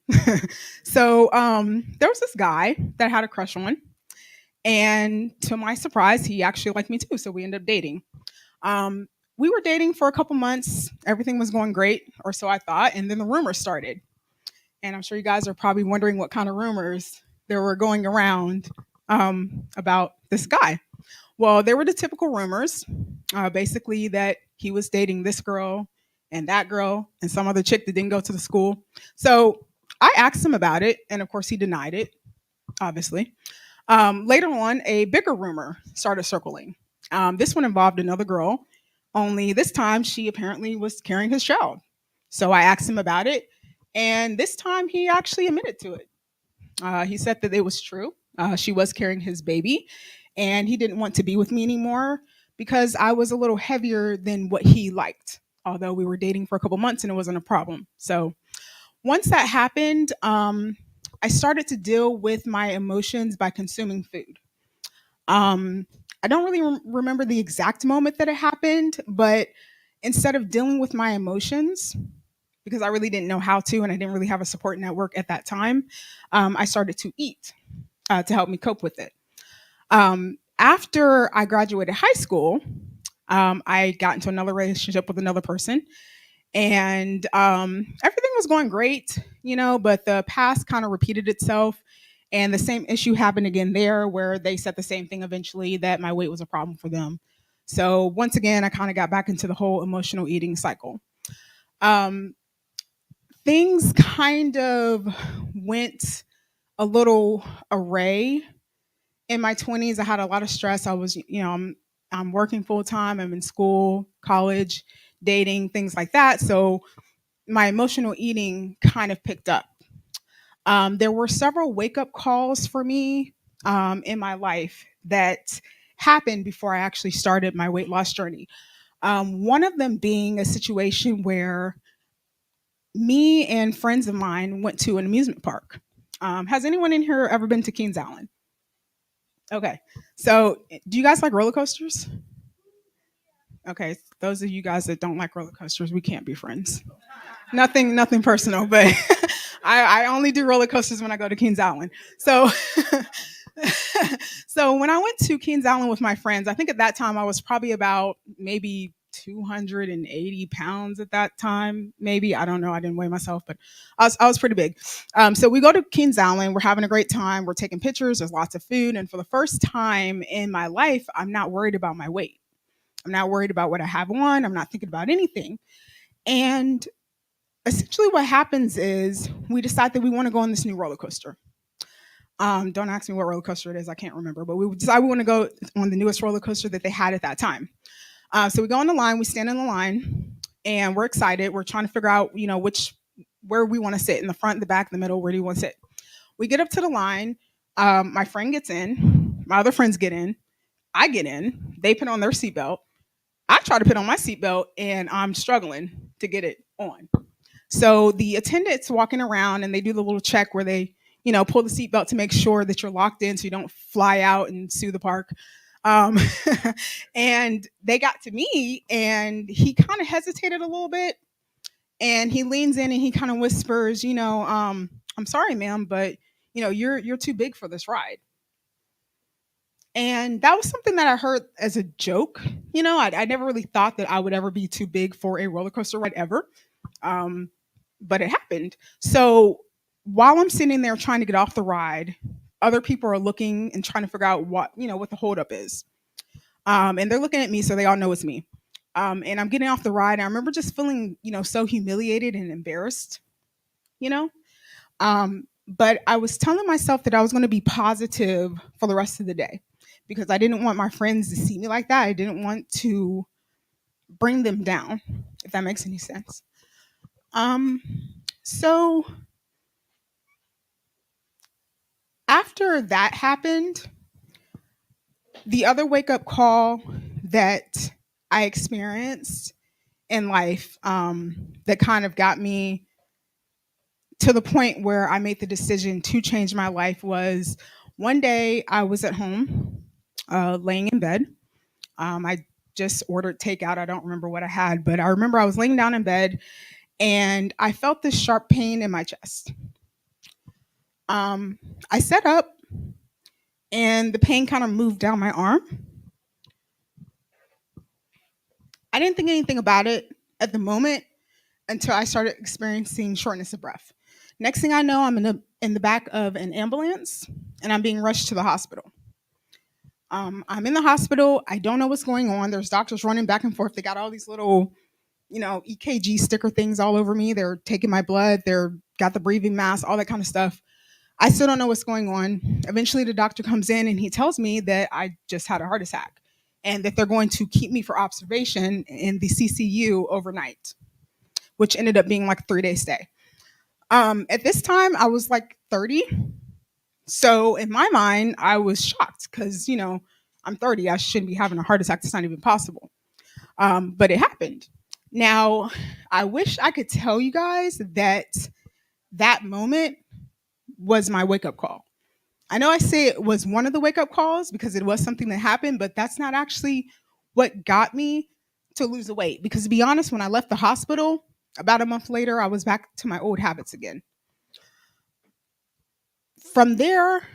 So there was this guy that I had a crush on. And to my surprise, he actually liked me too. So we ended up dating. We were dating for a couple months. Everything was going great, or so I thought. And then the rumors started. And I'm sure you guys are probably wondering what kind of rumors there were going around about this guy. Well, there were the typical rumors, basically that he was dating this girl and that girl and some other chick that didn't go to the school. So I asked him about it, and of course he denied it, obviously. Later on, a bigger rumor started circling. This one involved another girl, only this time she apparently was carrying his child. So I asked him about it, and this time he actually admitted to it. He said that it was true. She was carrying his baby, and he didn't want to be with me anymore because I was a little heavier than what he liked. Although we were dating for a couple months and it wasn't a problem. So once that happened, I started to deal with my emotions by consuming food. I don't really remember the exact moment that it happened, but instead of dealing with my emotions, because I really didn't know how to, and I didn't really have a support network at that time, I started to eat to help me cope with it. After I graduated high school, I got into another relationship with another person, and everything was going great, but the past kind of repeated itself. And the same issue happened again there, where they said the same thing eventually, that my weight was a problem for them. So once again, I kind of got back into the whole emotional eating cycle. Um, Things kind of went a little array in my 20s. I had a lot of stress. I was, I'm working full time. I'm in school, college, dating, things like that. So my emotional eating kind of picked up. There were several wake up calls for me in my life that happened before I actually started my weight loss journey. One of them being a situation where me and friends of mine went to an amusement park. Has anyone in here ever been to Kings Island? Okay. So, do you guys like roller coasters? Okay. Those of you guys that don't like roller coasters, we can't be friends. Nothing personal, but I only do roller coasters when I go to Kings Island. So, so when I went to Kings Island with my friends, I think at that time I was probably about maybe 280 pounds at that time. Maybe, I don't know. I didn't weigh myself, but I was pretty big. So we go to Kings Island. We're having a great time. We're taking pictures. There's lots of food. And for the first time in my life, I'm not worried about my weight. I'm not worried about what I have on. I'm not thinking about anything. And essentially what happens is we decide that we want to go on this new roller coaster. Don't ask me what roller coaster it is. I can't remember. But we decide we want to go on the newest roller coaster that they had at that time. So we go on the line. We stand in the line, and we're excited. We're trying to figure out, where we want to sit, in the front, the back, the middle. Where do you want to sit? We get up to the line. My friend gets in. My other friends get in. I get in. They put on their seatbelt. I try to put on my seatbelt, and I'm struggling to get it on. So the attendants walking around, and they do the little check where they, pull the seatbelt to make sure that you're locked in so you don't fly out and sue the park. Um, and they got to me, and he kind of hesitated a little bit, and he leans in and he kind of whispers, I'm sorry, ma'am, but you're too big for this ride. And that was something that I heard as a joke. I never really thought that I would ever be too big for a roller coaster ride ever. But it happened. So while I'm sitting there trying to get off the ride, other people are looking and trying to figure out what the holdup is. And they're looking at me, so they all know it's me. And I'm getting off the ride. And I remember just feeling, so humiliated and embarrassed, you know. But I was telling myself that I was going to be positive for the rest of the day because I didn't want my friends to see me like that. I didn't want to bring them down, if that makes any sense. So after that happened, the other wake up call that I experienced in life that kind of got me to the point where I made the decision to change my life was one day I was at home laying in bed. I just ordered takeout. I don't remember what I had, but I remember I was laying down in bed and I felt this sharp pain in my chest. I sat up and the pain kind of moved down my arm. I didn't think anything about it at the moment until I started experiencing shortness of breath. Next thing I know, I'm in the back of an ambulance and I'm being rushed to the hospital. I'm in the hospital. I don't know what's going on. There's doctors running back and forth. They got all these little EKG sticker things all over me. They're taking my blood. They're got the breathing mask, all that kind of stuff. I still don't know what's going on. Eventually, the doctor comes in and he tells me that I just had a heart attack and that they're going to keep me for observation in the CCU overnight, which ended up being like a 3-day stay. At this time, I was like 30. So in my mind, I was shocked because, I'm 30. I shouldn't be having a heart attack. It's not even possible. But it happened. Now, I wish I could tell you guys that that moment was my wake up call. I know I say it was one of the wake up calls because it was something that happened, but that's not actually what got me to lose the weight. Because to be honest, when I left the hospital, about a month later, I was back to my old habits again. From there,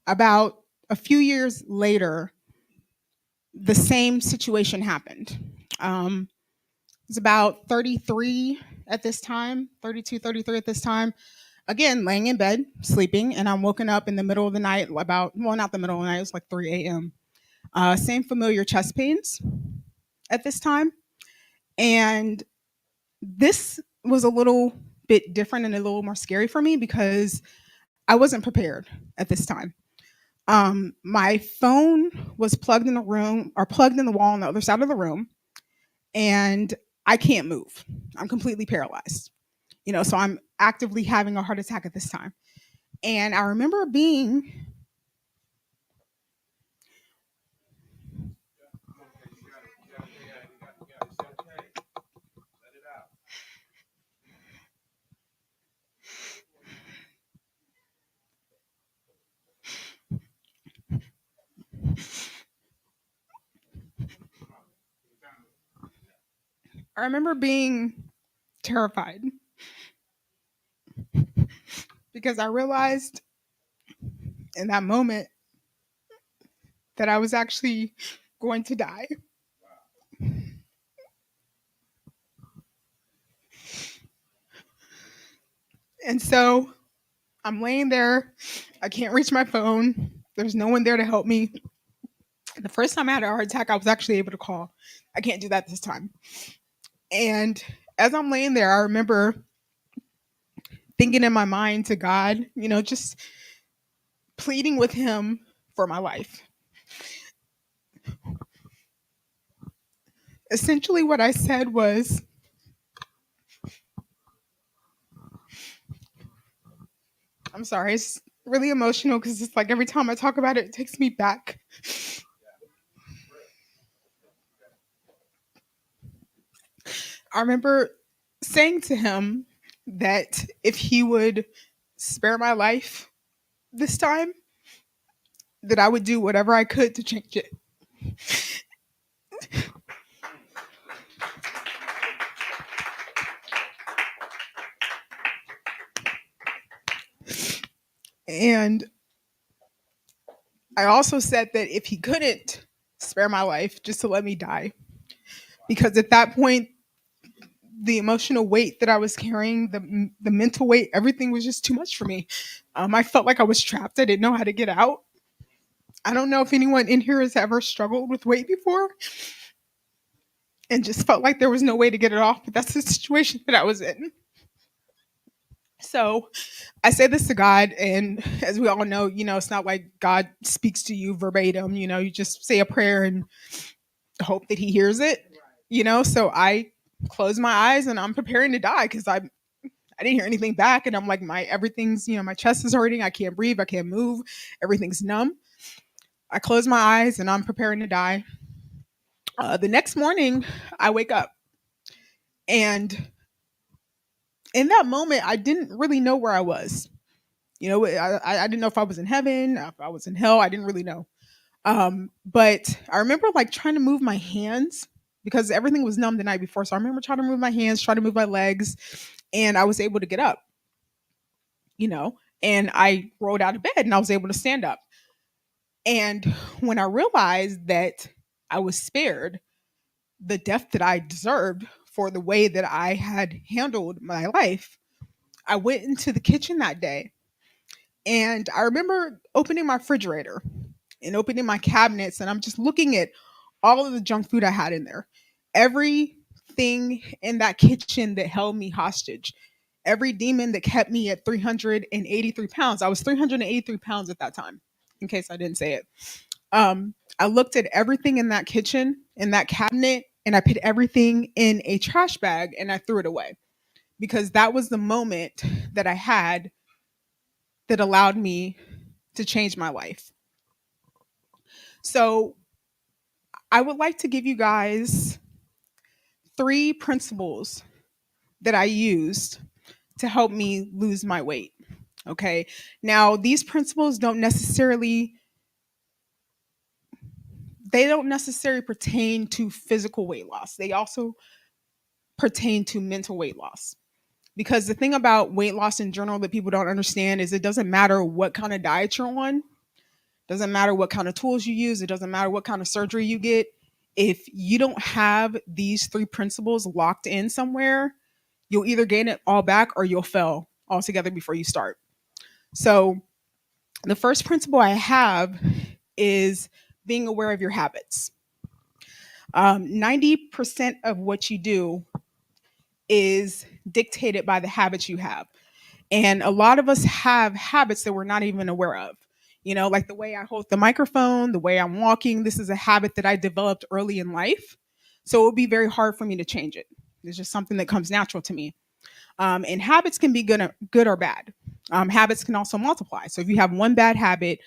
about a few years later, the same situation happened. I was about 33 at this time, 32, 33 at this time. Again, laying in bed, sleeping, and I'm woken up in the middle of the night, not the middle of the night, it was like 3 a.m. Same familiar chest pains at this time. And this was a little bit different and a little more scary for me because I wasn't prepared at this time. My phone was plugged in the room or plugged in the wall on the other side of the room, and I can't move. I'm completely paralyzed. So I'm actively having a heart attack at this time. And I remember being terrified because I realized in that moment that I was actually going to die. And so I'm laying there. I can't reach my phone. There's no one there to help me. The first time I had a heart attack, I was actually able to call. I can't do that this time. And as I'm laying there, I remember thinking in my mind to God, just pleading with him for my life. Essentially, what I said was, I'm sorry, it's really emotional because it's like every time I talk about it, it takes me back. I remember saying to him that if he would spare my life this time, that I would do whatever I could to change it. And I also said that if he couldn't spare my life, just to let me die. Because at that point, the emotional weight that I was carrying, the mental weight, everything was just too much for me. I felt like I was trapped. I didn't know how to get out. I don't know if anyone in here has ever struggled with weight before and just felt like there was no way to get it off, but that's the situation that I was in. So I say this to God, and as we all know, it's not like God speaks to you verbatim. You just say a prayer and hope that he hears it, So I close my eyes and I'm preparing to die because I didn't hear anything back. And I'm like, everything's, my chest is hurting. I can't breathe. I can't move. Everything's numb. I close my eyes and I'm preparing to die. The next morning, I wake up. And in that moment, I didn't really know where I was. I didn't know if I was in heaven, if I was in hell. I didn't really know. But I remember like trying to move my hands because everything was numb the night before. So I remember trying to move my hands, trying to move my legs, and I was able to get up, and I rolled out of bed and I was able to stand up. And when I realized that I was spared the death that I deserved for the way that I had handled my life, I went into the kitchen that day and I remember opening my refrigerator and opening my cabinets, and I'm just looking at all of the junk food I had in there. Every everything in that kitchen that held me hostage, every demon that kept me at 383 pounds. I was 383 pounds at that time, in case I didn't say it. I looked at everything in that kitchen, in that cabinet, and I put everything in a trash bag and I threw it away because that was the moment that I had that allowed me to change my life. So I would like to give you guys 3 principles that I used to help me lose my weight. Okay. Now, these principles don't necessarily pertain to physical weight loss. They also pertain to mental weight loss. Because the thing about weight loss in general that people don't understand is it doesn't matter what kind of diet you're on, doesn't matter what kind of tools you use, it doesn't matter what kind of surgery you get. If you don't have these 3 principles locked in somewhere, you'll either gain it all back or you'll fail altogether before you start. So, the first principle I have is being aware of your habits. 90% of what you do is dictated by the habits you have. And a lot of us have habits that we're not even aware of. You know, like the way I hold the microphone, the way I'm walking. This is a habit that I developed early in life. So it would be very hard for me to change it. It's just something that comes natural to me. And habits can be good or bad. Habits can also multiply. So if you have one bad habit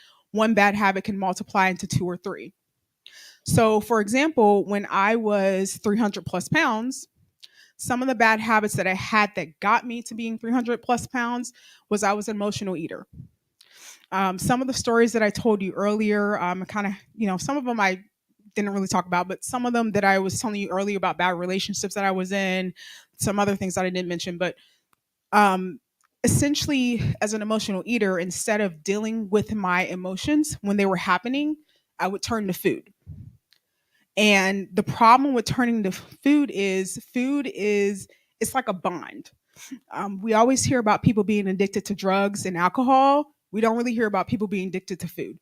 can multiply into 2 or 3. So, for example, when I was 300 plus pounds, some of the bad habits that I had that got me to being 300 plus pounds was I was an emotional eater. Some of the stories that I told you earlier, kind of, some of them I didn't really talk about, but some of them that I was telling you earlier about bad relationships that I was in, some other things that I didn't mention, but essentially, as an emotional eater, instead of dealing with my emotions when they were happening, I would turn to food. And the problem with turning to food is it's like a bond. We always hear about people being addicted to drugs and alcohol. We don't really hear about people being addicted to food.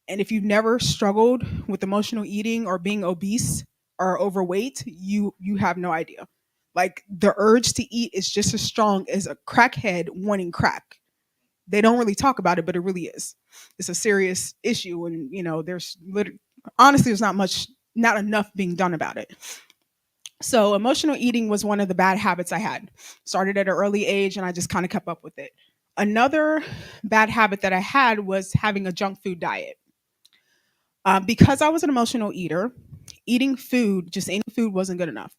And if you've never struggled with emotional eating or being obese or overweight, you have no idea. Like the urge to eat is just as strong as a crackhead wanting crack. They don't really talk about it, but it really is. It's a serious issue, and honestly, there's not enough being done about it. So emotional eating was one of the bad habits I had. Started at an early age, and I just kind of kept up with it. Another bad habit that I had was having a junk food diet. Because I was an emotional eater, eating food, just any food, wasn't good enough.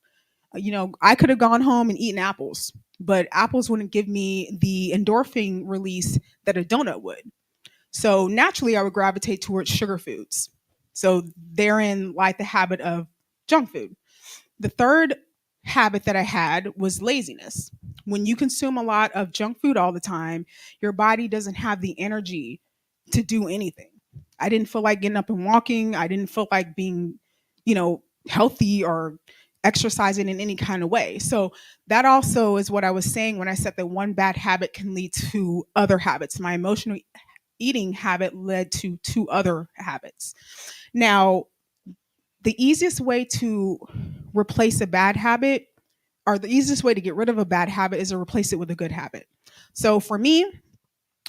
I could have gone home and eaten apples, but apples wouldn't give me the endorphin release that a donut would. So naturally, I would gravitate towards sugar foods. So therein lied the habit of junk food. The third habit that I had was laziness. When you consume a lot of junk food all the time, your body doesn't have the energy to do anything. I didn't feel like getting up and walking. I didn't feel like being, healthy or exercising in any kind of way. So that also is what I was saying when I said that one bad habit can lead to other habits. My emotional eating habit led to 2 other habits. Now, the easiest way to replace a bad habit, or the easiest way to get rid of a bad habit, is to replace it with a good habit. So for me,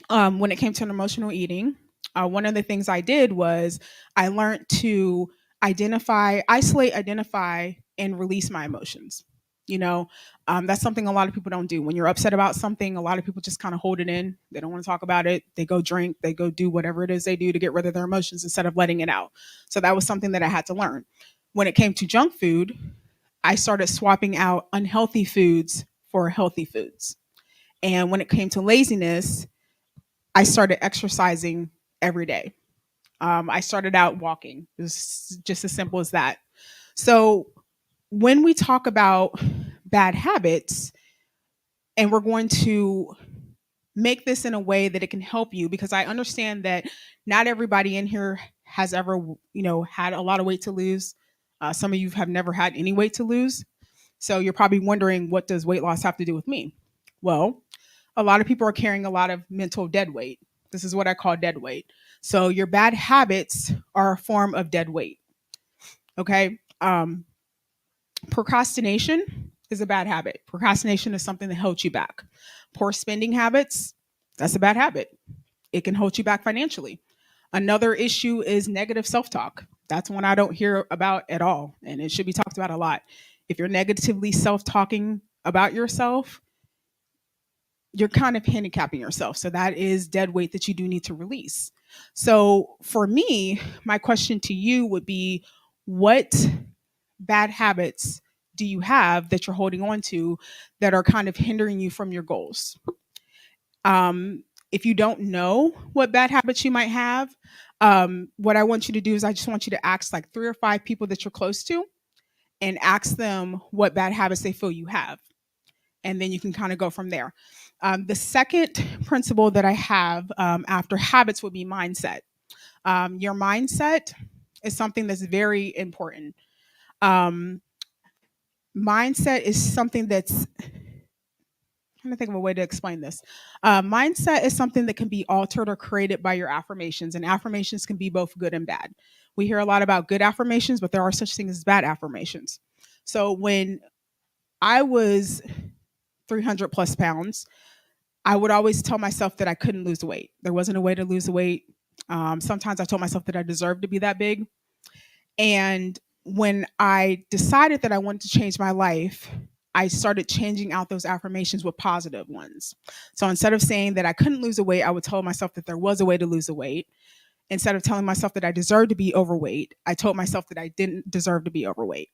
when it came to an emotional eating, one of the things I did was I learned to isolate, identify, and release my emotions. That's something a lot of people don't do. When you're upset about something, a lot of people just kind of hold it in. They don't want to talk about it. They go drink, they go do whatever it is they do to get rid of their emotions instead of letting it out. So that was something that I had to learn. When it came to junk food, I started swapping out unhealthy foods for healthy foods. And when it came to laziness, I started exercising every day. I started out walking. It was just as simple as that. So when we talk about bad habits, and we're going to make this in a way that it can help you, because I understand that not everybody in here has ever, had a lot of weight to lose. Some of you have never had any weight to lose. So you're probably wondering, what does weight loss have to do with me? Well, a lot of people are carrying a lot of mental dead weight. This is what I call dead weight. So your bad habits are a form of dead weight. Okay. Procrastination is a bad habit. Procrastination is something that holds you back. Poor spending habits, that's a bad habit. It can hold you back financially. Another issue is negative self talk. That's one I don't hear about at all, and it should be talked about a lot. If you're negatively self talking about yourself, you're kind of handicapping yourself. So that is dead weight that you do need to release. So for me, my question to you would be, what bad habits do you have that you're holding on to that are kind of hindering you from your goals? If you don't know what bad habits you might have, what I want you to do is I just want you to ask like 3 or 5 people that you're close to and ask them what bad habits they feel you have. And then you can kind of go from there. The second principle that I have after habits would be mindset. Your mindset is something that's very important. Mindset is something that's, I'm trying to think of a way to explain this. Mindset is something that can be altered or created by your affirmations, and affirmations can be both good and bad. We hear a lot about good affirmations, but there are such things as bad affirmations. So when I was 300 plus pounds, I would always tell myself that I couldn't lose weight. There wasn't a way to lose weight. Sometimes I told myself that I deserved to be that big. And when I decided that I wanted to change my life, I started changing out those affirmations with positive ones. So instead of saying that I couldn't lose a weight, I would tell myself that there was a way to lose the weight. Instead of telling myself that I deserved to be overweight, I told myself that I didn't deserve to be overweight.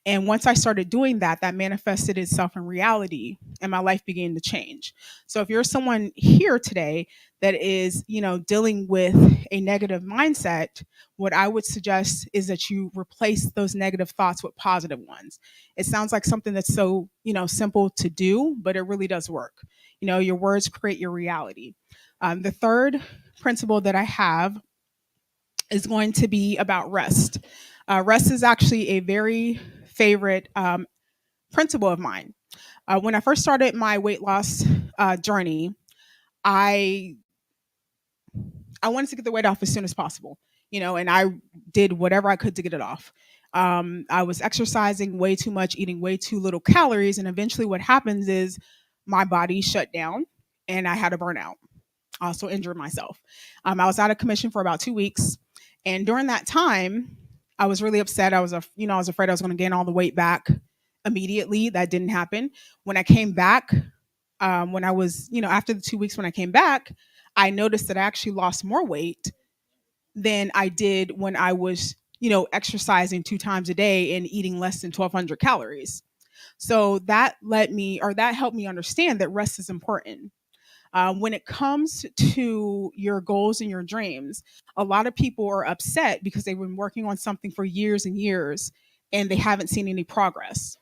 And once I started doing that, that manifested itself in reality and my life began to change. So if you're someone here today that is, dealing with a negative mindset, what I would suggest is that you replace those negative thoughts with positive ones. It sounds like something that's so, simple to do, but it really does work. Your words create your reality. The third principle that I have is going to be about rest. Rest is actually a very favorite principle of mine. When I first started my weight loss journey, I wanted to get the weight off as soon as possible, and I did whatever I could to get it off. I was exercising way too much, eating way too little calories, and eventually what happens is my body shut down and I had a burnout. I also injured myself. I was out of commission for about 2 weeks, and during that time, I was really upset. I was afraid I was going to gain all the weight back immediately. That didn't happen. When I came back, when I was, after the 2 weeks when I came back, I noticed that I actually lost more weight than I did when I was, exercising 2 times a day and eating less than 1,200 calories. So that helped me understand that rest is important. When it comes to your goals and your dreams, a lot of people are upset because they've been working on something for years and years and they haven't seen any progress.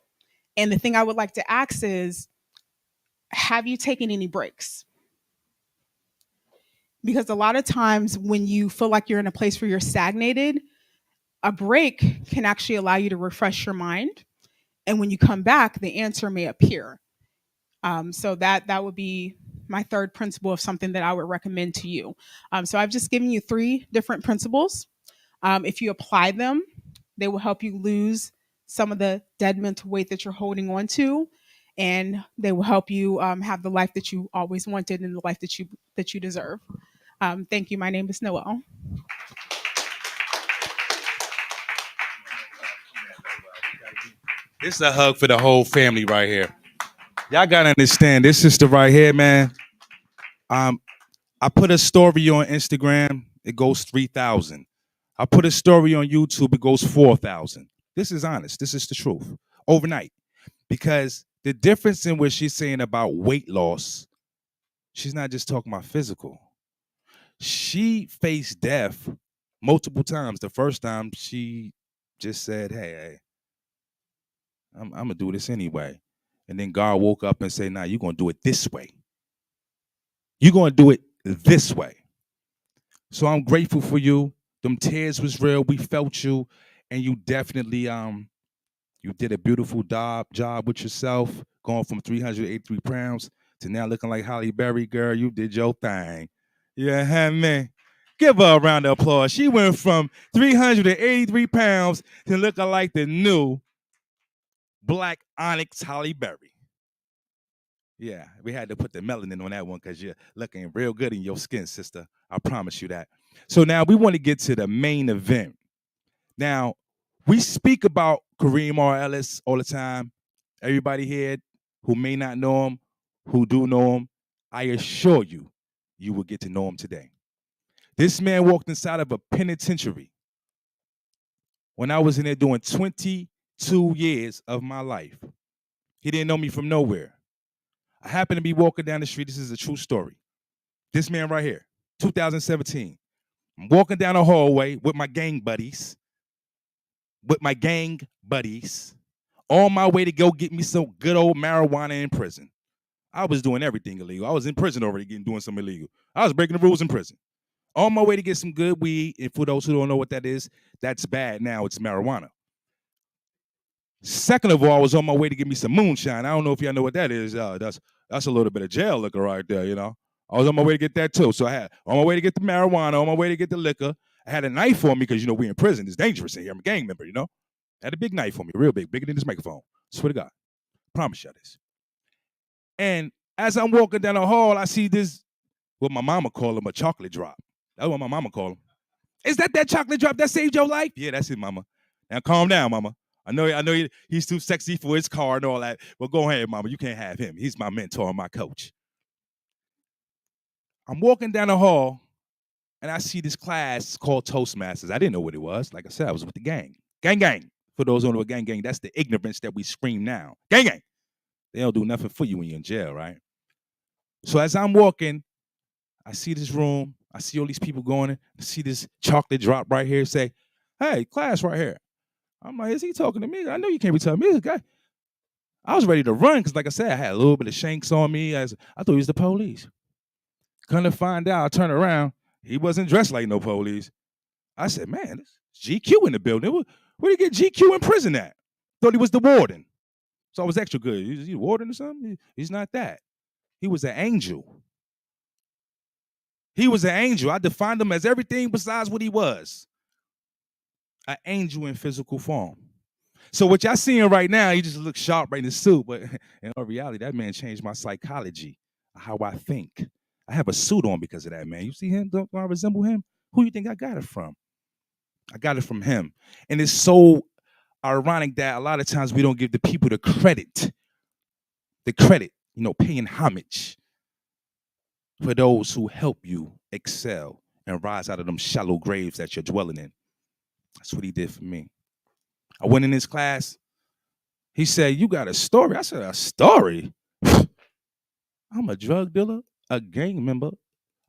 And the thing I would like to ask is, have you taken any breaks? Because a lot of times when you feel like you're in a place where you're stagnated, a break can actually allow you to refresh your mind. And when you come back, the answer may appear. So that would be my third principle of something that I would recommend to you. So I've just given you 3 different principles. If you apply them, they will help you lose some of the dead mental weight that you're holding on to, and they will help you have the life that you always wanted and the life that you deserve. Thank you. My name is Noel. This is a hug for the whole family right here. Y'all gotta understand, this sister right here, man. I put a story on Instagram, it goes 3,000. I put a story on YouTube, it goes 4,000. This is honest. This is the truth. Overnight. Because the difference in what she's saying about weight loss, she's not just talking about physical. She faced death multiple times. The first time she just said, hey, I'm gonna do this anyway. And then God woke up and said, nah, you're gonna do it this way. You're gonna do it this way. So I'm grateful for you. Them tears was real. We felt you, and you definitely you did a beautiful job with yourself, going from 383 pounds to now looking like Holly Berry, girl. You did your thing. Yeah, man. Give her a round of applause. She went from 383 pounds to looking like the new black onyx Holly Berry. Yeah, we had to put the melanin on that one because you're looking real good in your skin, sister. I promise you that. So now we want to get to the main event. Now, we speak about Kareem R. Ellis all the time. Everybody here who may not know him, who do know him, I assure you, you will get to know him today. This man walked inside of a penitentiary when I was in there doing 22 years of my life. He didn't know me from nowhere. I happened to be walking down the street. This is a true story. This man right here, 2017. I'm walking down the hallway with my gang buddies, on my way to go get me some good old marijuana in prison. I was doing everything illegal. I was in prison already doing some illegal. I was breaking the rules in prison. On my way to get some good weed, and for those who don't know what that is, that's bad now. It's marijuana. Second of all, I was on my way to get me some moonshine. I don't know if y'all know what that is. That's a little bit of jail liquor right there, you know. I was on my way to get that too. So I had on my way to get the marijuana, on my way to get the liquor. I had a knife on me because, you know, we in prison. It's dangerous in here. I'm a gang member, you know. I had a big knife on me, real big, bigger than this microphone. Swear to God. Promise y'all this. And as I'm walking down the hall, I see this, what my mama call him, a chocolate drop. That's what my mama call him. Is that chocolate drop that saved your life? Yeah, that's it, mama. Now calm down, mama. I know he's too sexy for his car and all that. But go ahead, mama. You can't have him. He's my mentor and my coach. I'm walking down the hall, and I see this class called Toastmasters. I didn't know what it was. Like I said, I was with the gang. Gang. For those who don't know what gang, that's the ignorance that we scream now. Gang. They don't do nothing for you when you're in jail, right? So as I'm walking, I see this room. I see all these people going in. I see this chocolate drop right here say, hey, class right here. I'm like, is he talking to me? I know you can't be telling me this guy. I was ready to run because, like I said, I had a little bit of shanks on me. I thought he was the police. Come to find out, I turn around, he wasn't dressed like no police. I said, man, this GQ in the building. Where did he get GQ in prison at? Thought he was the warden. So I was extra good. Is he a warden or something? He's not that. He was an angel. He was an angel. I defined him as everything besides what he was. An angel in physical form. So what y'all seeing right now, he just looks sharp right in his suit, but in all reality, that man changed my psychology, how I think. I have a suit on because of that, man. You see him? Don't I resemble him? Who you think I got it from? I got it from him. And it's so ironic that a lot of times we don't give the people the credit, paying homage for those who help you excel and rise out of them shallow graves that you're dwelling in. That's what he did for me. I went in his class. He said, you got a story? I said, a story? I'm a drug dealer, a gang member.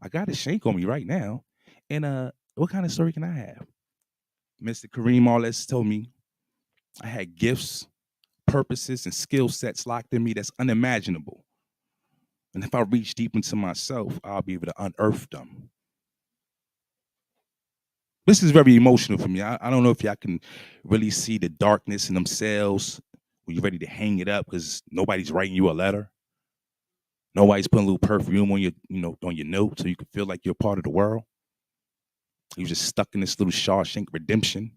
I got a shank on me right now. And what kind of story can I have? Mr. Kareem Ellis told me I had gifts, purposes, and skill sets locked in me that's unimaginable. And if I reach deep into myself, I'll be able to unearth them. This is very emotional for me. I don't know if y'all can really see the darkness in them cells when you're ready to hang it up because nobody's writing you a letter. Nobody's putting a little perfume on your note so you can feel like you're part of the world. You're just stuck in this little Shawshank Redemption,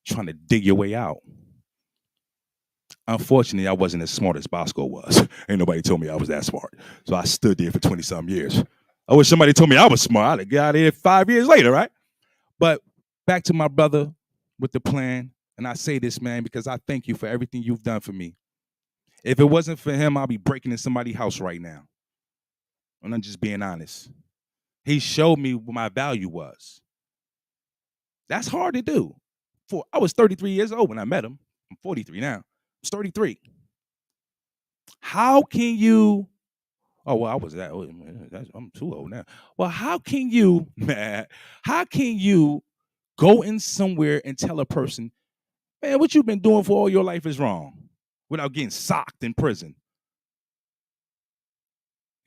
trying to dig your way out. Unfortunately, I wasn't as smart as Bosco was. Ain't nobody told me I was that smart. So I stood there for 20-some years. I wish somebody told me I was smart. I'd have got out of here 5 years later, right? But back to my brother with the plan. And I say this, man, because I thank you for everything you've done for me. If it wasn't for him, I'll be breaking in somebody's house right now. And I'm just being honest. He showed me what my value was. That's hard to do. I was 33 years old when I met him. I'm 43 now. I was 33. How can you... Oh, well, I was that. I'm too old now. Well, how can you go in somewhere and tell a person, man, what you've been doing for all your life is wrong without getting socked in prison?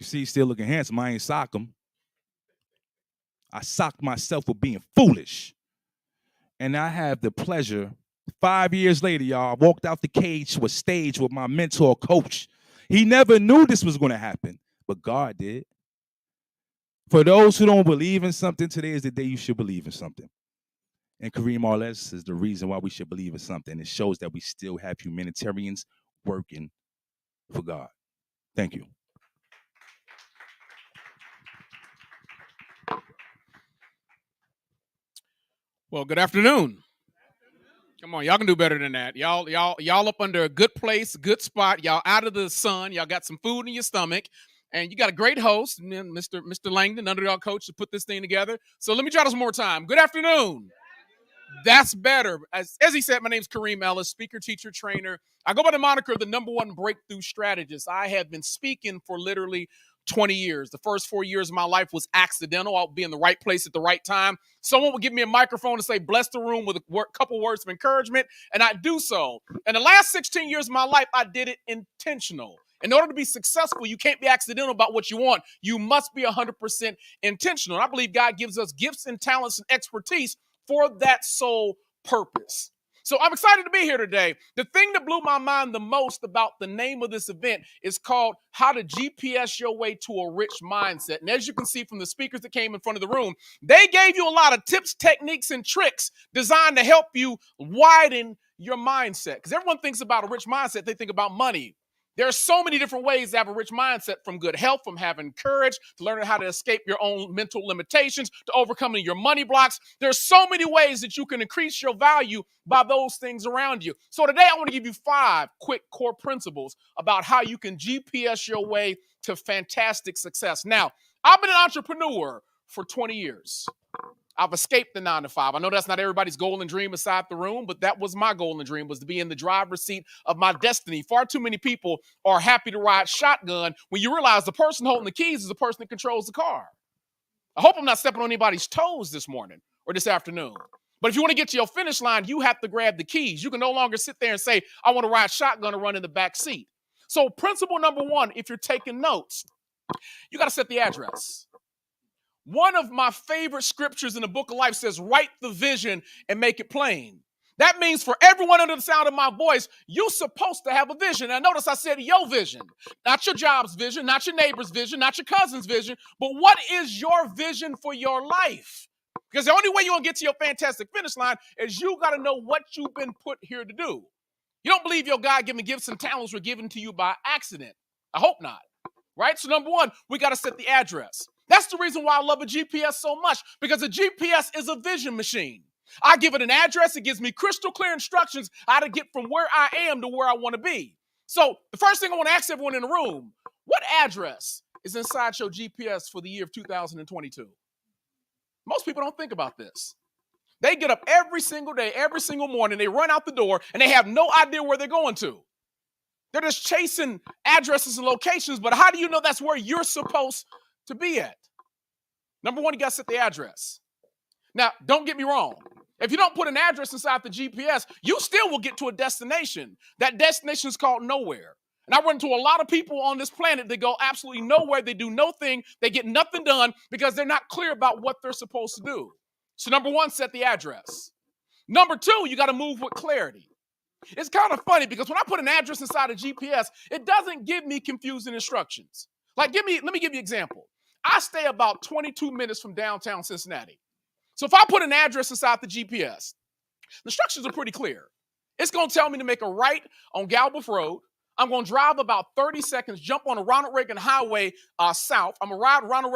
You see, he's still looking handsome. I ain't sock him. I socked myself for being foolish. And I have the pleasure, 5 years later, y'all, I walked out the cage to a stage with my mentor coach. He never knew this was going to happen, but God did. For those who don't believe in something, today is the day you should believe in something. And Kareem, all this is the reason why we should believe in something. It shows that we still have humanitarians working for God. Thank you. Well, good afternoon. Come on, y'all can do better than that. Y'all up under a good place, good spot. Y'all out of the sun. Y'all got some food in your stomach, and you got a great host, Mr. Langdon, underdog coach, to put this thing together. So let me try this one more time. Good afternoon. That's better. As he said, my name's Kareem Ellis, speaker, teacher, trainer. I go by the moniker the #1 breakthrough strategist. I have been speaking for literally 20 years. The first 4 years of my life was accidental. I'll be in the right place at the right time. Someone would give me a microphone and say, bless the room with a couple words of encouragement, and I do so. In the last 16 years of my life, I did it intentional. In order to be successful, you can't be accidental about what you want. You must be 100% intentional. And I believe God gives us gifts and talents and expertise for that sole purpose. So I'm excited to be here today. The thing that blew my mind the most about the name of this event is called How to GPS Your Way to a Rich Mindset. And as you can see from the speakers that came in front of the room, they gave you a lot of tips, techniques, and tricks designed to help you widen your mindset. Because everyone thinks about a rich mindset, they think about money. There are so many different ways to have a rich mindset, from good health, from having courage, to learning how to escape your own mental limitations, to overcoming your money blocks. There's so many ways that you can increase your value by those things around you. So today I want to give you 5 quick core principles about how you can GPS your way to fantastic success. Now, I've been an entrepreneur for 20 years. I've escaped the 9-to-5. I know that's not everybody's goal and dream aside the room, but that was my goal and dream, was to be in the driver's seat of my destiny. Far too many people are happy to ride shotgun when you realize the person holding the keys is the person that controls the car. I hope I'm not stepping on anybody's toes this morning or this afternoon. But if you want to get to your finish line, you have to grab the keys. You can no longer sit there and say, I want to ride shotgun and run in the back seat. So principle number 1, if you're taking notes, you got to set the address. One of my favorite scriptures in the book of life says, write the vision and make it plain. That means for everyone under the sound of my voice, you're supposed to have a vision. And notice I said your vision, not your job's vision, not your neighbor's vision, not your cousin's vision, but what is your vision for your life? Because the only way you're going to get to your fantastic finish line is you got to know what you've been put here to do. You don't believe your God-given gifts and talents were given to you by accident. I hope not. Right? So number 1, we got to set the address. That's the reason why I love a GPS so much, because a GPS is a vision machine. I give it an address. It gives me crystal clear instructions how to get from where I am to where I want to be. So the first thing I want to ask everyone in the room, what address is inside your GPS for the year of 2022? Most people don't think about this. They get up every single day, every single morning, they run out the door, and they have no idea where they're going to. They're just chasing addresses and locations, but how do you know that's where you're supposed to be at? Number 1, you got to set the address. Now, don't get me wrong. If you don't put an address inside the GPS, you still will get to a destination. That destination is called nowhere. And I run into a lot of people on this planet that go absolutely nowhere. They do no thing. They get nothing done because they're not clear about what they're supposed to do. So number 1, set the address. Number 2, you got to move with clarity. It's kind of funny because when I put an address inside a GPS, it doesn't give me confusing instructions. Like, let me give you an example. I stay about 22 minutes from downtown Cincinnati. So if I put an address inside the GPS, the instructions are pretty clear. It's going to tell me to make a right on Galbraith Road. I'm going to drive about 30 seconds, jump on a Ronald Reagan Highway south. I'm going to ride Ronald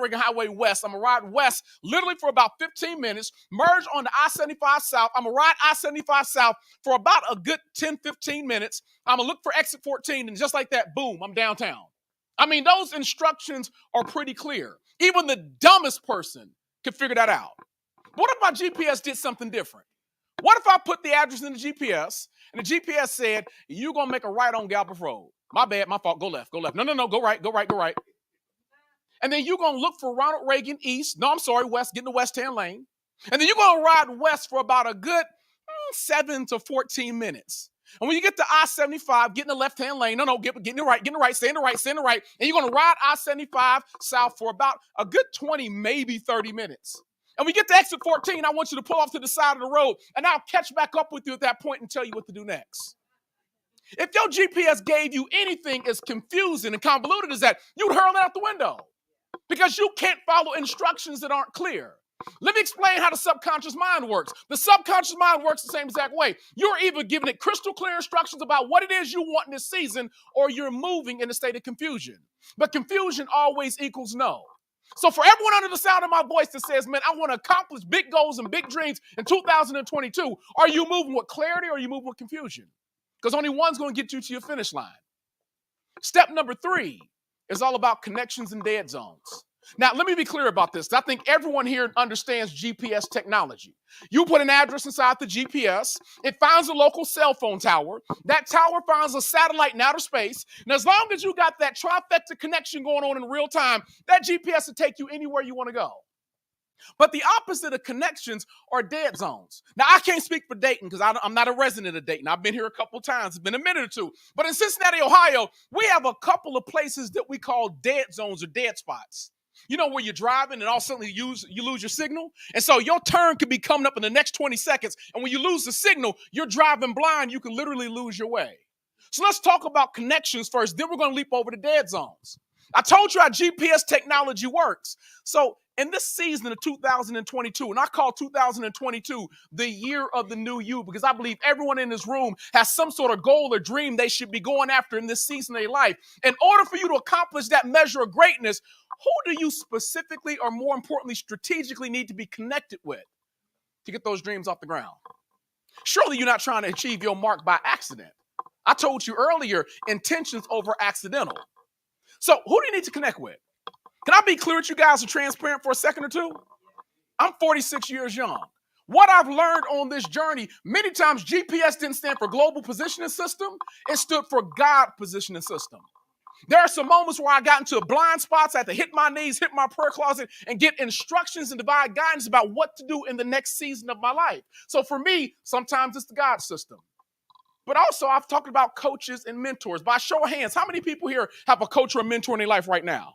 Reagan Highway west. I'm going to ride west literally for about 15 minutes, merge on the I-75 south. I'm going to ride I-75 south for about a good 10, 15 minutes. I'm going to look for exit 14, and just like that, boom, I'm downtown. I mean, those instructions are pretty clear. Even the dumbest person could figure that out. But what if my GPS did something different? What if I put the address in the GPS and the GPS said, you're going to make a right on Galbraith Road? My bad, my fault. Go left. No, go right. And then you're going to look for Ronald Reagan East. No, I'm sorry, west, get in the west-hand lane. And then you're going to ride west for about a good 7 to 14 minutes. And when you get to I-75, get in the left-hand lane. No, get in the right, stay in the right. And you're going to ride I-75 south for about a good 20, maybe 30 minutes. And we get to exit 14, I want you to pull off to the side of the road, and I'll catch back up with you at that point and tell you what to do next. If your GPS gave you anything as confusing and convoluted as that, you'd hurl it out the window because you can't follow instructions that aren't clear. Let me explain how the subconscious mind works. The subconscious mind works the same exact way. You're either giving it crystal clear instructions about what it is you want in this season, or you're moving in a state of confusion. But confusion always equals no. So for everyone under the sound of my voice that says, man, I want to accomplish big goals and big dreams in 2022, are you moving with clarity or are you moving with confusion? Because only one's going to get you to your finish line. Step number 3 is all about connections and dead zones. Now, let me be clear about this. I think everyone here understands GPS technology. You put an address inside the GPS. It finds a local cell phone tower. That tower finds a satellite in outer space. And as long as you got that trifecta connection going on in real time, that GPS will take you anywhere you want to go. But the opposite of connections are dead zones. Now, I can't speak for Dayton because I'm not a resident of Dayton. I've been here a couple of times. It's been a minute or two. But in Cincinnati, Ohio, we have a couple of places that we call dead zones or dead spots. You know, where you're driving and all of a sudden you lose your signal? And so your turn could be coming up in the next 20 seconds. And when you lose the signal, you're driving blind. You can literally lose your way. So let's talk about connections first. Then we're going to leap over to dead zones. I told you how GPS technology works. So in this season of 2022, and I call 2022 the year of the new you, because I believe everyone in this room has some sort of goal or dream they should be going after in this season of their life. In order for you to accomplish that measure of greatness, who do you specifically, or more importantly, strategically need to be connected with to get those dreams off the ground? Surely you're not trying to achieve your mark by accident. I told you earlier, intentions over accidental. So who do you need to connect with? Can I be clear with you guys and transparent for a second or two? I'm 46 years young. What I've learned on this journey, many times GPS didn't stand for Global Positioning System. It stood for God Positioning System. There are some moments where I got into blind spots. I had to hit my knees, hit my prayer closet, and get instructions and divine guidance about what to do in the next season of my life. So for me, sometimes it's the God system. But also, I've talked about coaches and mentors. By show of hands, how many people here have a coach or a mentor in their life right now?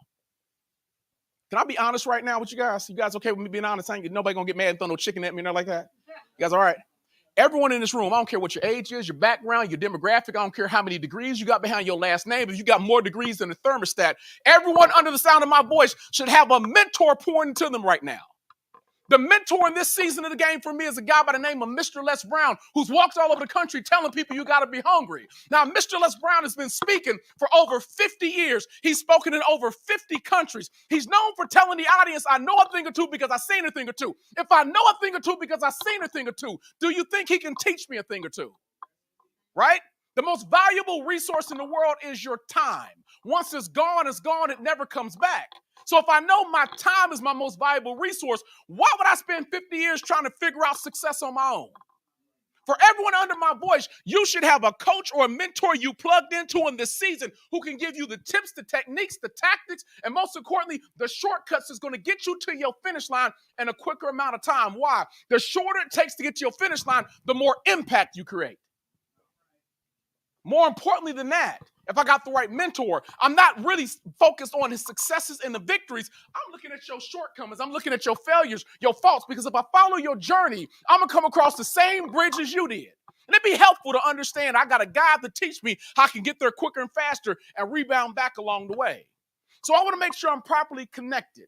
Can I be honest right now with you guys? You guys okay with me being honest? Nobody going to get mad and throw no chicken at me or nothing like that? You guys all right? Everyone in this room, I don't care what your age is, your background, your demographic, I don't care how many degrees you got behind your last name. If you got more degrees than a thermostat, everyone under the sound of my voice should have a mentor pouring into them right now. The mentor in this season of the game for me is a guy by the name of Mr. Les Brown, who's walked all over the country telling people you got to be hungry. Now, Mr. Les Brown has been speaking for over 50 years. He's spoken in over 50 countries. He's known for telling the audience, I know a thing or two because I've seen a thing or two. If I know a thing or two because I've seen a thing or two, do you think he can teach me a thing or two? Right? The most valuable resource in the world is your time. Once it's gone, it never comes back. So if I know my time is my most valuable resource, why would I spend 50 years trying to figure out success on my own? For everyone under my voice, you should have a coach or a mentor you plugged into in this season who can give you the tips, the techniques, the tactics, and most importantly, the shortcuts that's going to get you to your finish line in a quicker amount of time. Why? The shorter it takes to get to your finish line, the more impact you create. More importantly than that, if I got the right mentor, I'm not really focused on his successes and the victories. I'm looking at your shortcomings. I'm looking at your failures, your faults, because if I follow your journey, I'm going to come across the same bridge as you did. And it'd be helpful to understand I got a guide to teach me how I can get there quicker and faster and rebound back along the way. So I want to make sure I'm properly connected.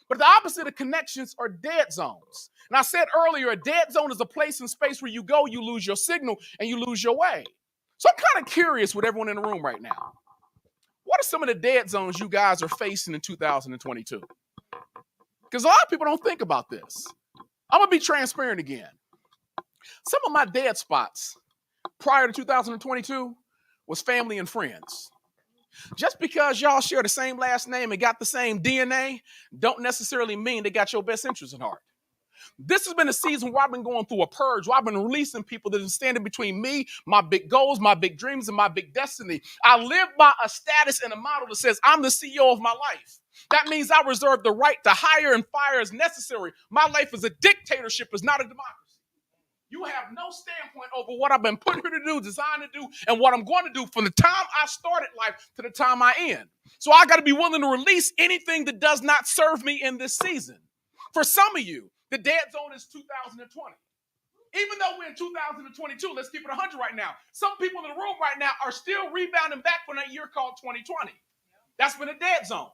But the opposite of connections are dead zones. And I said earlier, a dead zone is a place and space where you go, you lose your signal, and you lose your way. So I'm kind of curious with everyone in the room right now. What are some of the dead zones you guys are facing in 2022? Because a lot of people don't think about this. I'm going to be transparent again. Some of my dead spots prior to 2022 was family and friends. Just because y'all share the same last name and got the same DNA don't necessarily mean they got your best interests at heart. This has been a season where I've been going through a purge, where I've been releasing people that are standing between me, my big goals, my big dreams, and my big destiny. I live by a status and a model that says I'm the CEO of my life. That means I reserve the right to hire and fire as necessary. My life is a dictatorship, it's not a democracy. You have no standpoint over what I've been put here to do, designed to do, and what I'm going to do from the time I started life to the time I end. So I got to be willing to release anything that does not serve me in this season. For some of you, the dead zone is 2020. Even though we're in 2022, let's keep it 100 right now. Some people in the room right now are still rebounding back from that year called 2020. That's been a dead zone.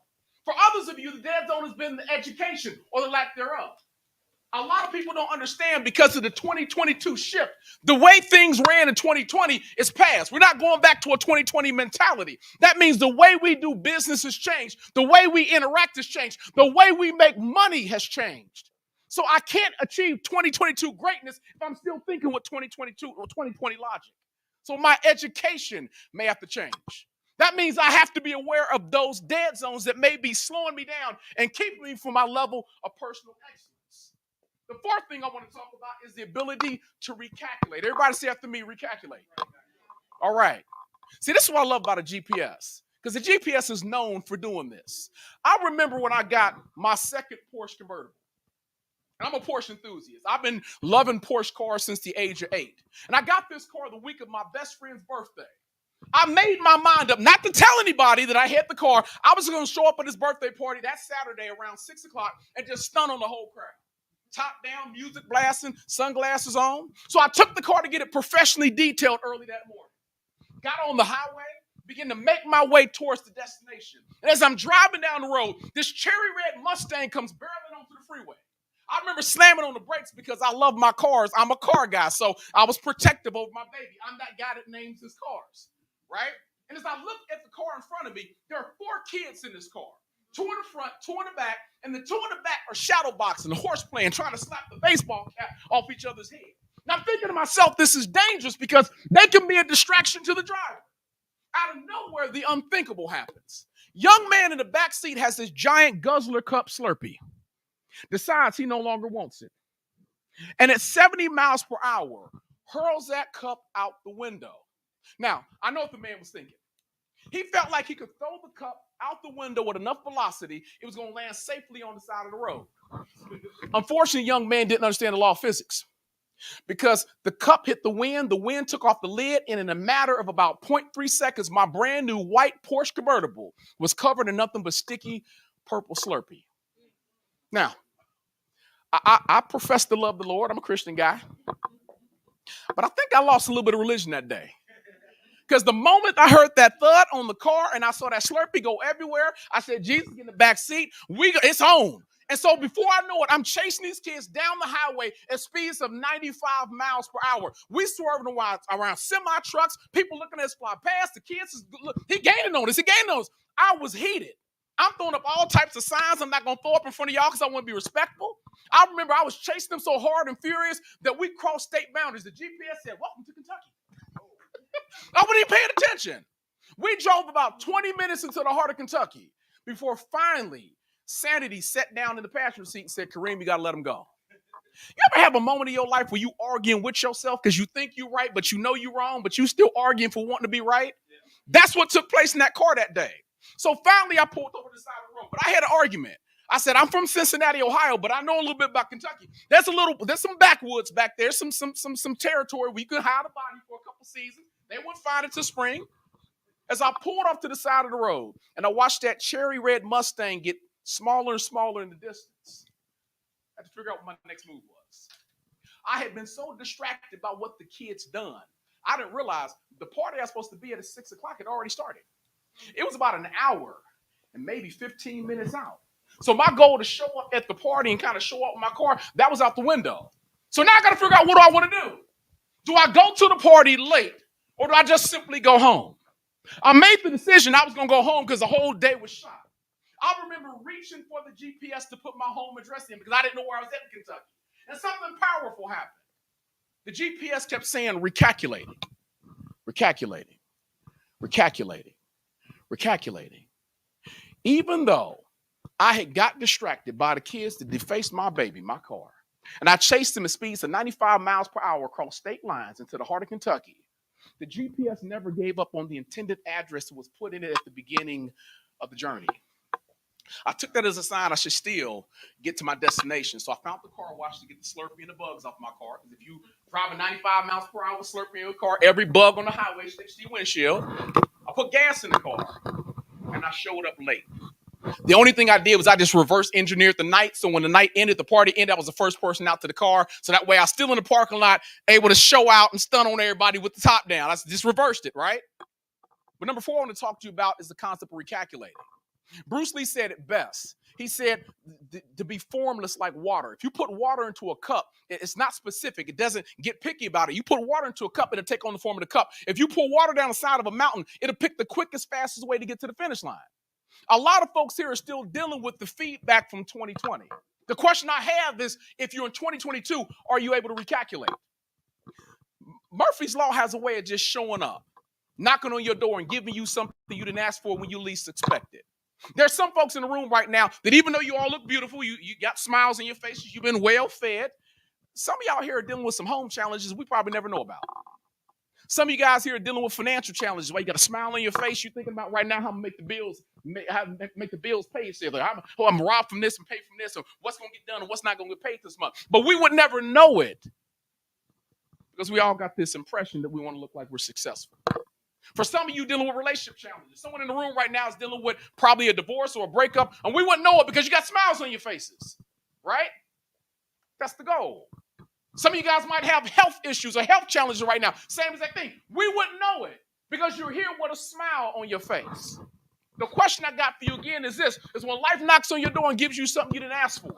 For others of you, the dead zone has been the education or the lack thereof. A lot of people don't understand because of the 2022 shift. The way things ran in 2020 is past. We're not going back to a 2020 mentality. That means the way we do business has changed. The way we interact has changed. The way we make money has changed. So I can't achieve 2022 greatness if I'm still thinking with 2022 or 2020 logic. So my education may have to change. That means I have to be aware of those dead zones that may be slowing me down and keeping me from my level of personal excellence. The fourth thing I want to talk about is the ability to recalculate. Everybody say after me, recalculate. All right. See, this is what I love about a GPS, because the GPS is known for doing this. I remember when I got my second Porsche convertible. And I'm a Porsche enthusiast. I've been loving Porsche cars since the age of 8. And I got this car the week of my best friend's birthday. I made my mind up not to tell anybody that I had the car. I was going to show up at his birthday party that Saturday around 6 o'clock and just stun on the whole crowd. Top down, music blasting, sunglasses on. So I took the car to get it professionally detailed early that morning. Got on the highway, began to make my way towards the destination. And as I'm driving down the road, this cherry red Mustang comes barreling onto the freeway. I remember slamming on the brakes because I love my cars. I'm a car guy, so I was protective over my baby. I'm that guy that names his cars, right? And as I look at the car in front of me, there are 4 kids in this car. 2 in the front, 2 in the back, and the 2 in the back are shadow boxing, horse playing, trying to slap the baseball cap off each other's head. Now I'm thinking to myself, this is dangerous because they can be a distraction to the driver. Out of nowhere, the unthinkable happens. Young man in the back seat has this giant guzzler cup Slurpee. Decides he no longer wants it. And at 70 miles per hour, hurls that cup out the window. Now, I know what the man was thinking. He felt like he could throw the cup out the window with enough velocity, it was going to land safely on the side of the road. Unfortunately, young man didn't understand the law of physics because the cup hit the wind took off the lid, and in a matter of about 0.3 seconds, my brand new white Porsche convertible was covered in nothing but sticky purple Slurpee. Now, I profess to love the Lord. I'm a Christian guy. But I think I lost a little bit of religion that day. Because the moment I heard that thud on the car and I saw that Slurpee go everywhere, I said, Jesus, get in the back seat. It's on. And so before I know it, I'm chasing these kids down the highway at speeds of 95 miles per hour. We swerving around semi-trucks, people looking at us fly past. The kids, he gaining on us. I was heated. I'm throwing up all types of signs I'm not going to throw up in front of y'all because I want to be respectful. I remember I was chasing them so hard and furious that we crossed state boundaries. The GPS said, welcome to Kentucky. I wasn't even paying attention. We drove about 20 minutes into the heart of Kentucky before finally sanity sat down in the passenger seat and said, Kareem, you got to let him go. You ever have a moment in your life where you arguing with yourself because you think you're right, but you know you're wrong, but you still arguing for wanting to be right? That's what took place in that car that day. So finally, I pulled over to the side of the road, but I had an argument. I said, I'm from Cincinnati, Ohio, but I know a little bit about Kentucky. There's some backwoods back there, some territory where you could hide a body for a couple seasons. They wouldn't find it till spring. As I pulled off to the side of the road and I watched that cherry red Mustang get smaller and smaller in the distance, I had to figure out what my next move was. I had been so distracted by what the kids done. I didn't realize the party I was supposed to be at 6 o'clock had already started. It was about an hour and maybe 15 minutes out. So my goal to show up at the party and kind of show up with my car, that was out the window. So now I got to figure out, what do I want to do? Do I go to the party late or do I just simply go home? I made the decision I was going to go home because the whole day was shot. I remember reaching for the GPS to put my home address in because I didn't know where I was at in Kentucky. And something powerful happened. The GPS kept saying recalculating, recalculating, recalculating, recalculating. Even though I had got distracted by the kids that defaced my baby, my car, and I chased them at speeds of 95 miles per hour across state lines into the heart of Kentucky, the GPS never gave up on the intended address that was put in it at the beginning of the journey. I took that as a sign I should still get to my destination. So I found the car wash to get the Slurpee and the bugs off my car. Because if you drive a 95 miles per hour Slurpee in your car, every bug on the highway sticks to your windshield. I put gas in the car, and I showed up late. The only thing I did was I just reverse engineered the night. So when the night ended, the party ended, I was the first person out to the car. So that way I was still in the parking lot, able to show out and stun on everybody with the top down. I just reversed it, right? But number 4 I want to talk to you about is the concept of recalculating. Bruce Lee said it best. He said to be formless like water. If you put water into a cup, it's not specific. It doesn't get picky about it. You put water into a cup, it'll take on the form of the cup. If you pour water down the side of a mountain, it'll pick the quickest, fastest way to get to the finish line. A lot of folks here are still dealing with the feedback from 2020. The question I have is, if you're in 2022, are you able to recalculate? Murphy's Law has a way of just showing up, knocking on your door and giving you something you didn't ask for when you least expect it. There's some folks in the room right now that even though you all look beautiful, you got smiles on your faces, you've been well fed. Some of y'all here are dealing with some home challenges we probably never know about. Some of you guys here are dealing with financial challenges where you got a smile on your face. You're thinking about right now how to make the bills, how to make the bills pay. So like, I'm robbed from this and pay from this, or what's going to get done and what's not going to get paid this month. But we would never know it because we all got this impression that we want to look like we're successful. For some of you dealing with relationship challenges, someone in the room right now is dealing with probably a divorce or a breakup, and we wouldn't know it because you got smiles on your faces, right? That's the goal. Some of you guys might have health issues or health challenges right now. Same exact thing. We wouldn't know it because you're here with a smile on your face. The question I got for you again is this, is when life knocks on your door and gives you something you didn't ask for,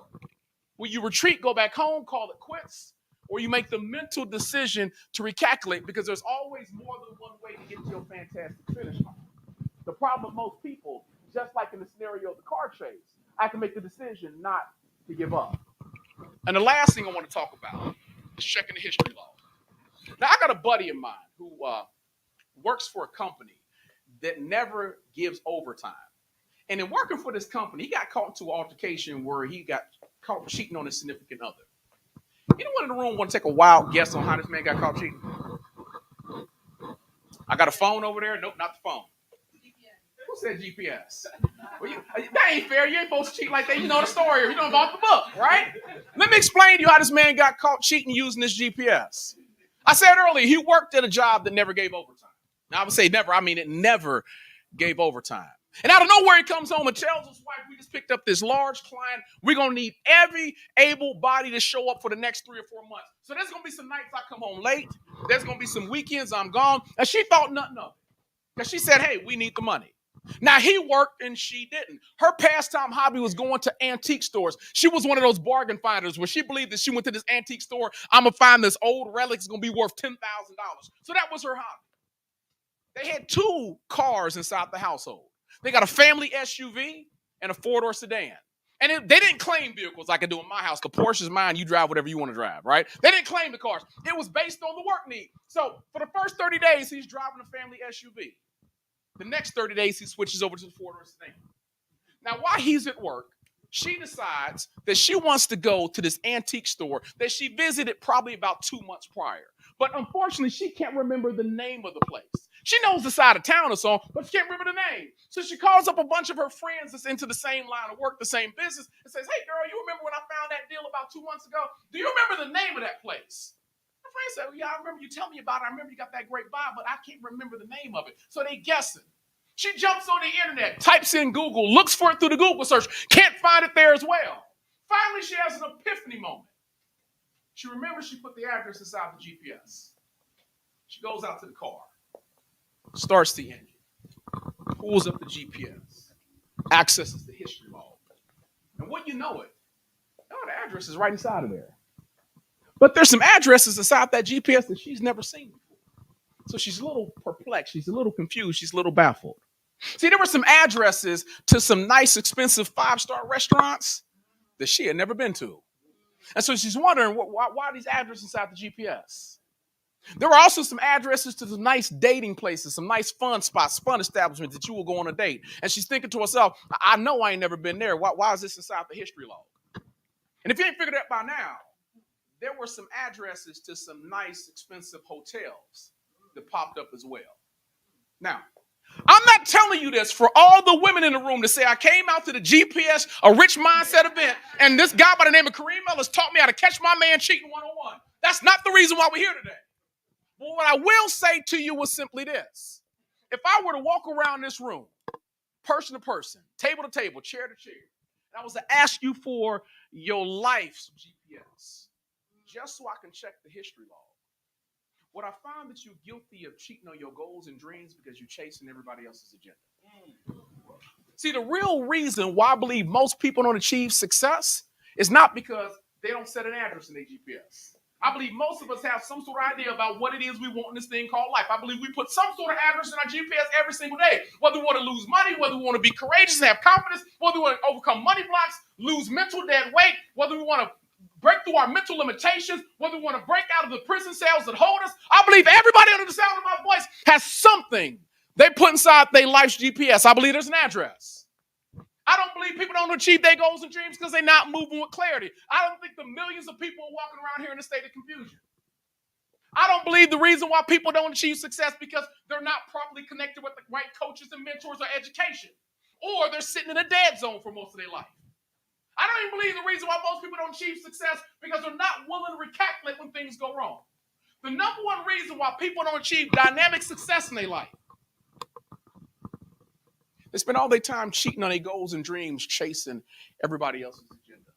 will you retreat, go back home, call it quits, or you make the mental decision to recalculate because there's always more than one way to get to your fantastic finish line. The problem with most people, just like in the scenario of the car chase, I can make the decision not to give up. And the last thing I want to talk about is checking the history log. Now, I got a buddy of mine who works for a company that never gives overtime. And in working for this company, he got caught into an altercation where he got caught cheating on his significant other. Anyone in the room want to take a wild guess on how this man got caught cheating? I got a phone over there. Nope, not the phone. Who said GPS? Well, that ain't fair. You ain't supposed to cheat like that. You know the story. You know about the book, right? Let me explain to you how this man got caught cheating using this GPS. I said earlier, he worked at a job that never gave overtime. Now, I would say never. I mean, it never gave overtime. And out of nowhere, he comes home and tells his wife, we just picked up this large client. We're going to need every able body to show up for the next 3 or 4 months. So there's going to be some nights I come home late. There's going to be some weekends I'm gone. And she thought nothing of it. Because she said, hey, we need the money. Now, he worked and she didn't. Her pastime hobby was going to antique stores. She was one of those bargain finders where she believed that she went to this antique store, I'm going to find this old relic. It's going to be worth $10,000. So that was her hobby. They had 2 cars inside the household. They got a family SUV and a 4-door sedan. And they didn't claim vehicles like I do in my house. The Porsche's mine. You drive whatever you want to drive, right? They didn't claim the cars. It was based on the work need. So for the first 30 days, he's driving a family SUV. The next 30 days, he switches over to the 4-door sedan. Now, while he's at work, she decides that she wants to go to this antique store that she visited probably about 2 months prior. But unfortunately, she can't remember the name of the place. She knows the side of town or so, but she can't remember the name. So she calls up a bunch of her friends that's into the same line of work, the same business, and says, hey, girl, you remember when I found that deal about 2 months ago? Do you remember the name of that place? Her friend said, well, yeah, I remember you telling me about it. I remember you got that great vibe, but I can't remember the name of it. So they guessing. She jumps on the internet, types in Google, looks for it through the Google search, can't find it there as well. Finally, she has an epiphany moment. She remembers she put the address inside the GPS. She goes out to the car, starts the engine, pulls up the GPS, accesses the history log. And when you know it, the address is right inside of there. But there's some addresses inside that GPS that she's never seen before. So she's a little perplexed. She's a little confused. She's a little baffled. See, there were some addresses to some nice, expensive 5-star restaurants that she had never been to. And so she's wondering, why are these addresses inside the GPS? There were also some addresses to some nice dating places, some nice fun spots, fun establishments that you will go on a date. And she's thinking to herself, I know I ain't never been there. Why is this inside the history log? And if you ain't figured it out by now, there were some addresses to some nice, expensive hotels that popped up as well. Now, I'm not telling you this for all the women in the room to say I came out to the GPS, a rich mindset event, and this guy by the name of Karim Ellis taught me how to catch my man cheating 101. That's not the reason why we're here today. But what I will say to you was simply this. If I were to walk around this room, person to person, table to table, chair to chair, and I was to ask you for your life's GPS, just so I can check the history log, would I find that you're guilty of cheating on your goals and dreams because you're chasing everybody else's agenda? See, the real reason why I believe most people don't achieve success is not because they don't set an address in their GPS. I believe most of us have some sort of idea about what it is we want in this thing called life. I believe we put some sort of address in our GPS every single day. Whether we want to lose money, whether we want to be courageous and have confidence, whether we want to overcome money blocks, lose mental dead weight, whether we want to break through our mental limitations, whether we want to break out of the prison cells that hold us. I believe everybody under the sound of my voice has something they put inside their life's GPS. I believe there's an address. I don't believe people don't achieve their goals and dreams because they're not moving with clarity. I don't think the millions of people are walking around here in a state of confusion. I don't believe the reason why people don't achieve success because they're not properly connected with the right coaches and mentors or education, or they're sitting in a dead zone for most of their life. I don't even believe the reason why most people don't achieve success because they're not willing to recalculate when things go wrong. The number one reason why people don't achieve dynamic success in their life, they spend all their time cheating on their goals and dreams, chasing everybody else's agenda.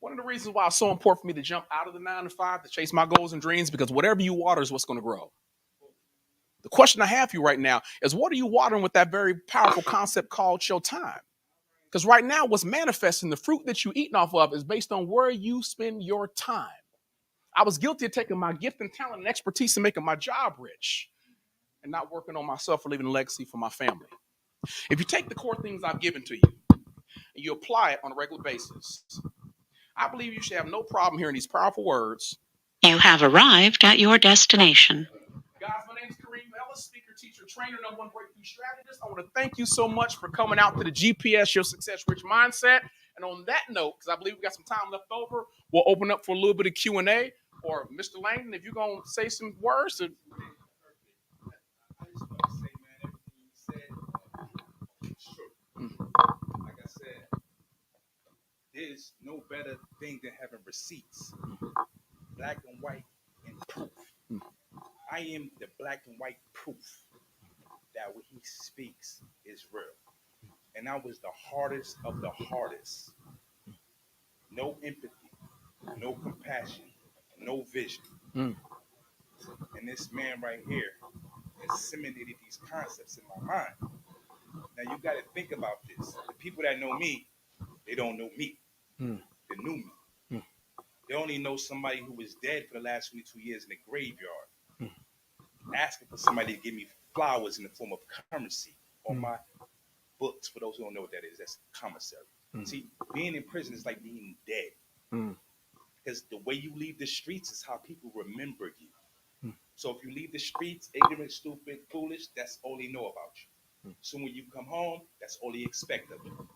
One of the reasons why it's so important for me to jump out of the 9 to 5 to chase my goals and dreams, because whatever you water is what's going to grow. The question I have for you right now is, what are you watering with that very powerful concept called your time? Because right now, what's manifesting, the fruit that you're eating off of, is based on where you spend your time. I was guilty of taking my gift and talent and expertise and making my job rich and not working on myself or leaving a legacy for my family. If you take the core things I've given to you and you apply it on a regular basis, I believe you should have no problem hearing these powerful words. You have arrived at your destination. Guys, my name is KARIM, Ellis, speaker, teacher, trainer, #1 breakthrough strategist. I want to thank you so much for coming out to the GPS, Your Success Rich Mindset. And on that note, because I believe we got some time left over, we'll open up for a little bit of Q&A. Or Mr. Langdon, if you're going to say some words. I just want to say, man, everything you said is true. Like I said, there's no better thing than having receipts, black and white, and proof. I am the black and white proof that what he speaks is real. And I was the hardest of the hardest. No empathy, no compassion, no vision. And this man right here assimilated these concepts in my mind. Now you got to think about this. The people that know me, they don't know me. They knew me. They only know somebody who was dead for the last 22 years in the graveyard, asking for somebody to give me flowers in the form of currency on my books. For those who don't know what that is, that's commissary. See, being in prison is like being dead. Because the way you leave the streets is how people remember you. So if you leave the streets ignorant, stupid, foolish, that's all they know about you. So when you come home, that's all they expect of you.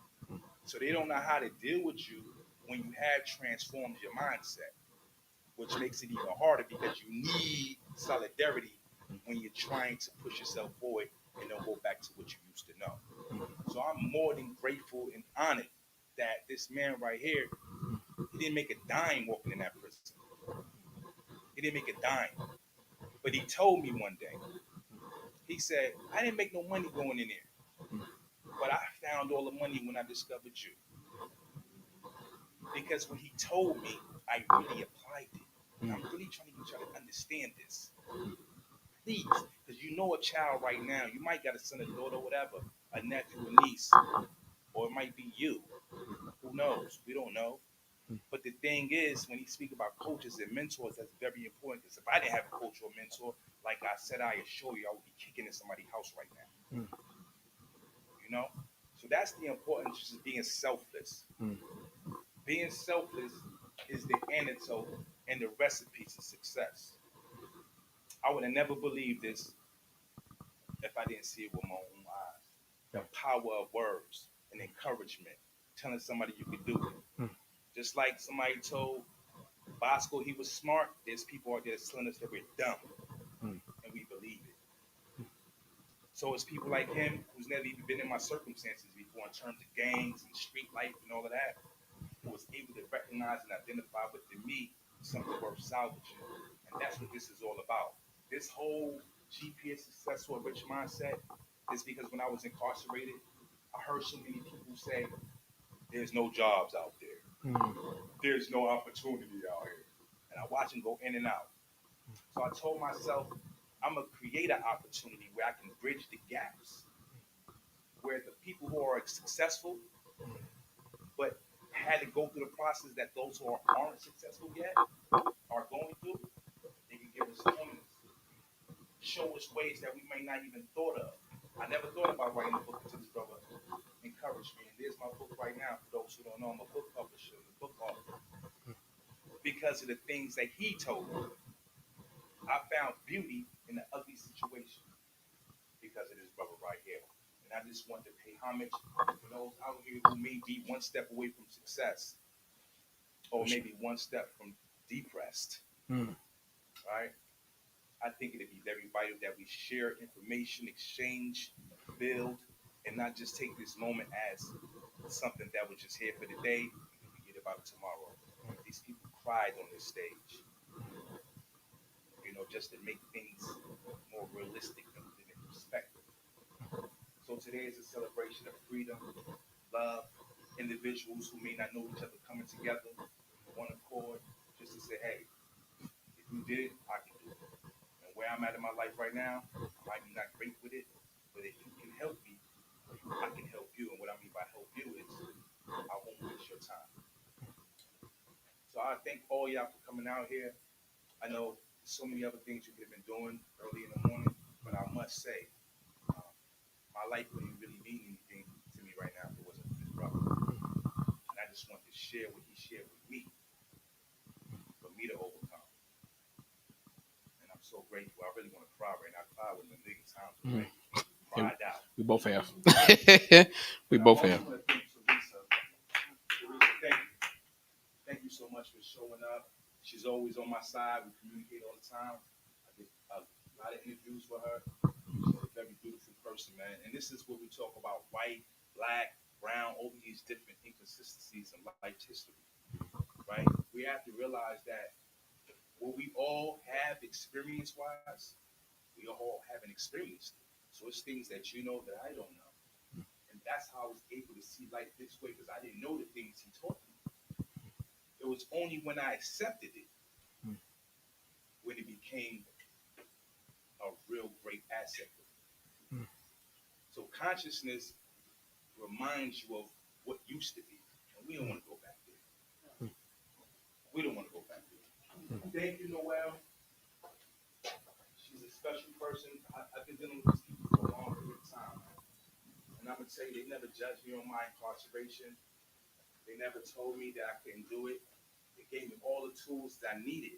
So they don't know how to deal with you when you have transformed your mindset, which makes it even harder because you need solidarity when you're trying to push yourself forward and don't go back to what you used to know. So I'm more than grateful and honored that this man right here, he didn't make a dime walking in that prison. He didn't make a dime. But he told me one day, he said, I didn't make no money going in there, but I found all the money when I discovered you. Because when he told me, I really applied it. And I'm really trying to get y'all to understand this. Please, because you know a child right now, you might got a son, a daughter, whatever, a nephew, a niece, or it might be you. Who knows? We don't know. But the thing is, when you speak about coaches and mentors, that's very important. Because if I didn't have a coach or mentor, like I said, I assure you, I would be kicking in somebody's house right now. You know? So that's the importance of being selfless. Being selfless is the antidote and the recipe to success. I would have never believed this if I didn't see it with my own eyes. The power of words and encouragement, telling somebody you could do it. Just like somebody told Bosco he was smart, there's people out there telling us that we're dumb, and we believe it. So it's people like him who's never even been in my circumstances before in terms of gangs and street life and all of that, who was able to recognize and identify within me something worth salvaging. And that's what this is all about. This whole GPS successful and rich mindset is because when I was incarcerated, I heard so many people say, there's no jobs out there. There's no opportunity out here. And I watch them go in and out. So I told myself, I'm going to create an opportunity where I can bridge the gaps. where the people who are successful, but had to go through the process that those who aren't successful yet are going through, they can give us pointers, show us ways that we may not even thought of. I never thought about writing a book until this brother encouraged me. And there's my book right now. For those who don't know, I'm a book publisher, a book author. Because of the things that he told me, I found beauty in the ugly situation because of this brother right here. And I just want to pay homage to those out here who may be one step away from success, or maybe one step from depressed. Right? I think it'd be very vital that we share information, exchange, build, and not just take this moment as something that was just here for the day and forget about it tomorrow. These people cried on this stage, just to make things more realistic and put it in perspective. So today is a celebration of freedom, love, individuals who may not know each other coming together in one accord, just to say, hey, if you did it, I can do it. And where I'm at in my life right now, I might be not great with it, but if you can help me, I can help you. And what I mean by help you is I won't waste your time. So I thank all y'all for coming out here. I know so many other things you could have been doing early in the morning, but I must say, my life wouldn't really mean anything to me right now if it wasn't for this brother. And I just want to share what he shared with me for me to overcome. And I'm so grateful. I really want to cry right now. I cried with him a million times today. Cried out. We both have. We But both I have. also want to thank Teresa. Teresa, thank you. Thank you so much for showing up. She's always on my side. We communicate all the time. I did a lot of interviews for her. She's a very beautiful person, man. And this is where we talk about white, black, brown, all these different inconsistencies in life's history, right? We have to realize that what we all have experience-wise, we all haven't experienced it. So it's things that you know that I don't know. And that's how I was able to see life this way, because I didn't know the things he taught me. It was only when I accepted it when it became a real great asset for me. So consciousness reminds you of what used to be. And we don't want to go back there. We don't want to go back there. Thank you, Noel. She's a special person. I've been dealing with these people for a long period of time. And I'm going to tell you, they never judged me on my incarceration. They never told me that I couldn't do it. They gave me all the tools that I needed.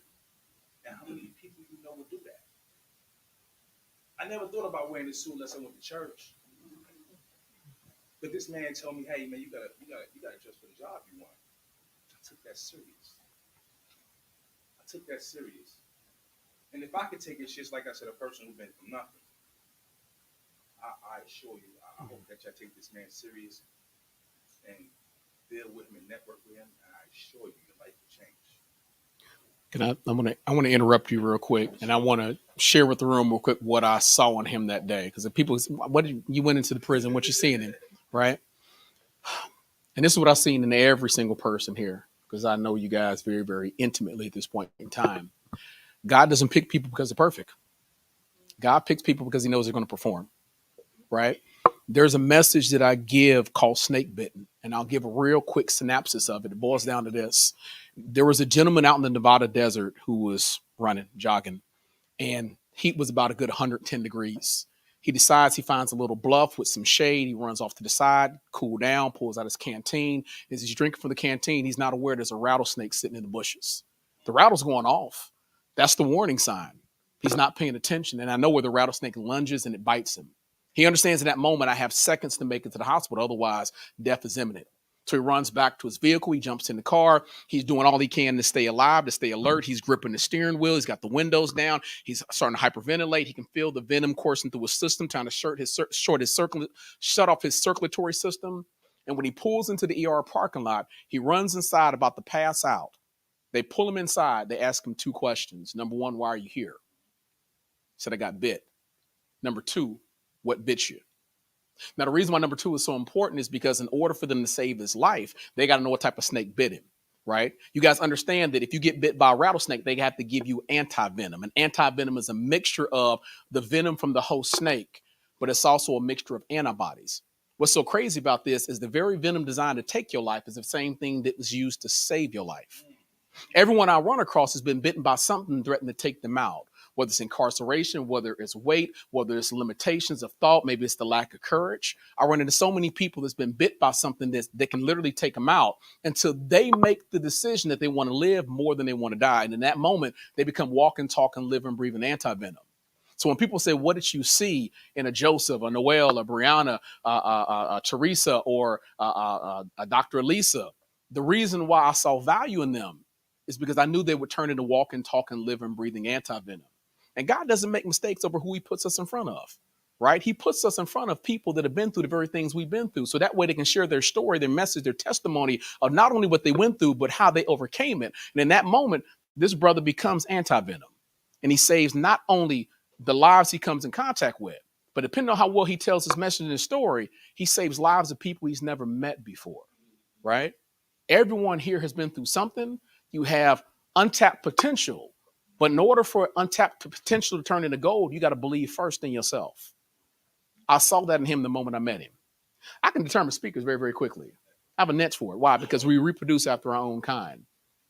And how many people you know would do that? I never thought about wearing this suit unless I went to church. But this man told me, hey man, you gotta dress for the job you want. I took that serious. And if I could take it, just like I said, a person who's been from nothing, I assure you, I hope that y'all take this man serious and deal with him and network with him, and I assure you your life will change. I want to interrupt you real quick, and I want to share with the room real quick what I saw in him that day. Because if people, you went into the prison, what you seeing him, right? And this is what I've seen in every single person here, because I know you guys very, very intimately at this point in time. God doesn't pick people because they're perfect. God picks people because he knows they're going to perform, right? There's a message that I give called Snake Bitten, and I'll give a real quick synopsis of it. It boils down to this. There was a gentleman out in the Nevada desert who was running, jogging, and heat was about a good 110 degrees. He decides he finds a little bluff with some shade. He runs off to the side, cool down, pulls out his canteen. As he's drinking from the canteen, he's not aware there's a rattlesnake sitting in the bushes. The rattle's going off. That's the warning sign. He's not paying attention. And I know where the rattlesnake lunges and it bites him. He understands in that moment, I have seconds to make it to the hospital. Otherwise, death is imminent. So he runs back to his vehicle. He jumps in the car. He's doing all he can to stay alive, to stay alert. He's gripping the steering wheel. He's got the windows down. He's starting to hyperventilate. He can feel the venom coursing through his system, trying to shut off his circulatory system. And when he pulls into the ER parking lot, he runs inside about to pass out. They pull him inside. They ask him 2 questions. Number 1, why are you here? He said, I got bit. Number 2, what bit you? Now, the reason why number 2 is so important is because in order for them to save his life, they got to know what type of snake bit him, right? You guys understand that if you get bit by a rattlesnake, they have to give you anti-venom. And anti-venom is a mixture of the venom from the host snake, but it's also a mixture of antibodies. What's so crazy about this is the very venom designed to take your life is the same thing that was used to save your life. Everyone I run across has been bitten by something threatening to take them out, whether it's incarceration, whether it's weight, whether it's limitations of thought, maybe it's the lack of courage. I run into so many people that's been bit by something that can literally take them out until they make the decision that they want to live more than they want to die. And in that moment, they become walking, talking, living, breathing anti-venom. So when people say, what did you see in a Joseph, a Noel, a Brianna, a Teresa, or a Dr. Alisa, the reason why I saw value in them is because I knew they would turn into walking, talking, living, breathing anti-venom. And God doesn't make mistakes over who he puts us in front of, right? He puts us in front of people that have been through the very things we've been through. So that way they can share their story, their message, their testimony of not only what they went through, but how they overcame it. And in that moment, this brother becomes anti-venom. And he saves not only the lives he comes in contact with, but depending on how well he tells his message and his story, he saves lives of people he's never met before, right? Everyone here has been through something. You have untapped potential, but in order for untapped potential to turn into gold, you got to believe first in yourself. I saw that in him the moment I met him. I can determine speakers very, very quickly. I have a niche for it. Why? Because we reproduce after our own kind.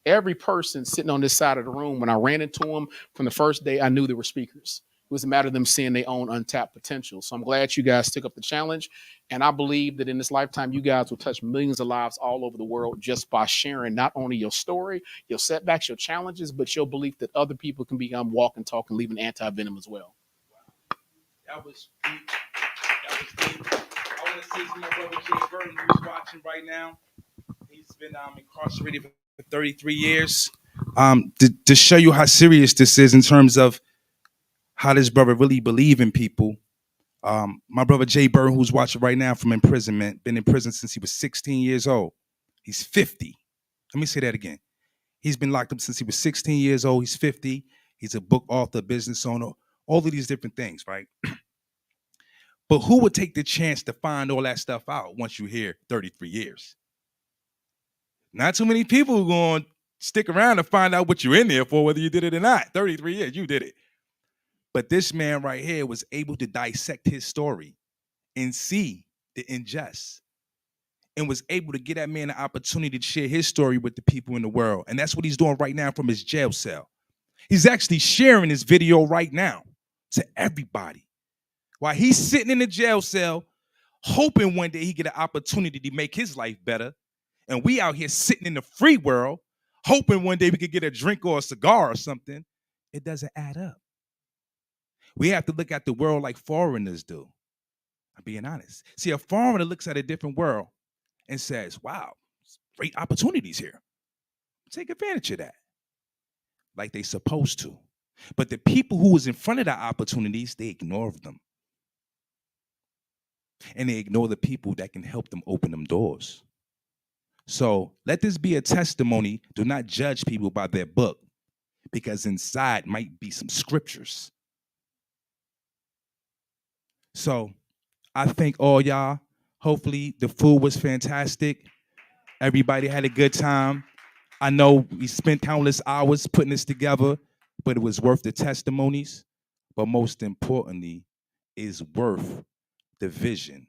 Every person sitting on this side of the room, when I ran into them from the first day, I knew they were speakers. It was a matter of them seeing their own untapped potential. So I'm glad you guys took up the challenge. And I believe that in this lifetime, you guys will touch millions of lives all over the world just by sharing not only your story, your setbacks, your challenges, but your belief that other people can become walking, talking, leaving anti-venom as well. That was deep. That was deep. I want to say to my brother Jay Burton, who's watching right now. He's been incarcerated for 33 years. To show you how serious this is in terms of how this brother really believe in people. My brother Jay Burton, who's watching right now from imprisonment, been in prison since he was 16 years old. He's 50. Let me say that again. He's been locked up since he was 16 years old. He's 50. He's a book author, business owner, all of these different things, right? But who would take the chance to find all that stuff out once you hear 33 years? Not too many people are going to stick around to find out what you're in there for, whether you did it or not. 33 years, you did it. But this man right here was able to dissect his story and see the injustice and was able to get that man an opportunity to share his story with the people in the world. And that's what he's doing right now from his jail cell. He's actually sharing this video right now to everybody while he's sitting in the jail cell, hoping one day he get an opportunity to make his life better. And we out here sitting in the free world, hoping one day we could get a drink or a cigar or something. It doesn't add up. We have to look at the world like foreigners do. I'm being honest. See, a foreigner looks at a different world and says, wow, great opportunities here. Take advantage of that. Like they supposed to. But the people who was in front of the opportunities, they ignore them. And they ignore the people that can help them open them doors. So let this be a testimony. Do not judge people by their book, because inside might be some scriptures. So I thank all y'all. Hopefully the food was fantastic. Everybody had a good time. I know we spent countless hours putting this together, but it was worth the testimonies. But most importantly, is worth the vision.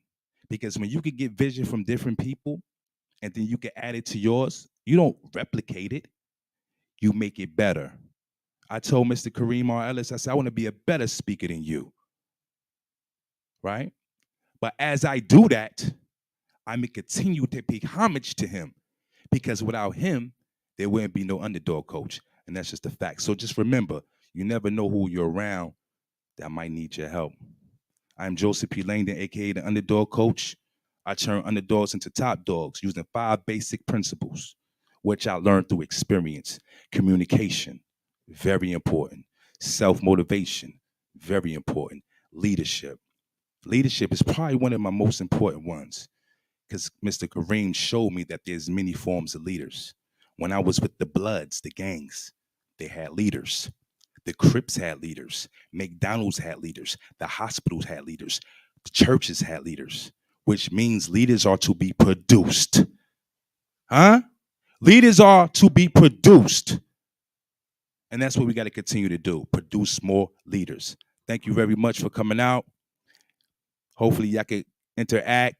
Because when you can get vision from different people and then you can add it to yours, you don't replicate it. You make it better. I told Mr. KARIM or Ellis, I said, I want to be a better speaker than you. Right? But as I do that, I may continue to pay homage to him, because without him, there wouldn't be no underdog coach. And that's just a fact. So just remember, you never know who you're around that might need your help. I'm Joseph P. Langdon, aka the underdog coach. I turn underdogs into top dogs using 5 basic principles, which I learned through experience. Communication, very important. Self-motivation, very important. Leadership. Leadership is probably one of my most important ones, because Mr. KARIM showed me that there's many forms of leaders. When I was with the Bloods, the gangs, they had leaders. The Crips had leaders. McDonald's had leaders. The hospitals had leaders. The churches had leaders, which means leaders are to be produced. Huh? Leaders are to be produced. And that's what we got to continue to do, produce more leaders. Thank you very much for coming out. Hopefully y'all can interact,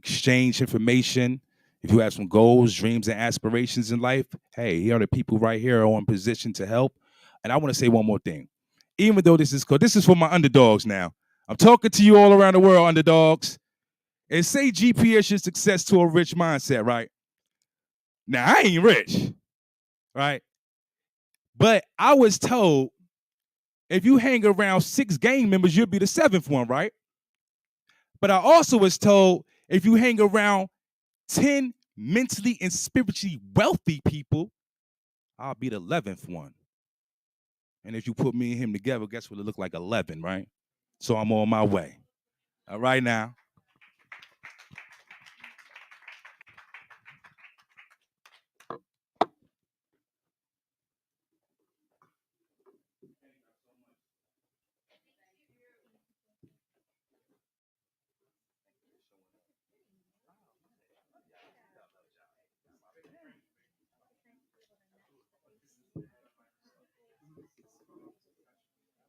exchange information. If you have some goals, dreams, and aspirations in life, hey, here are the people right here who are in position to help. And I want to say one more thing. Even though this is for my underdogs now. I'm talking to you all around the world, underdogs. And say GPS your success to a rich mindset, right? Now, I ain't rich, right? But I was told if you hang around 6 gang members, you'll be the 7th one, right? But I also was told if you hang around 10 mentally and spiritually wealthy people, I'll be the 11th one. And if you put me and him together, guess what? It look like 11, right? So I'm on my way. All right now.